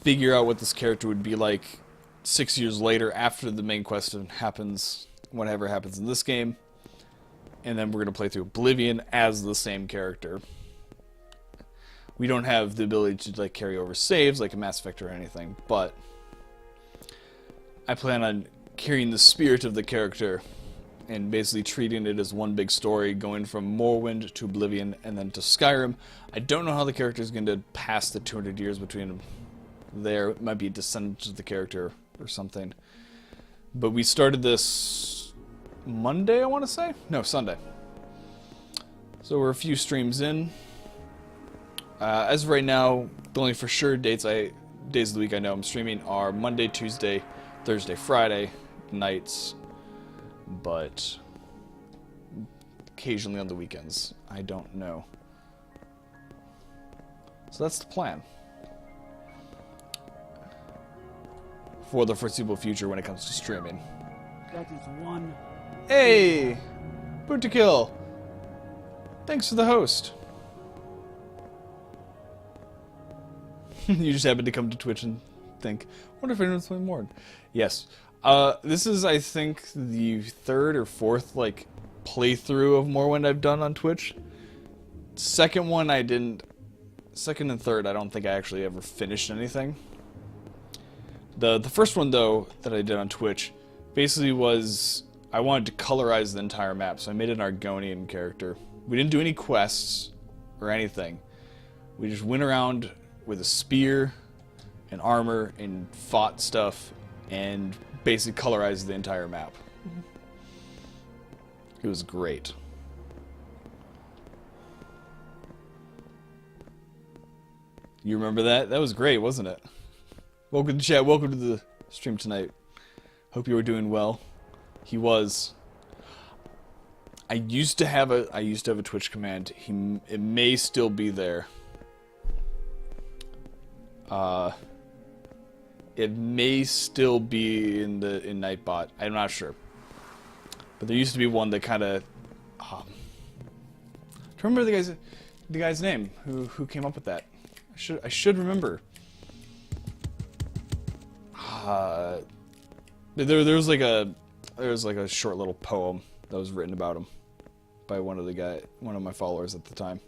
figure out what this character would be like 6 years later after the main quest happens, whatever happens in this game. And then we're going to play through Oblivion as the same character. We don't have the ability to like carry over saves like a Mass Effect or anything, but I plan on carrying the spirit of the character and basically treating it as one big story, going from Morrowind to Oblivion and then to Skyrim. I don't know how the character is going to pass the 200 years between them there. It might be a descendant of the character or something. But we started this Monday, I want to say? No, Sunday. So we're a few streams in. As of right now, the only for sure days of the week I know I'm streaming are Monday, Tuesday, Thursday, Friday nights, but occasionally on the weekends. I don't know. So that's the plan for the foreseeable future when it comes to streaming. That is one. Hey! Boontakill! Thanks for the host. You just happened to come to Twitch and think, wonder if anyone's playing more. Yes. This is, I think, the third or fourth, like, playthrough of Morrowind I've done on Twitch. Second one I didn't... Second and third, I don't think I actually ever finished anything. The first one, though, that I did on Twitch, basically was... I wanted to colorize the entire map, so I made an Argonian character. We didn't do any quests or anything. We just went around with a spear and armor and fought stuff and basically colorized the entire map. It was great. You remember that? That was great, wasn't it? Welcome to chat. Welcome to the stream tonight. Hope you were doing well. He was. I used to have a Twitch command. It may still be there. It may still be in Nightbot. I'm not sure. But there used to be one that kind of. I remember the guy's name who came up with that. I should remember. There was like a short little poem that was written about him. by one of my followers at the time.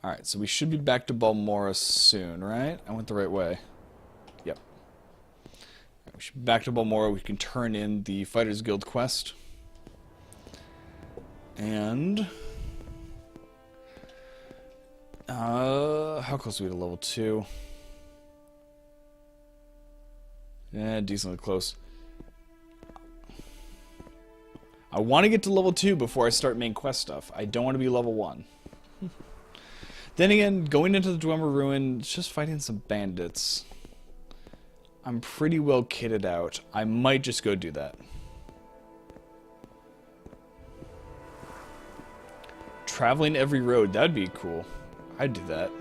Alright, so we should be back to Balmora soon, right? I went the right way. Yep. Right, we should be back to Balmora. We can turn in the Fighters Guild quest. And... how close are we to level 2? Yeah, decently close. I want to get to level 2 before I start main quest stuff. I don't want to be level 1. Then again, going into the Dwemer Ruin, just fighting some bandits. I'm pretty well kitted out. I might just go do that. Traveling every road, that'd be cool. I'd do that.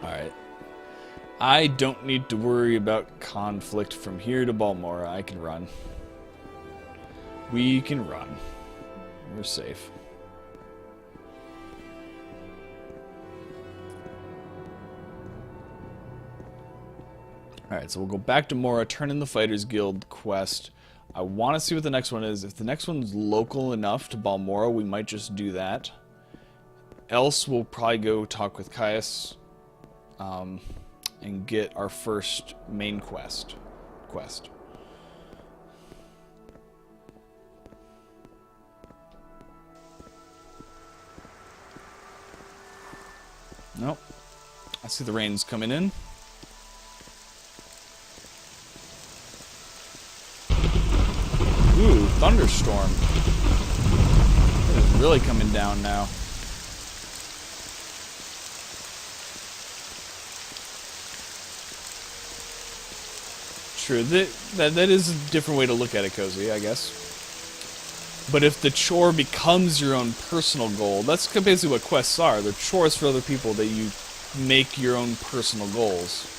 Alright. I don't need to worry about conflict from here to Balmora. I can run. We can run. We're safe. Alright, so we'll go back to Mora, turn in the Fighters Guild quest. I want to see what the next one is. If the next one's local enough to Balmora, we might just do that. Else, we'll probably go talk with Caius and get our first main quest. Nope. I see the rain's coming in. Ooh, thunderstorm. It is really coming down now. True, that is a different way to look at it, Cozy, I guess. But if the chore becomes your own personal goal, that's basically what quests are. They're chores for other people that you make your own personal goals.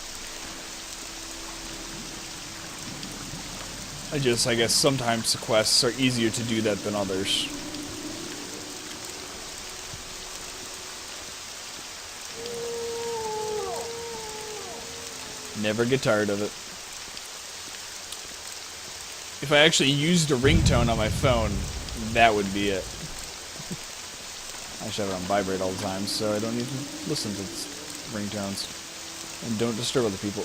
I guess sometimes the quests are easier to do that than others. Never get tired of it. If I actually used a ringtone on my phone, that would be it. I should have it on vibrate all the time, so I don't need to listen to ringtones. And don't disturb other people.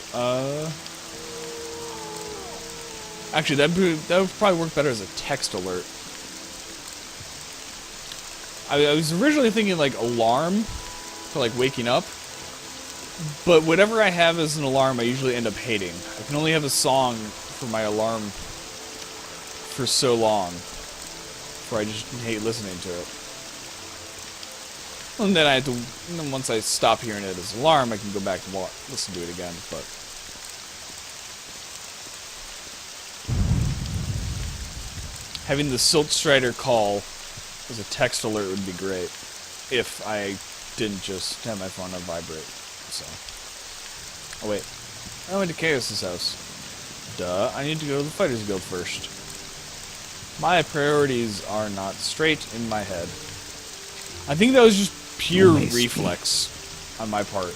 Actually, that would probably work better as a text alert. I was originally thinking, like, alarm for, like, waking up. But whatever I have as an alarm, I usually end up hating. I can only have a song for my alarm for so long, before I just hate listening to it. And then and then once I stop hearing it as alarm, I can go back and listen to it again. But having the Silt Strider call as a text alert would be great, if I didn't just have my phone on vibrate. So, oh wait, I went to Chaos's house. Duh, I need to go to the Fighters Guild first. My priorities are not straight in my head. I think that was just pure reflex on my part.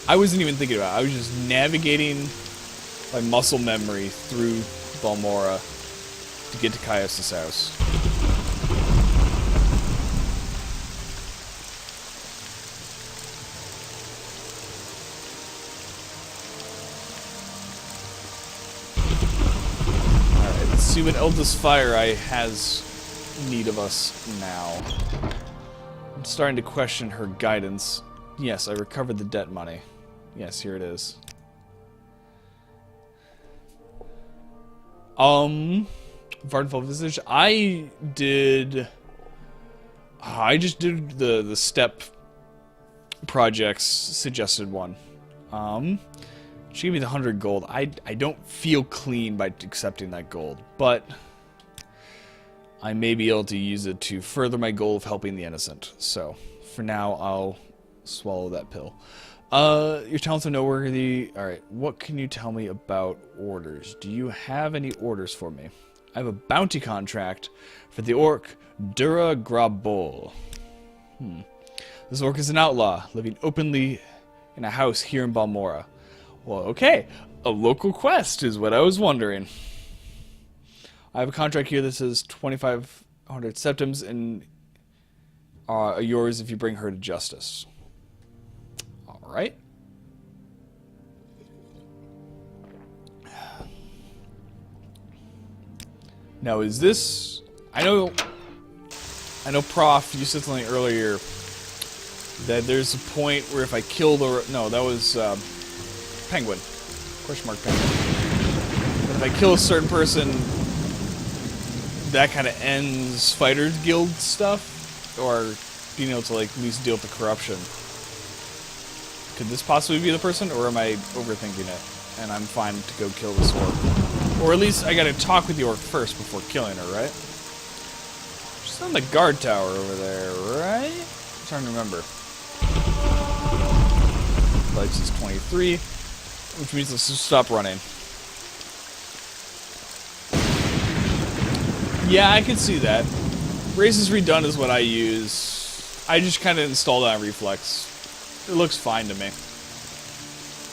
I wasn't even thinking about it. I was just navigating by muscle memory through Balmora to get to Caius' house. See what Eldest Fire Eye has need of us now. I'm starting to question her guidance. Yes, I recovered the debt money. Yes, here it is. Vardenfell Visage. I just did the step projects suggested one. She gave me the 100 gold. I don't feel clean by accepting that gold, but I may be able to use it to further my goal of helping the innocent. So, for now, I'll swallow that pill. Your talents are noteworthy. Alright, what can you tell me about orders? Do you have any orders for me? I have a bounty contract for the orc Dura Grabol. This orc is an outlaw, living openly in a house here in Balmora. Well, okay. A local quest is what I was wondering. I have a contract here that says 2,500 septims and yours if you bring her to justice. Alright. Now, is this... I know Prof, you said something earlier that there's a point where if I kill the... No, that was Penguin. Question mark Penguin. But if I kill a certain person, that kind of ends Fighters Guild stuff? Or being able to, like, at least deal with the corruption. Could this possibly be the person, or am I overthinking it? And I'm fine to go kill this orc. Or at least I gotta talk with the orc first before killing her, right? She's on the guard tower over there, right? I'm trying to remember. Lights is 23, which means let's just stop running. Yeah, I can see that. Races Redone is what I use. I just kind of installed on Reflex. It looks fine to me.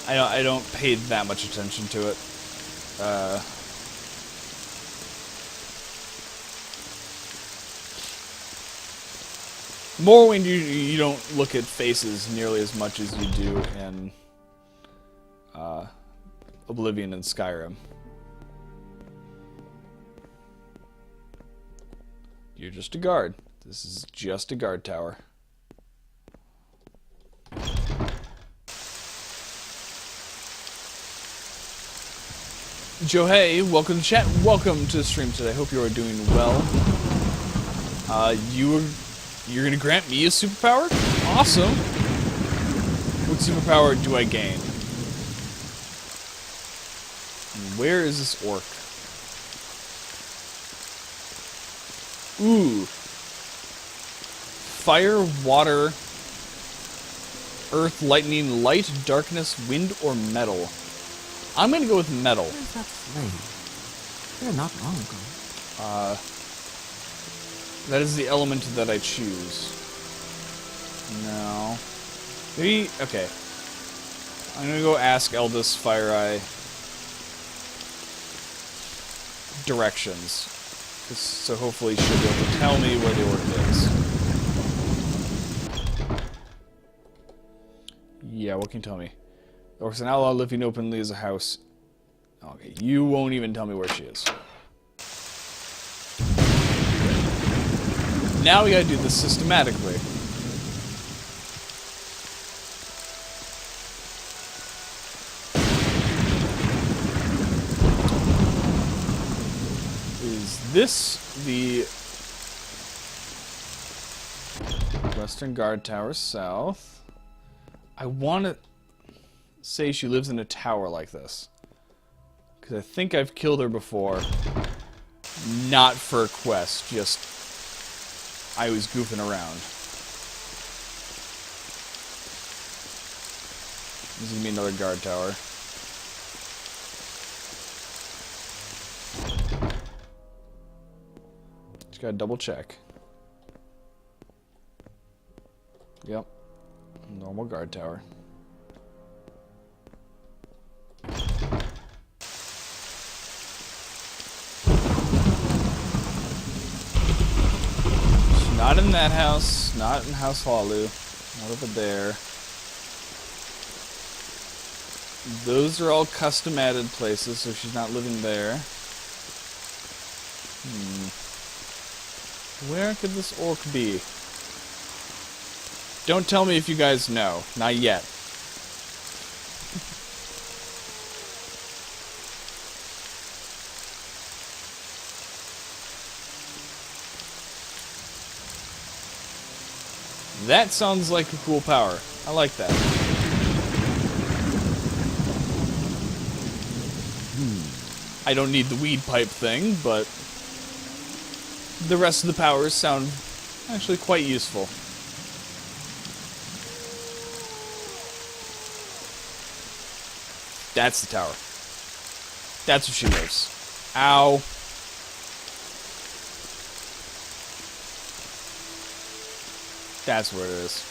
I don't pay that much attention to it. Morrowind, you don't look at faces nearly as much as you do in Oblivion and Skyrim. You're just a guard. This is just a guard tower. Joe, hey, welcome to chat. Welcome to the stream today. Hope you are doing well. You're gonna grant me a superpower? Awesome. What superpower do I gain? Where is this orc? Ooh. Fire, water, earth, lightning, light, darkness, wind, or metal. I'm gonna go with metal. Where's that slave? They're not long ago. That is the element that I choose. No. Maybe, okay. I'm gonna go ask Eldest FireEye directions. So hopefully she'll be able to tell me where the orc is. Yeah, what can you tell me? The orc's an outlaw living openly as a house. Okay, you won't even tell me where she is. Now we gotta do this systematically. Is this the Western Guard Tower south? I want to say she lives in a tower like this. Because I think I've killed her before. Not for a quest, just I was goofing around. This is gonna be another guard tower. Just gotta double check. Yep. Normal guard tower. Not in that house, not in House Halu, not over there. Those are all custom-added places, so she's not living there. Where could this orc be? Don't tell me if you guys know. Not yet. That sounds like a cool power. I like that. I don't need the weed pipe thing, but the rest of the powers sound actually quite useful. That's the tower. That's where she lives. Ow. That's where it is.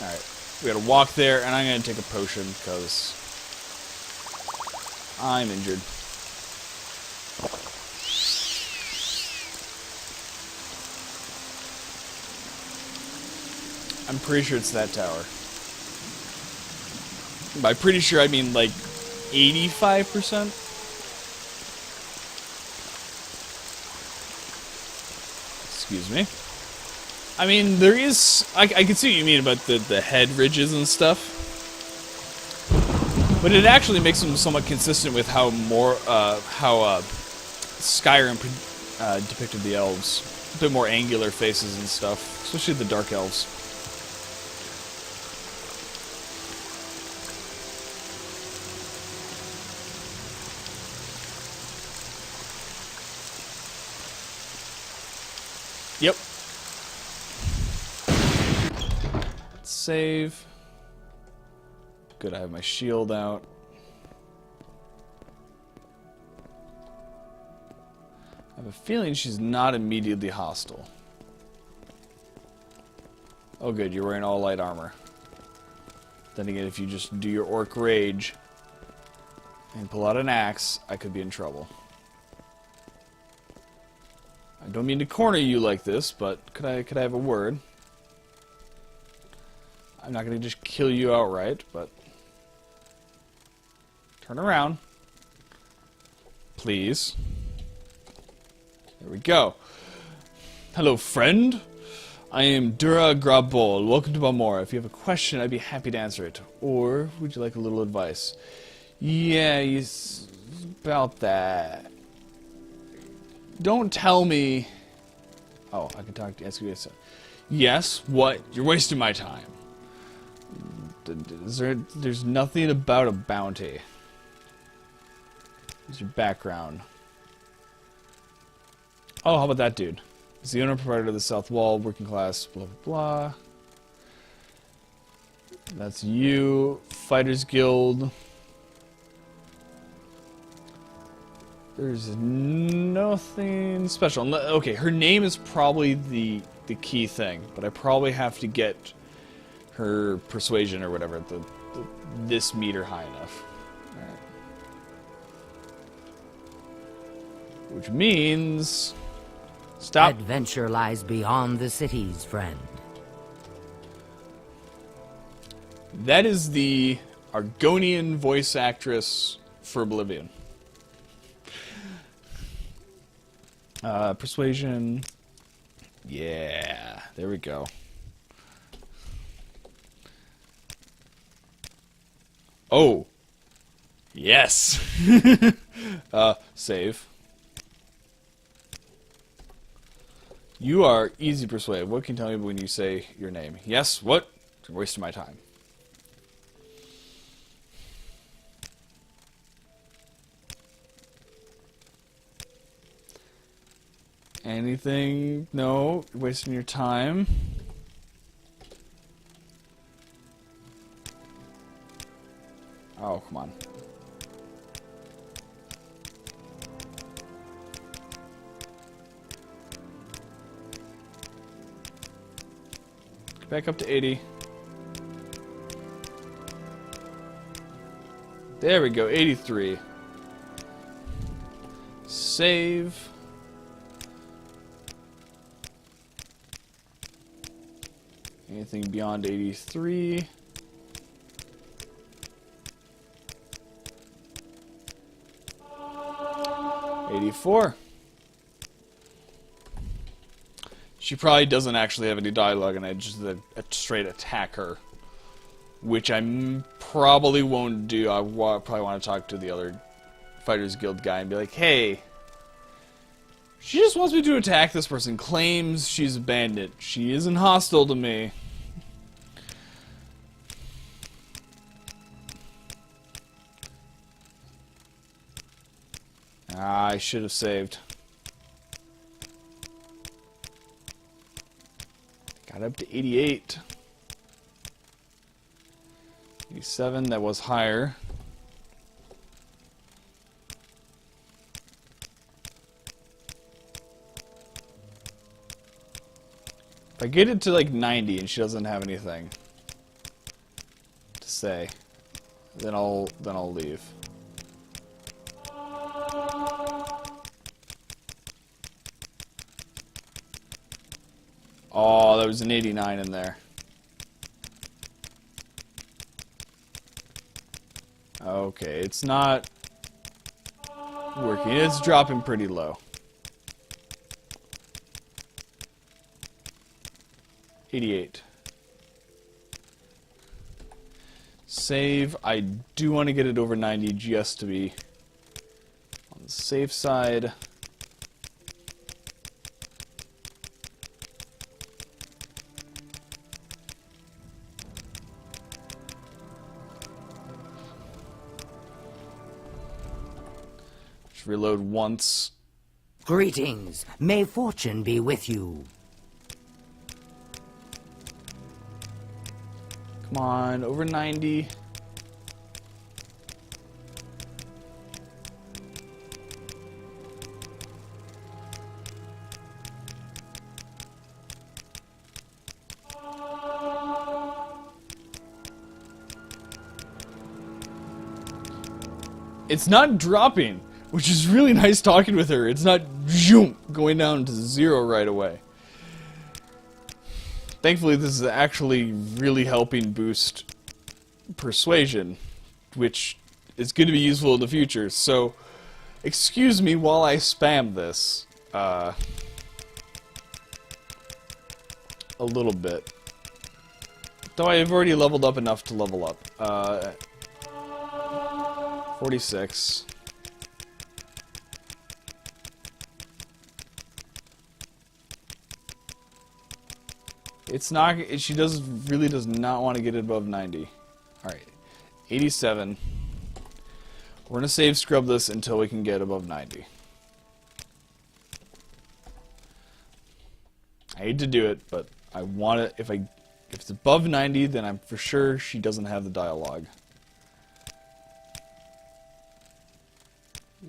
Alright. We gotta walk there, and I'm gonna take a potion, because I'm injured. I'm pretty sure it's that tower. By pretty sure, I mean like 85%. Excuse me. I mean, there is... I can see what you mean about the head ridges and stuff. But it actually makes them somewhat consistent with how Skyrim depicted the elves. A bit more angular faces and stuff, especially the dark elves. Yep. Let's save. Good, I have my shield out. I have a feeling she's not immediately hostile. Oh good, you're wearing all light armor. Then again, if you just do your orc rage and pull out an axe, I could be in trouble. I don't mean to corner you like this, but could I have a word? I'm not going to just kill you outright, but turn around. Please. There we go. Hello, friend. I am Dura Grabol. Welcome to Balmora. If you have a question, I'd be happy to answer it. Or would you like a little advice? Yeah, about that. Don't tell me... Oh, I can talk to you. Yes, what? You're wasting my time. There's nothing about a bounty. What's your background? Oh, how about that dude? He's the owner and proprietor of the South Wall, working class, blah, blah, blah. That's you. Fighters Guild. There's nothing special. Okay, her name is probably the key thing, but I probably have to get her persuasion or whatever, this meter high enough. All right. Which means... Stop. Adventure lies beyond the cities, friend. That is the Argonian voice actress for Oblivion. Persuasion. Yeah, there we go. Oh. Yes. Save. You are easy to persuade. What can you tell me when you say your name? Yes, what? You're wasting my time. Anything? No, you're wasting your time. Oh, come on. Back up to 80. There we go, 83. Save. Anything beyond 83? '84. She probably doesn't actually have any dialogue, and I just straight attack her, which I probably won't do. I probably want to talk to the other Fighters Guild guy and be like, "Hey, she just wants me to attack this person. Claims she's a bandit. She isn't hostile to me." Ah, I should have saved. Got up to 88. 87, that was higher. If I get it to like 90 and she doesn't have anything to say, then I'll leave. Oh, there was an 89 in there. Okay, it's not working. It's dropping pretty low. 88. Save. I do want to get it over 90 just to be on the safe side. Just reload once. Greetings. May fortune be with you. Come on, over 90. It's not dropping, which is really nice talking with her. It's not zoom, going down to 0 right away. Thankfully, this is actually really helping boost persuasion, which is going to be useful in the future. So, excuse me while I spam this a little bit. Though I have already leveled up enough to level up. 46. It's not. She really does not want to get it above 90. All right, 87. We're gonna save scrub this until we can get above 90. I hate to do it, but I want it. If it's above 90, then I'm for sure she doesn't have the dialogue.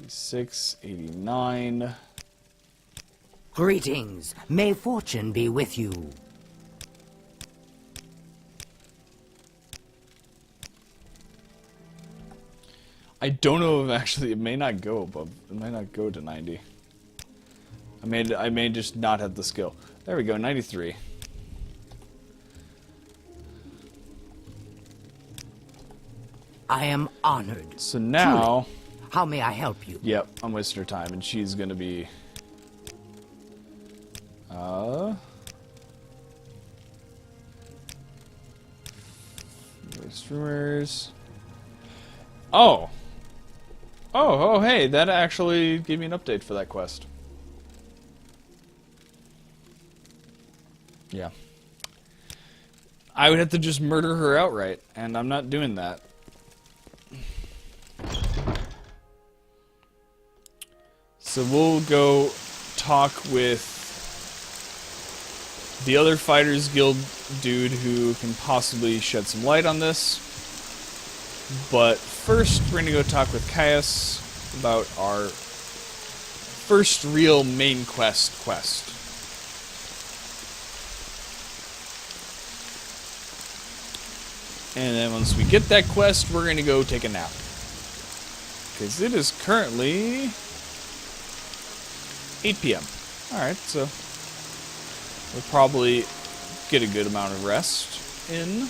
86, 89. Greetings. May fortune be with you. I don't know if actually it may not go above. It may not go to 90. I may just not have the skill. There we go, 93. I am honored. So now, How may I help you? yep, I'm wasting her time, and she's gonna be. Streamers. Oh. Oh, hey, that actually gave me an update for that quest. Yeah. I would have to just murder her outright, and I'm not doing that. So we'll go talk with the other Fighters Guild dude who can possibly shed some light on this. But first, we're going to go talk with Caius about our first real main quest. And then once we get that quest, we're going to go take a nap. Because it is currently 8 p.m. Alright, so we'll probably get a good amount of rest in.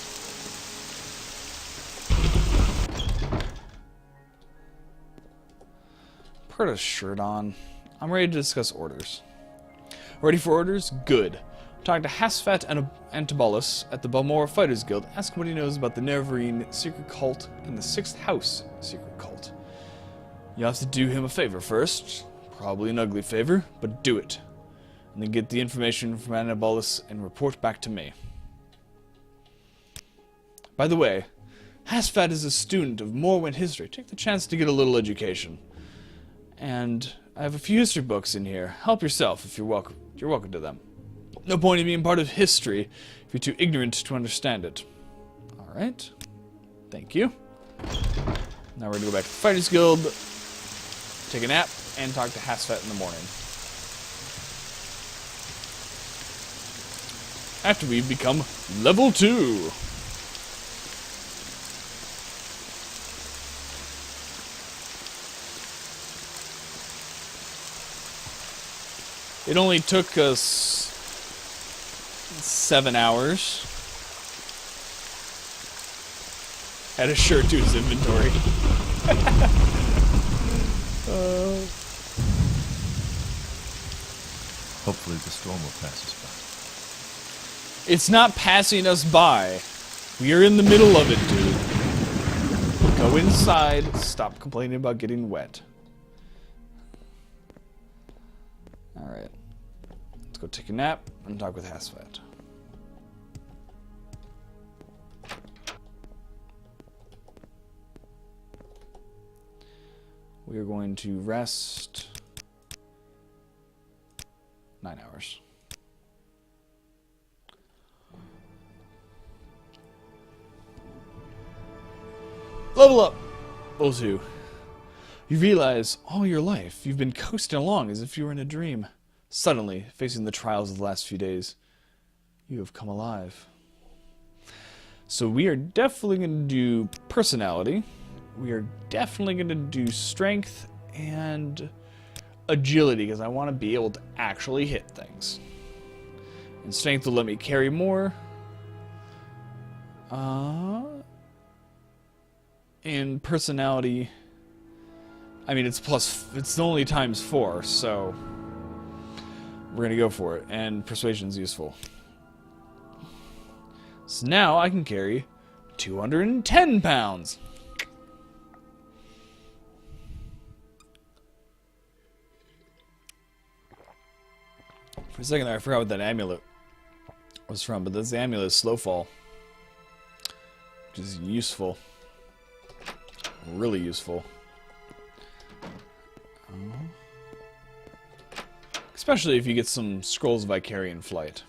Put a shirt on. I'm ready to discuss orders. Ready for orders? Good. Talk to Hasfat and Antibolus at the Balmora Fighters Guild. Ask him what he knows about the Neverine secret cult and the Sixth House secret cult. You'll have to do him a favor first. Probably an ugly favor, but do it. And then get the information from Antibolus and report back to me. By the way, Hasfat is a student of Morwen history. Take the chance to get a little education. And I have a few history books in here. Help yourself if you're welcome. You're welcome to them. No point in being part of history if you're too ignorant to understand it. Alright. Thank you. Now we're going to go back to the Fighters Guild, take a nap, and talk to Hasfat in the morning. After we become level 2. It only took us 7 hours. Add a shirt to his inventory. Hopefully the storm will pass us It's not passing us by. We are in the middle of it, dude. Go inside. Stop complaining about getting wet. Alright. Let's go take a nap and talk with Hasfat. We are going to rest 9 hours. Level up! Level 2. You realize all your life you've been coasting along as if you were in a dream. Suddenly, facing the trials of the last few days, you have come alive. So we are definitely going to do personality. We are definitely going to do strength and agility, because I want to be able to actually hit things. And strength will let me carry more. And personality, I mean, it's only times 4, so we're going to go for it. And persuasion's useful. So now I can carry 210 pounds. For a second there, I forgot what that amulet was from, but this amulet is Slowfall, which is useful. Really useful. Especially if you get some Scrolls of Icarian Flight.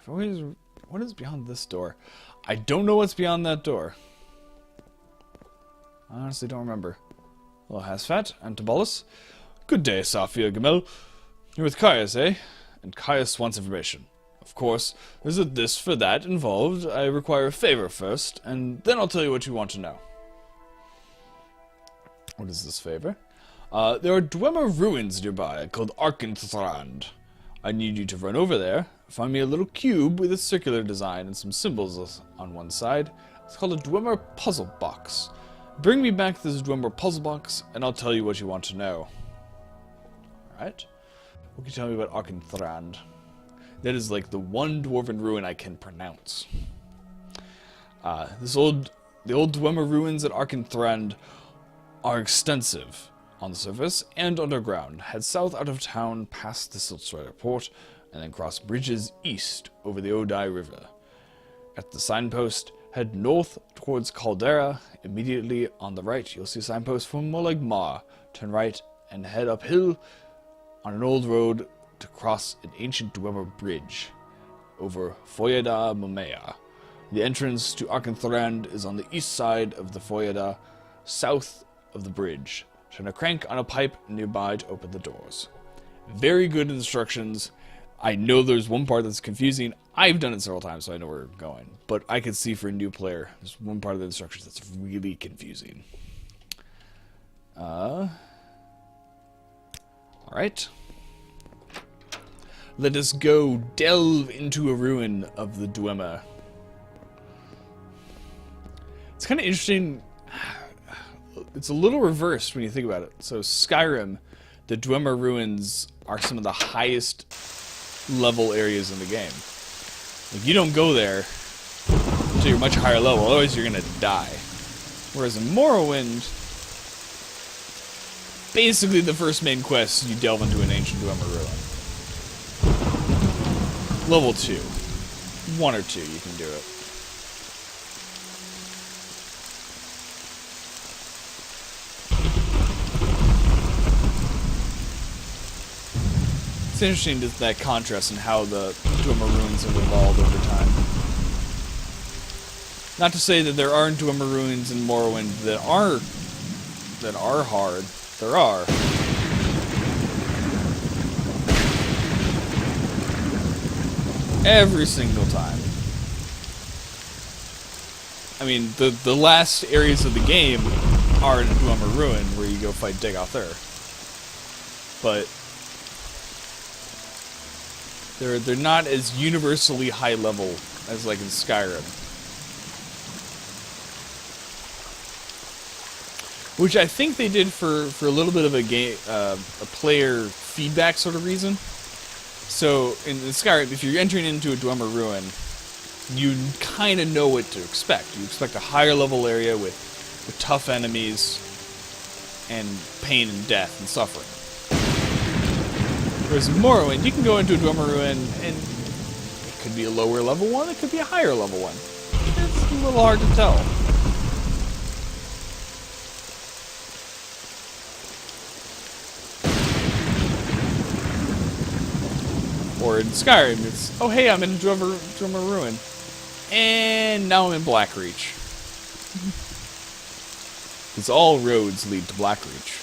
What is beyond this door? I don't know what's beyond that door. I honestly don't remember. Hello, Hasfat and Tibalus. Good day, Safia Gamel. You're with Caius, eh? And Caius wants information. Of course, there's a this for that involved. I require a favor first, and then I'll tell you what you want to know. What is this favor? There are Dwemer ruins nearby called Arkenthrand. I need you to run over there, find me a little cube with a circular design and some symbols on one side. It's called a Dwemer puzzle box. Bring me back this Dwemer puzzle box, and I'll tell you what you want to know. Alright. What can you tell me about Arkenthrand? That is like the one dwarven ruin I can pronounce. The old Dwemer ruins at Arkenthrand are extensive on the surface and underground. Head south out of town past the Siltstrider port, and then cross bridges east over the Odai River. At the signpost, head north towards Caldera. Immediately on the right, you'll see a signpost for Molag Mar. Turn right and head uphill on an old road to cross an ancient Dwemer bridge over Foyada Mumea. The entrance to Arkenthrand is on the east side of the Foyada, south of the bridge. Turn a crank on a pipe nearby to open the doors. Very good instructions. I know there's one part that's confusing. I've done it several times, so I know where we're going. But I could see for a new player, there's one part of the instructions that's really confusing. Alright. Let us go delve into a ruin of the Dwemer. It's kind of interesting. It's a little reversed when you think about it. So Skyrim, the Dwemer ruins are some of the highest level areas in the game. Like, you don't go there until you're much higher level, otherwise you're gonna die. Whereas in Morrowind, basically the first main quest, you delve into an ancient Dwemer ruin. Level 2. 1 or 2, you can do it. It's interesting that contrast in how the Dwemer ruins have evolved over time. Not to say that there aren't Dwemer ruins in Morrowind that are hard. There are. Every single time. I mean, the last areas of the game are in a Dwemer ruin where you go fight Dagothr. But They're not as universally high level as like in Skyrim. Which I think they did for a little bit of a player feedback sort of reason. So in Skyrim, if you're entering into a Dwemer Ruin, you kind of know what to expect. You expect a higher level area with tough enemies and pain and death and suffering. Whereas in Morrowind, you can go into a Dwemer Ruin and it could be a lower level one, it could be a higher level one. It's a little hard to tell. Or in Skyrim, it's, oh hey, I'm in Dwemer Ruin. And now I'm in Blackreach. Because all roads lead to Blackreach.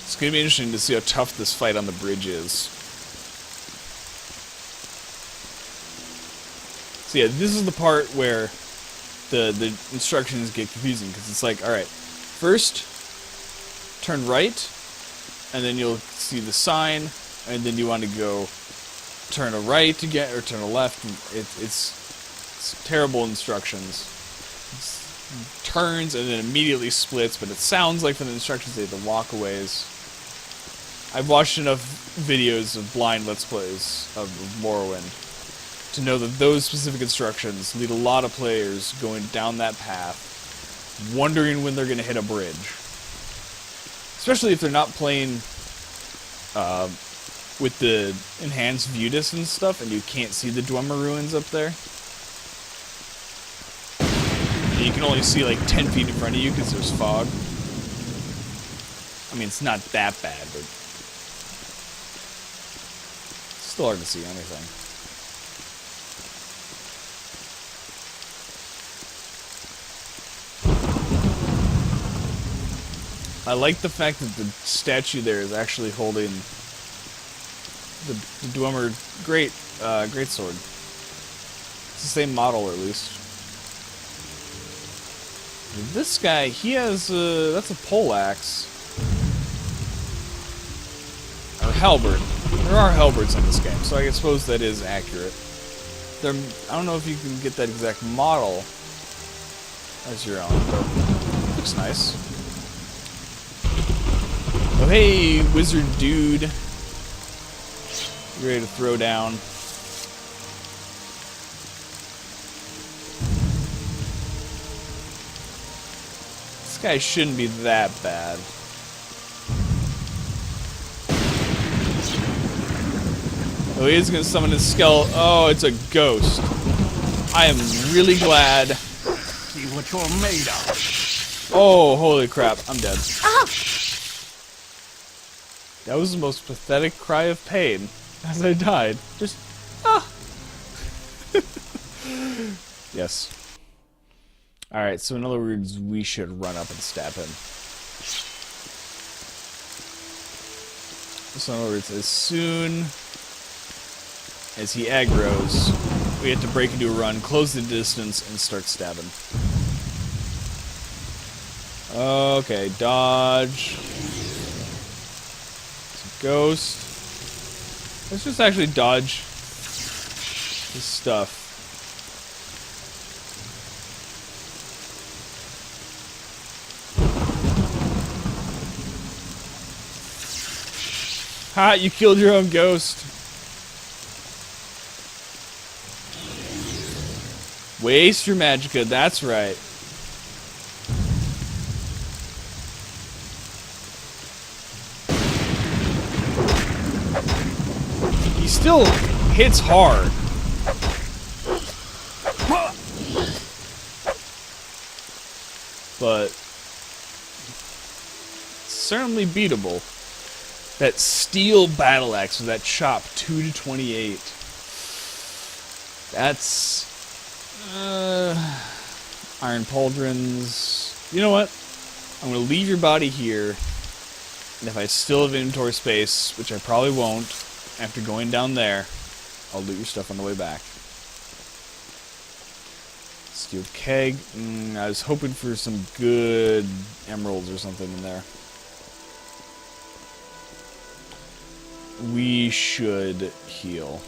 It's going to be interesting to see how tough this fight on the bridge is. So yeah, this is the part where the instructions get confusing, because it's like, alright, first, turn right, and then you'll see the sign, and then you want to go turn a right again, or turn a left. It's terrible instructions. It turns and then immediately splits, but it sounds like from the instructions they have the walkaways. I've watched enough videos of blind Let's Plays of Morrowind to know that those specific instructions lead a lot of players going down that path, wondering when they're going to hit a bridge. Especially if they're not playing with the enhanced view distance stuff and you can't see the Dwemer Ruins up there. And you can only see like 10 feet in front of you because there's fog. I mean, it's not that bad, but it's still hard to see anything. I like the fact that the statue there is actually holding the Dwemer greatsword. It's the same model, at least. This guy, he has that's a poleaxe. Or halberd. There are halberds in this game, so I suppose that is accurate. I don't know if you can get that exact model as your own, but it looks nice. Oh hey, wizard dude. You ready to throw down? This guy shouldn't be that bad. Oh, he is going to summon his skeleton. Oh, it's a ghost. I am really glad. See what you're made of. Oh, holy crap. I'm dead. That was the most pathetic cry of pain as I died. Just, ah. Yes. Alright, so in other words, we should run up and stab him. So in other words, as soon as he aggroes, we have to break into a run, close the distance, and start stabbing. Okay, dodge. Ghost. Let's just actually dodge this stuff. Ha! You killed your own ghost. Waste your magicka, that's right. He still hits hard. But certainly beatable. That steel battle axe with that chop 2 to 28. That's iron pauldrons. You know what? I'm gonna leave your body here, and if I still have inventory space, which I probably won't, after going down there, I'll loot your stuff on the way back. Steel keg. I was hoping for some good emeralds or something in there. We should heal.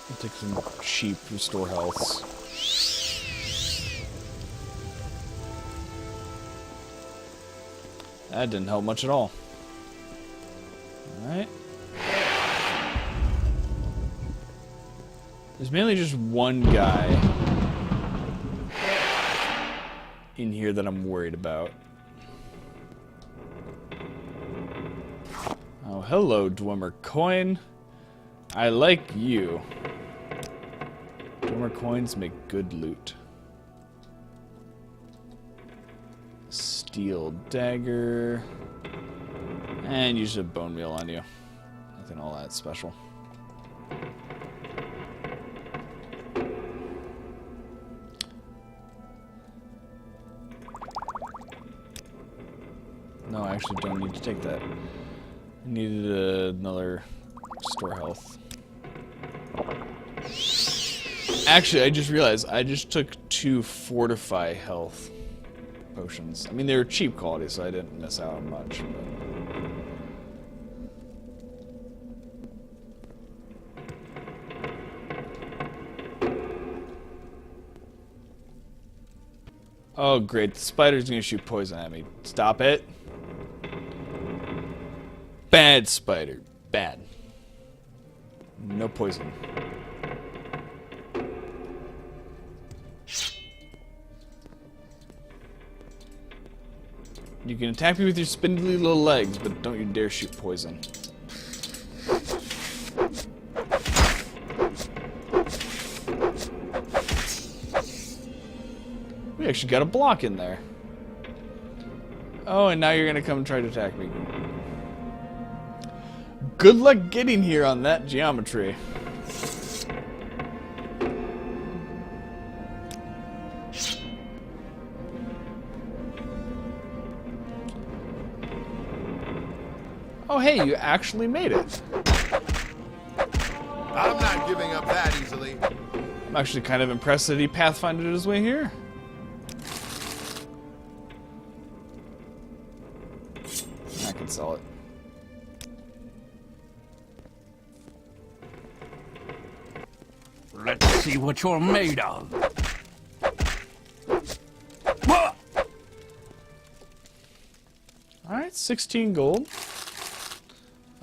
I'll take some cheap restore healths. That didn't help much at all. Alright. There's mainly just one guy in here that I'm worried about. Oh, hello, Dwemer Coin. I like you. Dwemer coins make good loot. Steel dagger. And use a bone meal on you. Nothing all that special. No, I actually don't need to take that. I needed another store health. Actually, I just realized I just took 2 fortify health potions. I mean, they were cheap quality, so I didn't miss out on much. Oh, great. The spider's gonna shoot poison at me. Stop it. Bad spider. Bad. No poison. You can attack me with your spindly little legs, but don't you dare shoot poison. We actually got a block in there. Oh, and now you're gonna come and try to attack me. Good luck getting here on that geometry. Oh, hey, you actually made it. I'm not giving up that easily. I'm actually kind of impressed that he pathfinded his way here. I can sell it. Let's see what you're made of. Alright, 16 gold.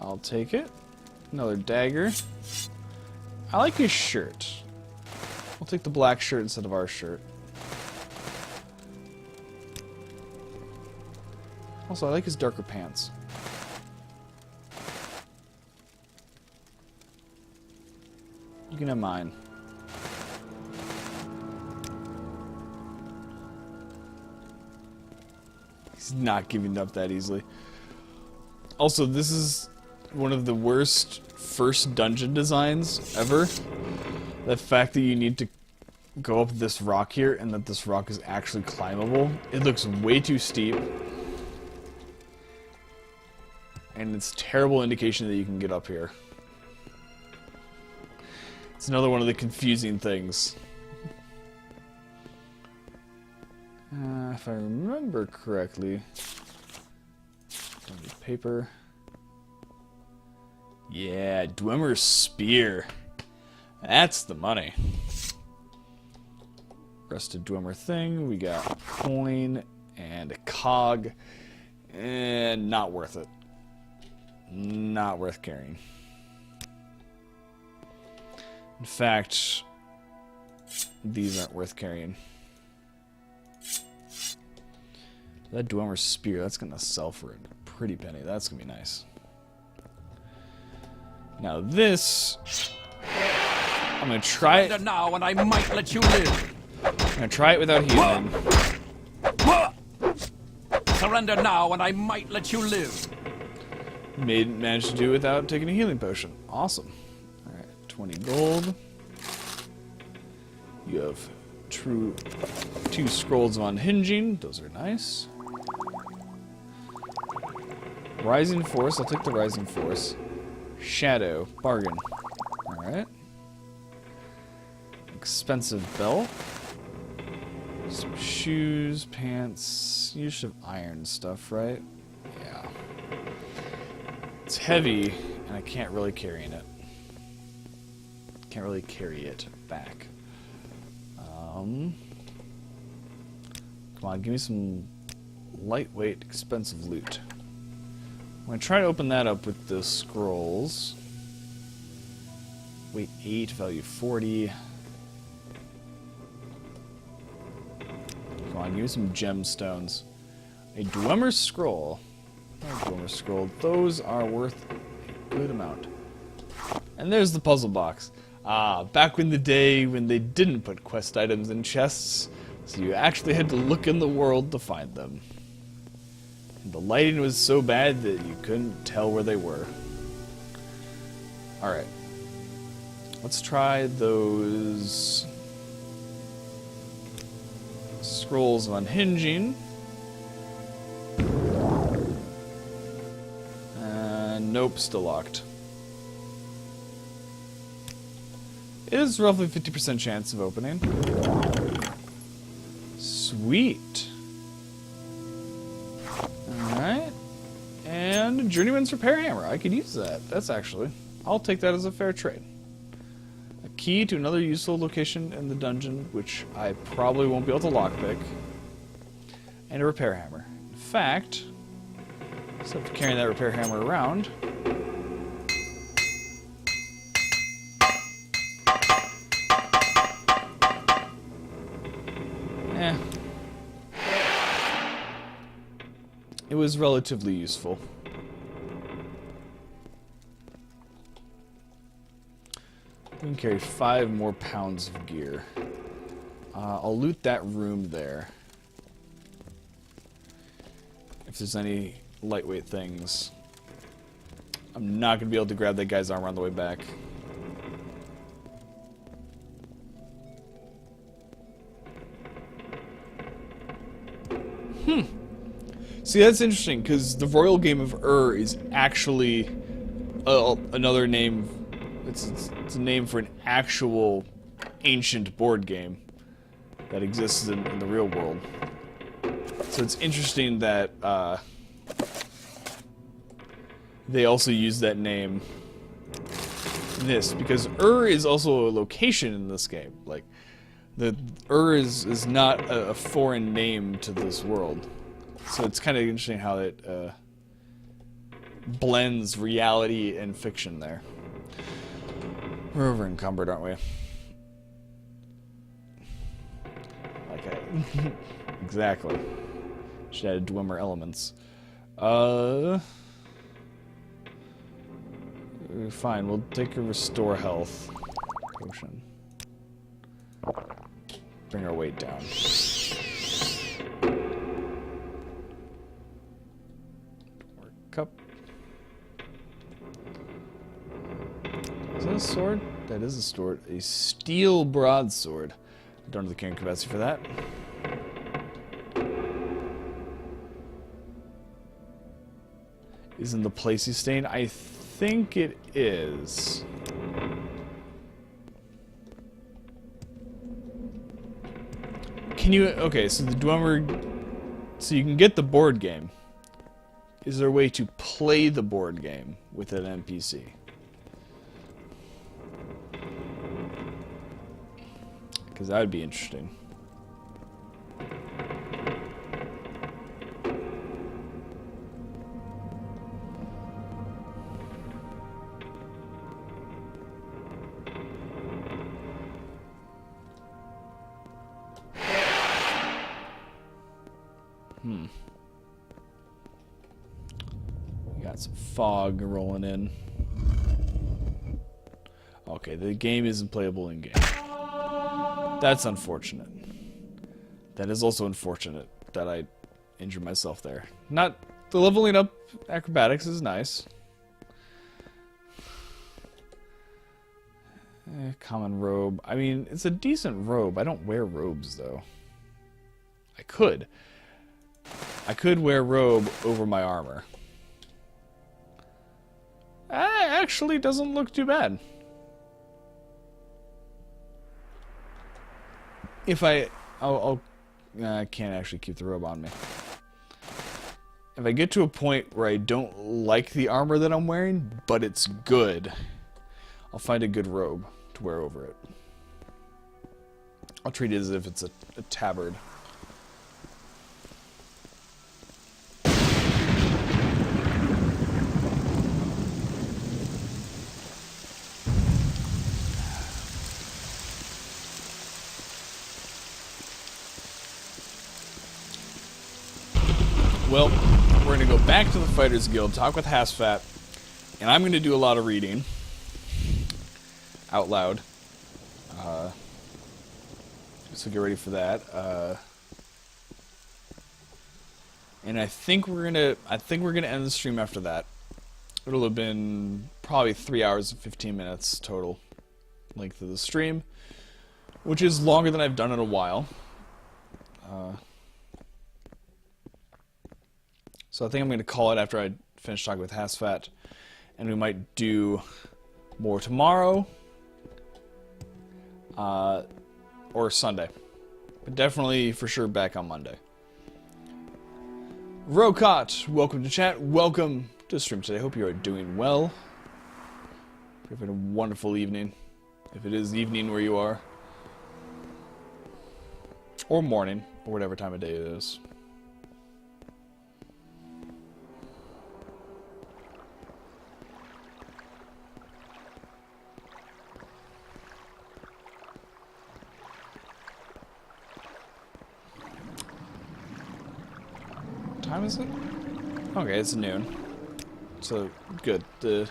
I'll take it. Another dagger. I like his shirt. I'll take the black shirt instead of our shirt. Also, I like his darker pants. You can have mine. He's not giving up that easily. Also, this is one of the worst first dungeon designs ever. The fact that you need to go up this rock here and that this rock is actually climbable. It looks way too steep. And it's terrible indication that you can get up here. It's another one of the confusing things. If I remember correctly... paper. Yeah, Dwemer's Spear. That's the money. Rested Dwemer thing. We got a coin and a cog. And not worth it. Not worth carrying. In fact, these aren't worth carrying. That Dwemer's Spear, that's gonna sell for a pretty penny. That's gonna be nice. Now this, I'm gonna try it. Now, and I might let you live. I'm gonna try it without healing. Surrender now, and I might let you live. Managed to do it without taking a healing potion. Awesome. All right, 20 gold. You have 2 scrolls of unhinging. Those are nice. Rising Force. I'll take the Rising Force. Shadow. Bargain. Alright. expensive belt. Some shoes, pants. You should have iron stuff, right? Yeah. It's heavy, and I can't really carry it. Can't really carry it back. Come on, give me some lightweight, expensive loot. I'm gonna try to open that up with the scrolls. Weight 8, value 40. Come on, give me some gemstones. A Dwemer scroll. Dwemer scroll. Those are worth a good amount. And there's the puzzle box. Back in the day when they didn't put quest items in chests, so you actually had to look in the world to find them. And the lighting was so bad that you couldn't tell where they were. Alright. Let's try those scrolls of unhinging. Nope, still locked. It is roughly 50% chance of opening. Sweet. Alright. And Journeyman's Repair Hammer. I could use that. That's actually... I'll take that as a fair trade. A key to another useful location in the dungeon, which I probably won't be able to lockpick. And a repair hammer. In fact, instead of carrying that repair hammer around... It was relatively useful. We can carry 5 more pounds of gear. I'll loot that room there. If there's any lightweight things. I'm not going to be able to grab that guy's armor on the way back. See, that's interesting, because the Royal Game of is actually another name. It's a name for an actual ancient board game that exists in the real world. So it's interesting that they also use that name in this, because is also a location in this game. Like, the is not a foreign name to this world. So it's kind of interesting how it blends reality and fiction there. We're over encumbered, aren't we? Okay. Exactly. Should add Dwemer elements. Fine, we'll take a restore health potion. Bring our weight down. Cup. Is that a sword? That is a sword. A steel broadsword. I don't have the carrying capacity for that. Isn't the place he's staying? I think it is. Can you... Okay, so the Dwemer... So you can get the board game. Is there a way to play the board game with an NPC? Because that would be interesting. Got some fog rolling in. Okay, the game isn't playable in game. That's unfortunate. That is also unfortunate that I injured myself there. Not the leveling up acrobatics is nice. Common robe. I mean, it's a decent robe. I don't wear robes though. I could. I could wear robe over my armor. Actually doesn't look too bad. if I can't actually keep the robe on me. If I get to a point where I don't like the armor that I'm wearing, but it's good, I'll find a good robe to wear over it. I'll treat it as if it's a tabard. Well, we're going to go back to the Fighters Guild, talk with Hasfat, and I'm going to do a lot of reading out loud. So get ready for that. And I think we're gonna end the stream after that. It'll have been probably 3 hours and 15 minutes total length of the stream, which is longer than I've done in a while. So I think I'm going to call it after I finish talking with Hasfat, and we might do more tomorrow or Sunday, but definitely for sure back on Monday. Rokot, welcome to chat. Welcome to the stream today. Hope you are doing well. You've had a wonderful evening, if it is evening where you are, or morning, or whatever time of day it is. Time is it? Okay, it's noon. So, good. The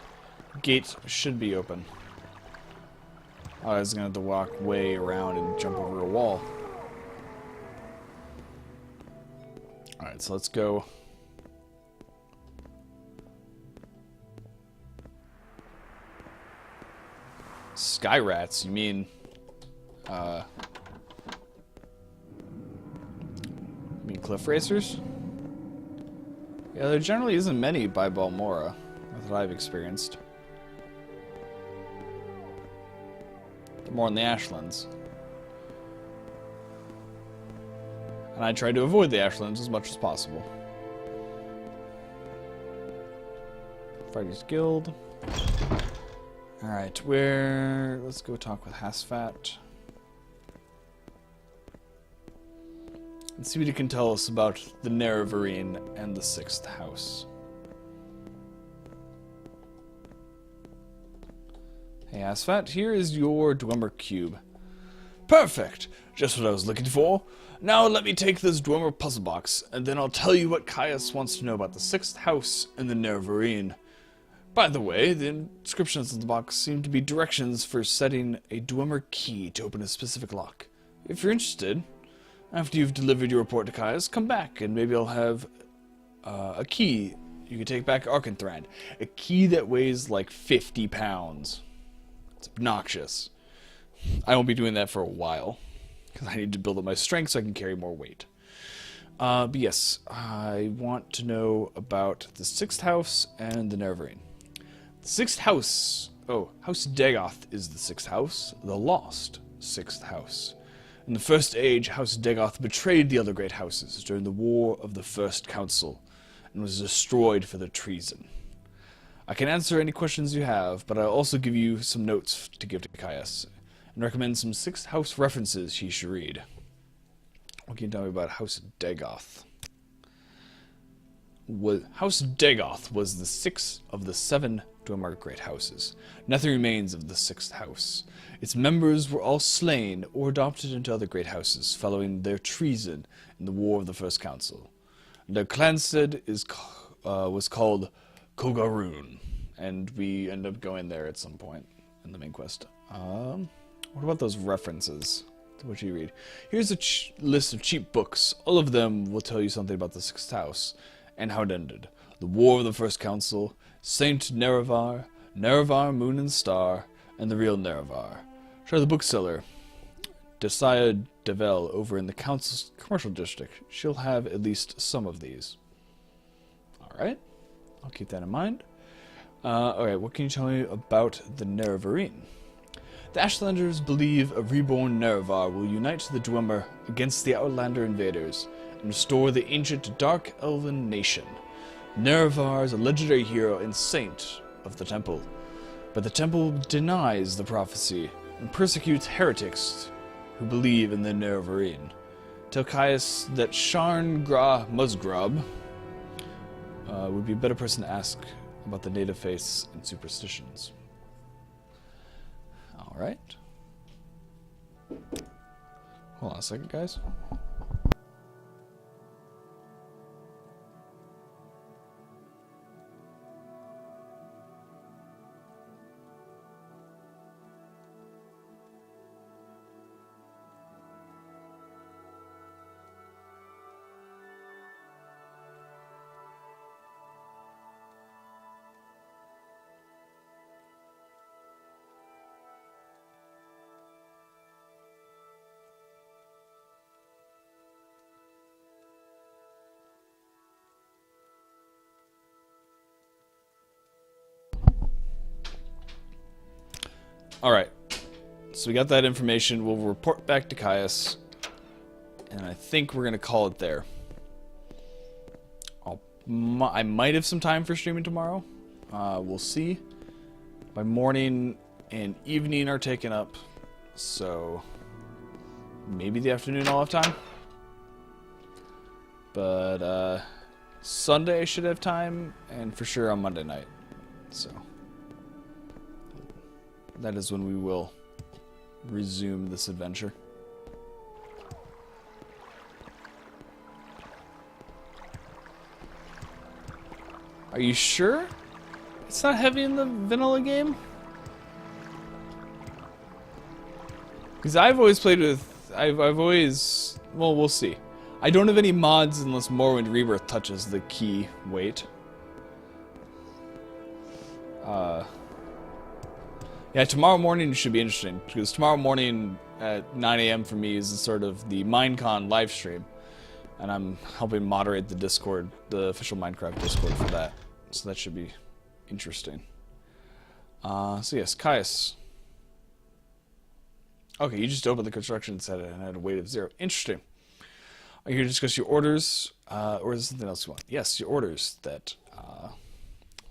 gate should be open. I was gonna have to walk way around and jump over a wall. Alright, so let's go. Sky rats, you mean cliff racers? Yeah, there generally isn't many by Balmora, that I've experienced. They're more in the Ashlands. And I try to avoid the Ashlands as much as possible. Fighters Guild. Alright, let's go talk with Hasfat. And see what he can tell us about the Nerevarine and the 6th house. Hey Hasfat, here is your Dwemer cube. Perfect! Just what I was looking for. Now let me take this Dwemer puzzle box, and then I'll tell you what Caius wants to know about the 6th house and the Nerevarine. By the way, the inscriptions on the box seem to be directions for setting a Dwemer key to open a specific lock. If you're interested, after you've delivered your report to Caius, come back and maybe I'll have a key you can take back to Arcanthrand. A key that weighs like 50 pounds. It's obnoxious. I won't be doing that for a while, because I need to build up my strength so I can carry more weight. But yes, I want to know about the 6th house and the Nerevarine. The 6th house, House Dagoth is the 6th house, the lost 6th house. In the First Age, House Dagoth betrayed the other great houses during the War of the First Council, and was destroyed for their treason. I can answer any questions you have, but I'll also give you some notes to give to Caius, and recommend some 6th house references he should read. What can you tell me about House Dagoth? House Dagoth was the 6th of the 7 Dwemer great houses. Nothing remains of the 6th house. Its members were all slain or adopted into other great houses following their treason in the War of the First Council. Their clanstead was called Kogaroon, and we end up going there at some point in the main quest. What about those references? What do you read? Here's a list of cheap books. All of them will tell you something about the 6th house and how it ended. The War of the First Council, Saint Nerevar, Nerevar, Moon and Star, and the real Nerevar. Try the bookseller, Desaya Devel, over in the Council's commercial district. She'll have at least some of these. Alright, I'll keep that in mind. Alright, what can you tell me about the Nerevarine? The Ashlanders believe a reborn Nerevar will unite the Dwemer against the Outlander invaders and restore the ancient Dark Elven nation. Nerevar is a legendary hero and saint of the Temple, but the Temple denies the prophecy and persecutes heretics who believe in the Nerevarine. Tell Caius that Sharn Gra Musgrab would be a better person to ask about the native faiths and superstitions. Alright. Hold on a second, guys. Alright, so we got that information. We'll report back to Caius, and I think we're going to call it there. I might have some time for streaming tomorrow. We'll see. My morning and evening are taken up, so maybe the afternoon I'll have time. But Sunday I should have time, and for sure on Monday night. So that is when we will resume this adventure. Are you sure it's not heavy in the vanilla game? Because I've always played with... I've always... Well, we'll see. I don't have any mods unless Morrowind Rebirth touches the key weight. Yeah, tomorrow morning should be interesting, because tomorrow morning at 9 a.m. for me is sort of the Minecon live stream, and I'm helping moderate the Discord, the official Minecraft Discord for that, so that should be interesting. So yes, Caius. Okay, you just opened the construction set and had a weight of 0. Interesting. Are you here to discuss your orders, or is there something else you want? Yes, your orders that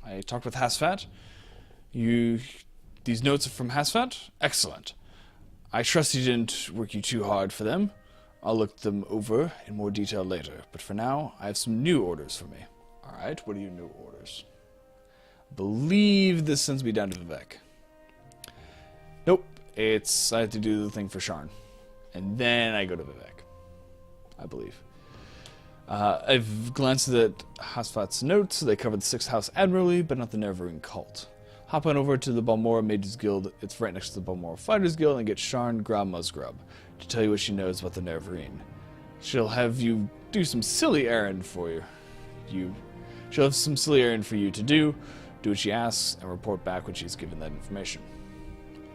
I talked with Hasfat. These notes are from Hasfat? Excellent. I trust you didn't work you too hard for them. I'll look them over in more detail later, but for now, I have some new orders for me. Alright, what are your new orders? I believe this sends me down to Vivek. Nope, I have to do the thing for Sharn. And then I go to Vivek. I believe. I've glanced at Hasfat's notes. They cover the 6th House admirably, but not the Nerevarine cult. Hop on over to the Balmora Mages Guild. It's right next to the Balmora Fighters Guild, and get Sharn Gra Musgrab to tell you what she knows about the Nerevarine. She'll have you do some silly errand for you. She'll have some silly errand for you to do what she asks, and report back when she's given that information.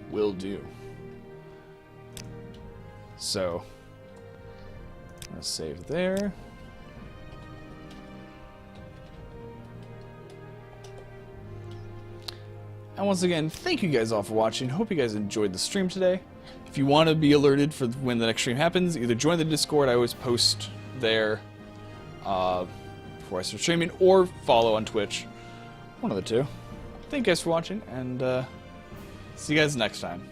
Will do. So, I'm gonna save there. And once again, thank you guys all for watching. Hope you guys enjoyed the stream today. If you want to be alerted for when the next stream happens, either join the Discord. I always post there before I start streaming, or follow on Twitch. One of the two. Thank you guys for watching, and see you guys next time.